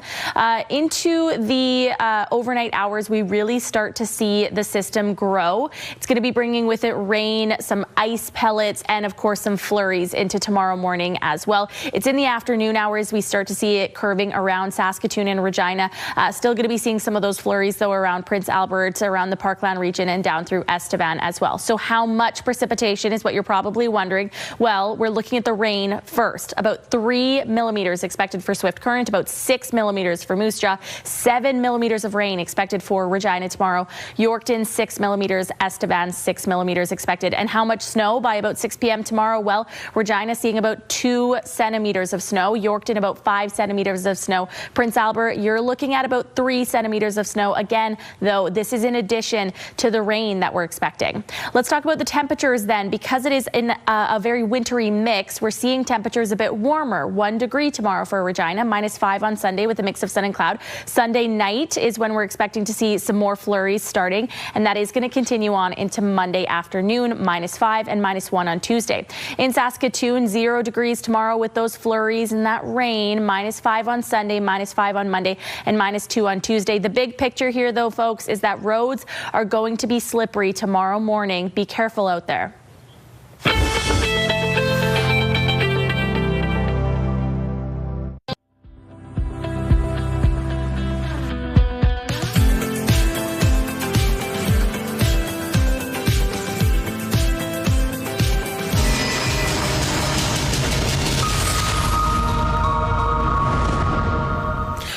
Into the overnight hours, we really start to see the system grow. It's going to be bringing with it rain, some ice pellets, and of course some flurries into tomorrow morning as well. It's in the afternoon hours we start to see it curving around Saskatoon and Regina. Still going to be seeing some of those flurries, though, around Prince Albert, around the Parkland region, and down through Estevan as well. So how much precipitation is what you're probably wondering. Well, we're looking at the rain first. About 3 millimeters expected for Swift Current, about 6 millimeters for Moose Jaw, 7 millimeters of rain expected for Regina tomorrow. Yorkton, 6 millimeters, Estevan, 6 millimeters expected. And how much snow by about 6 p.m. tomorrow? Well, Regina seeing about 2 centimeters of snow. Yorkton about 5 centimeters of snow. Prince Albert, you're looking at about 3 centimeters of snow. Again, though, this is in addition to the rain that we're expecting. Let's talk about the temperatures then. Because it is in a very wintry mix, we're seeing temperatures a bit warmer. 1 degree tomorrow for Regina, -5 on Sunday with a mix of sun and cloud. Sunday night is when we're expecting to see some more flurries starting, and that is going to continue on into Monday afternoon, -5 and -1 on Tuesday. In Saskatoon, 0 degrees tomorrow with those flurries and that rain, -5 on Sunday, -5 on Monday, and -2 on Tuesday. The big picture here, though, folks, is that roads are going to be slippery tomorrow morning. Be careful out there.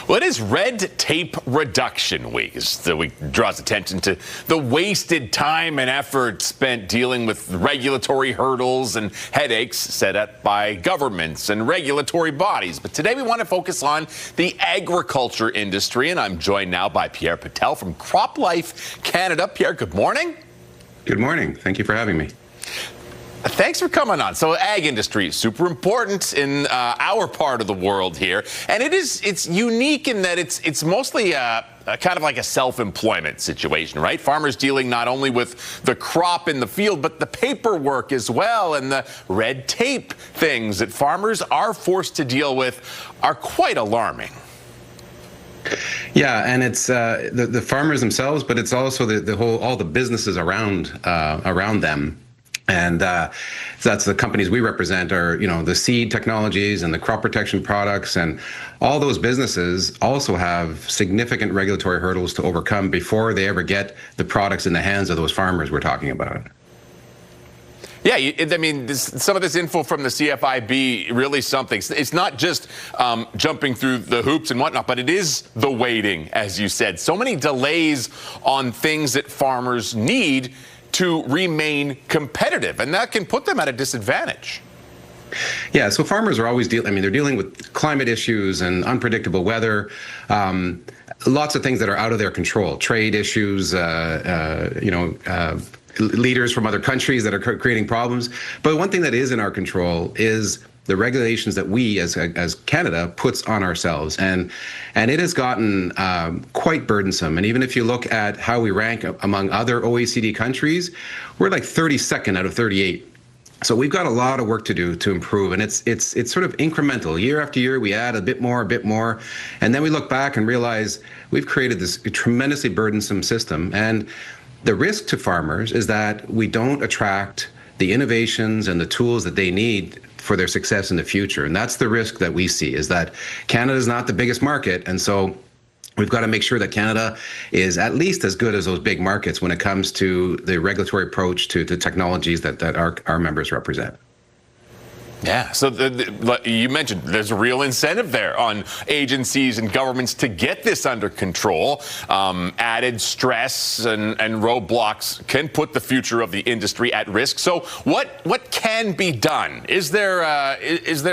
Well, it is Red Tape Reduction Week. The week draws attention to the wasted time and effort spent dealing with regulatory hurdles and headaches set up by governments and regulatory bodies. But today we want to focus on the agriculture industry, and I'm joined now by Pierre Patel from CropLife Canada. Pierre, good morning. Good morning. Thank you for having me. Thanks for coming on. So ag industry is super important in our part of the world here. And it's unique in that it's mostly kind of like a self-employment situation, right? Farmers dealing not only with the crop in the field, but the paperwork as well, and the red tape things that farmers are forced to deal with are quite alarming. Yeah, and it's the farmers themselves, but it's also all the businesses around them. And that's the companies we represent are, the seed technologies and the crop protection products, and all those businesses also have significant regulatory hurdles to overcome before they ever get the products in the hands of those farmers we're talking about. Yeah, I mean, some of this info from the CFIB really something. It's not just jumping through the hoops and whatnot, but it is the waiting, as you said. So many delays on things that farmers need to remain competitive, and that can put them at a disadvantage. Yeah, so farmers are always they're dealing with climate issues and unpredictable weather, lots of things that are out of their control, trade issues, leaders from other countries that are creating problems. But one thing that is in our control is the regulations that we as Canada puts on ourselves, and it has gotten quite burdensome. And even if you look at how we rank among other OECD countries, we're like 32nd out of 38. So we've got a lot of work to do to improve, and it's sort of incremental. Year after year, we add a bit more, and then we look back and realize we've created this tremendously burdensome system. And the risk to farmers is that we don't attract the innovations and the tools that they need for their success in the future. And that's the risk that we see, is that Canada is not the biggest market. And so we've got to make sure that Canada is at least as good as those big markets when it comes to the regulatory approach to the technologies that our members represent. Yeah, so you mentioned there's a real incentive there on agencies and governments to get this under control. Added stress and roadblocks can put the future of the industry at risk. So what can be done? Is there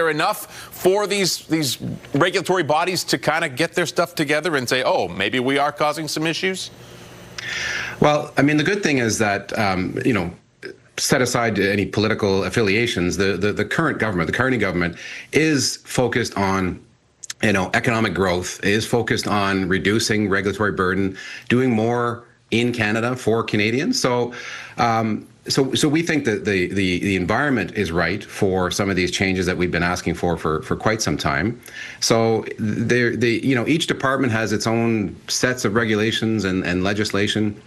enough for these regulatory bodies to kind of get their stuff together and say, oh, maybe we are causing some issues? Well, I mean, the good thing is that, set aside any political affiliations, the current government, the Carney government, is focused on economic growth, is focused on reducing regulatory burden, doing more in Canada for Canadians. So we think that the environment is right for some of these changes that we've been asking for quite some time. So each department has its own sets of regulations and legislation.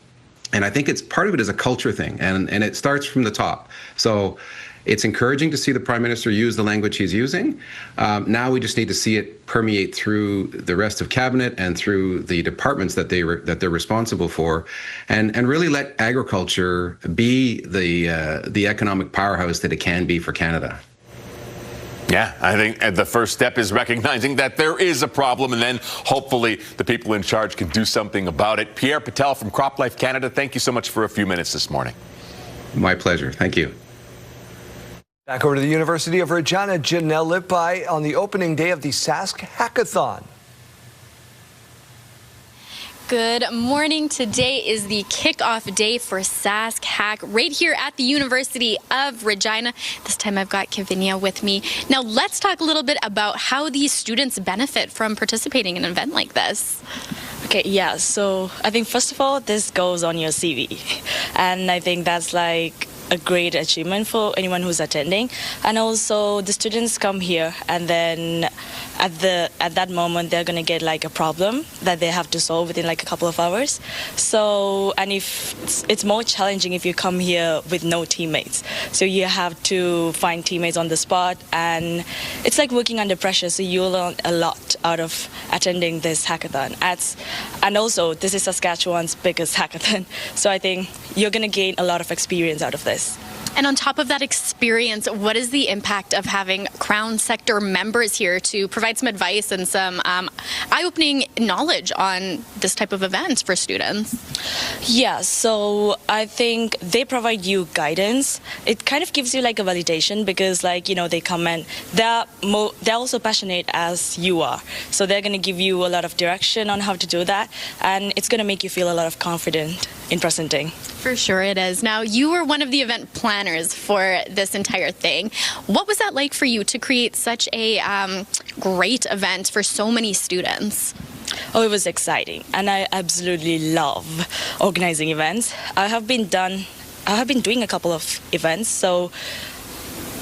And I think part of it is a culture thing, and it starts from the top. So it's encouraging to see the Prime Minister use the language he's using. Now we just need to see it permeate through the rest of Cabinet and through the departments that they're responsible for, and really let agriculture be the economic powerhouse that it can be for Canada. Yeah, I think the first step is recognizing that there is a problem, and then hopefully the people in charge can do something about it. Pierre Patel from CropLife Canada, thank you so much for a few minutes this morning. My pleasure. Thank you. Back over to the University of Regina, Janelle Lippi on the opening day of the Sask Hackathon. Good morning. Today is the kickoff day for Sask Hack right here at the University of Regina. This time I've got Kavinia with me. Now let's talk a little bit about how these students benefit from participating in an event like this. Okay, yeah, so I think first of all, this goes on your CV. And I think that's like a great achievement for anyone who's attending. And also the students come here and then at that moment they're gonna get like a problem that they have to solve within like a couple of hours. So, and if it's more challenging if you come here with no teammates. So you have to find teammates on the spot, and it's like working under pressure, so you learn a lot out of attending this hackathon. And also this is Saskatchewan's biggest hackathon. So I think you're gonna gain a lot of experience out of this. And on top of that experience, what is the impact of having Crown sector members here to provide some advice and some eye-opening knowledge on this type of event for students? Yeah, so I think they provide you guidance. It kind of gives you like a validation because, like, you know, they come and they're also passionate as you are. So they're going to give you a lot of direction on how to do that, and it's going to make you feel a lot of confidence in presenting. For sure it is. Now, you were one of the event planners for this entire thing. What was that like for you to create such a great event for so many students? Oh, it was exciting, and I absolutely love organizing events. I have been doing a couple of events, so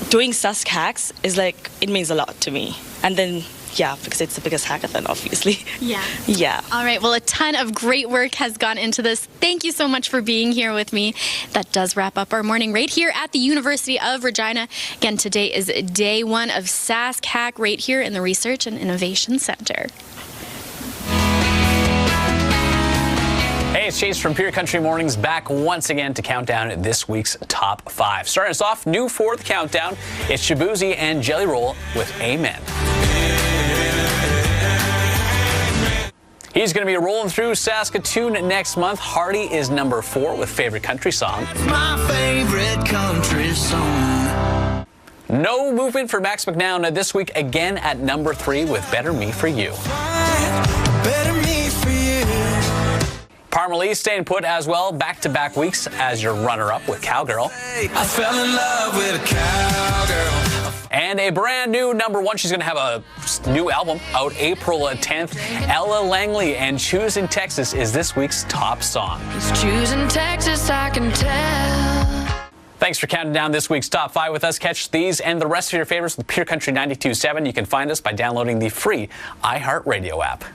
doing Sask Hacks is like, it means a lot to me. And then, yeah, because it's the biggest hackathon, obviously. Yeah. Yeah. All right. Well, a ton of great work has gone into this. Thank you so much for being here with me. That does wrap up our morning right here at the University of Regina. Again, today is day one of Sask Hack right here in the Research and Innovation Center. Hey, it's Chase from Pure Country Mornings back once again to count down this week's top 5. Starting us off, new fourth countdown, it's Shabuzi and Jelly Roll with Amen. He's going to be rolling through Saskatoon next month. Hardy is number 4 with Favorite Country Song. My favorite country song. No movement for Max McNown this week, again at number 3 with Better Me For You. Better me for you. Parmalee staying put as well, back-to-back weeks as your runner-up with Cowgirl. I fell in love with a cowgirl. And a brand new number 1. She's going to have a new album out April 10th. Ella Langley and Choosing Texas is this week's top song. It's choosing Texas, I can tell. Thanks for counting down this week's top 5 with us. Catch these and the rest of your favorites with Pure Country 92.7. You can find us by downloading the free iHeartRadio app.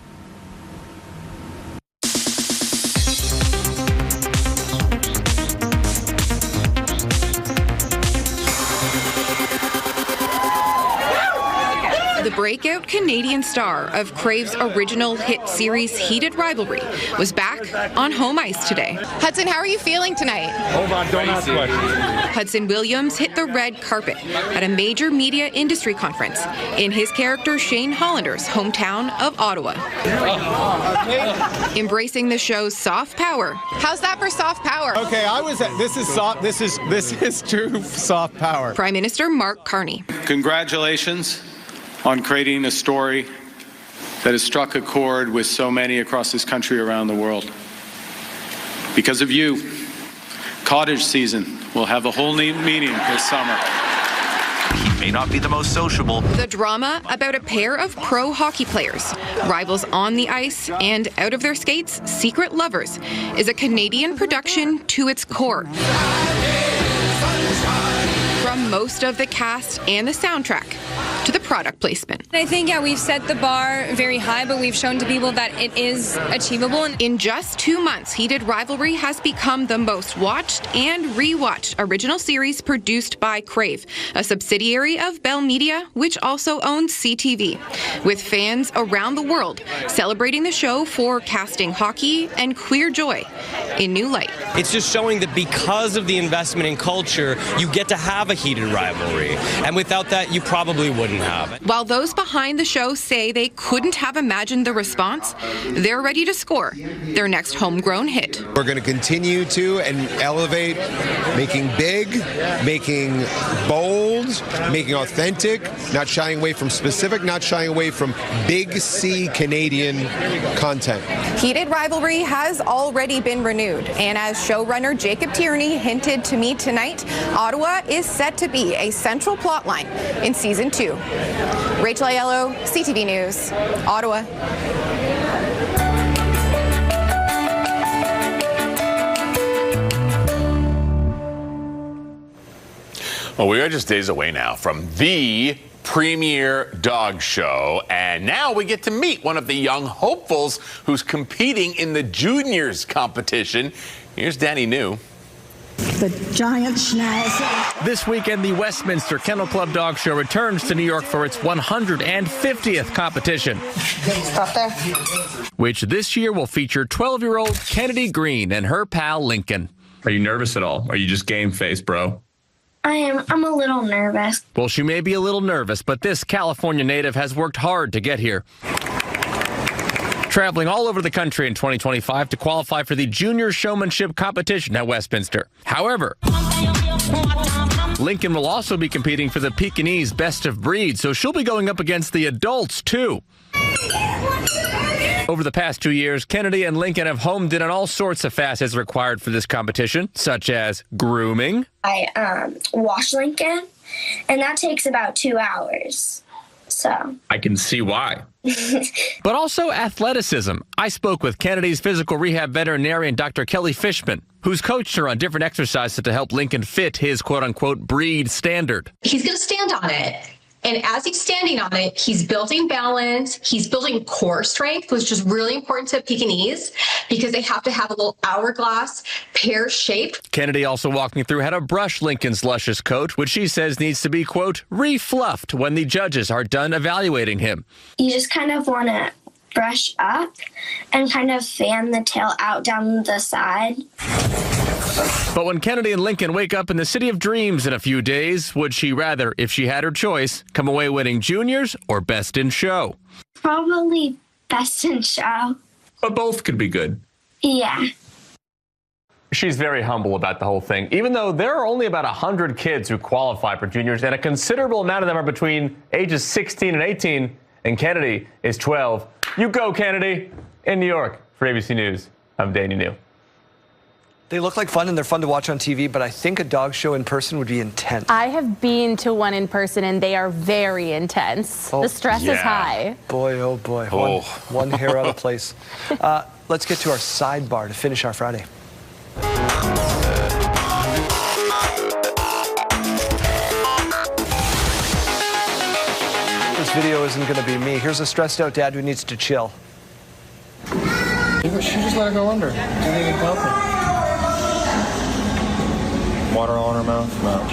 The breakout Canadian star of Crave's original hit series Heated Rivalry was back on home ice today. Hudson, how are you feeling tonight? Hold on, don't ask questions. Hudson Williams hit the red carpet at a major media industry conference in his character Shane Hollander's hometown of Ottawa. Embracing the show's soft power. How's that for soft power? Okay, this is soft. This is true soft power. Prime Minister Mark Carney. Congratulations on creating a story that has struck a chord with so many across this country, around the world. Because of you, cottage season will have a whole new meaning this summer. He may not be the most sociable. The drama about a pair of pro hockey players, rivals on the ice and out of their skates, secret lovers, is a Canadian production to its core. From most of the cast and the soundtrack, to the product placement. I think, yeah, we've set the bar very high, but we've shown to people that it is achievable. In just 2 months, Heated Rivalry has become the most watched and rewatched original series produced by Crave, a subsidiary of Bell Media, which also owns CTV, with fans around the world celebrating the show for casting hockey and queer joy in new light. It's just showing that because of the investment in culture, you get to have a heated rivalry. And without that, you probably wouldn't have it. While those behind the show say they couldn't have imagined the response, they're ready to score their next homegrown hit. We're going to continue to and elevate, making big, making bold, making authentic, not shying away from specific, not shying away from big C Canadian content. Heated Rivalry has already been renewed, and as showrunner Jacob Tierney hinted to me tonight, Ottawa is set to be a central plotline in season 2. Rachel Aiello, CTV News, Ottawa. Well, we are just days away now from the premier dog show, and now we get to meet one of the young hopefuls who's competing in the juniors competition. Here's Danny New. The giant schnauzer. This weekend, the Westminster Kennel Club Dog Show returns to New York for its 150th competition, Stop there. which this year will feature 12-year-old Kennedy Green and her pal Lincoln. Are you nervous at all? Are you just game-faced, bro? I'm a little nervous. Well, she may be a little nervous, but this California native has worked hard to get here. Traveling all over the country in 2025 to qualify for the junior showmanship competition at Westminster. However, Lincoln will also be competing for the Pekingese Best of Breed, so she'll be going up against the adults, too. Over the past 2 years, Kennedy and Lincoln have homed in on all sorts of facets required for this competition, such as grooming. I wash Lincoln, and that takes about 2 hours. So I can see why. But also athleticism. I spoke with Kennedy's physical rehab veterinarian, Dr. Kelly Fishman, who's coached her on different exercises to help Lincoln fit his quote-unquote breed standard. He's going to stand on it. And as he's standing on it, he's building balance. He's building core strength, which is really important to Pekingese because they have to have a little hourglass, pear-shaped. Kennedy also walked me through how to brush Lincoln's luscious coat, which she says needs to be, quote, refluffed when the judges are done evaluating him. you just kind of want to brush up and kind of fan the tail out down the side. But when Kennedy and Lincoln wake up in the city of dreams in a few days, would she rather, if she had her choice, come away winning juniors or best in show? Probably best in show. But both could be good. Yeah. She's very humble about the whole thing, even though there are only about 100 kids who qualify for juniors, and a considerable amount of them are between ages 16 and 18, and Kennedy is 12. You go, Kennedy! In New York, for ABC News, I'm Danny New. They look like fun and they're fun to watch on TV, but I think a dog show in person would be intense. I have been to one in person and they are very intense. The stress is high. Boy, oh boy. One hair out of place. Let's get to our sidebar to finish our Friday. This video isn't going to be me. Here's a stressed out dad who needs to chill. She just let her go under. Do you think it can help her? Water all in her mouth? No.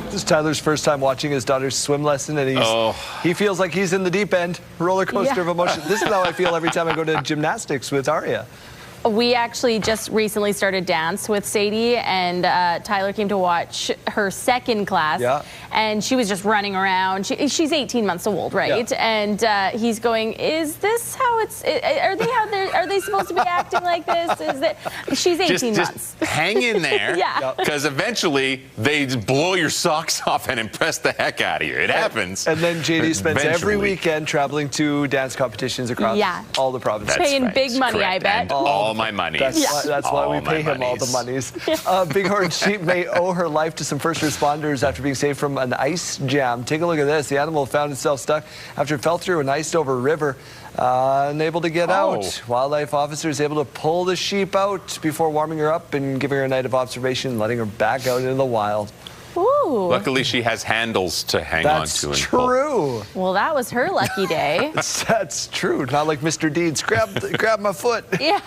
This is Tyler's first time watching his daughter's swim lesson, and he feels like he's in the deep end. Roller coaster of emotion. This is how I feel every time I go to gymnastics with Aria. We actually just recently started dance with Sadie, and Tyler came to watch her second class, and she was just running around. She's 18 months old, right? And he's going, "Is this how it's? Are they supposed to be acting like this? Is that?" She's 18 months. Just hang in there, because eventually they blow your socks off and impress the heck out of you. It happens. And then JD spends every weekend traveling to dance competitions across all the provinces. Paying big money, I bet. All my money. That's why we pay him all the monies. Bighorn sheep may owe her life to some first responders after being saved from an ice jam. Take a look at this. The animal found itself stuck after it fell through an iced-over river. Unable to get out. Wildlife officers able to pull the sheep out before warming her up and giving her a night of observation, letting her back out into the wild. Ooh. Ooh. Luckily, she has handles to hang on to. That's true. Well, that was her lucky day. That's true. Not like Mr. Deeds. Grab my foot. Yeah.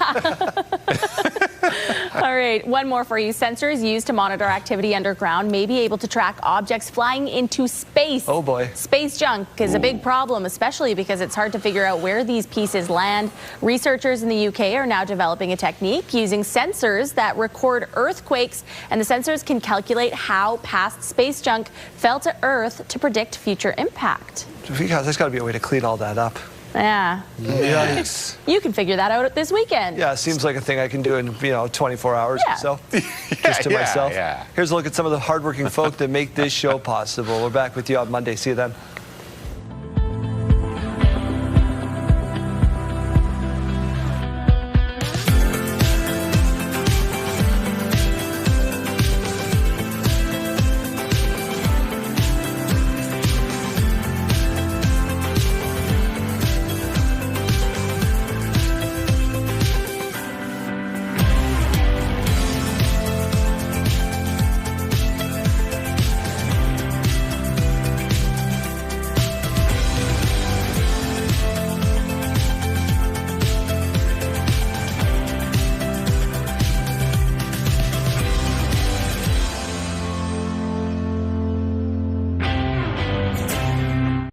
All right, one more for you. Sensors used to monitor activity underground may be able to track objects flying into space. Oh boy. Space junk is a big problem, especially because it's hard to figure out where these pieces land. Researchers in the UK are now developing a technique using sensors that record earthquakes, and the sensors can calculate how past space junk fell to Earth to predict future impact. There's got to be a way to clean all that up. Yeah. Yikes. You can figure that out this weekend. Yeah, seems like a thing I can do in 24 hours Yeah. or so. Just to yeah, myself. yeah. Here's a look at some of the hardworking folk that make this show possible. We're back with you on Monday. See you then.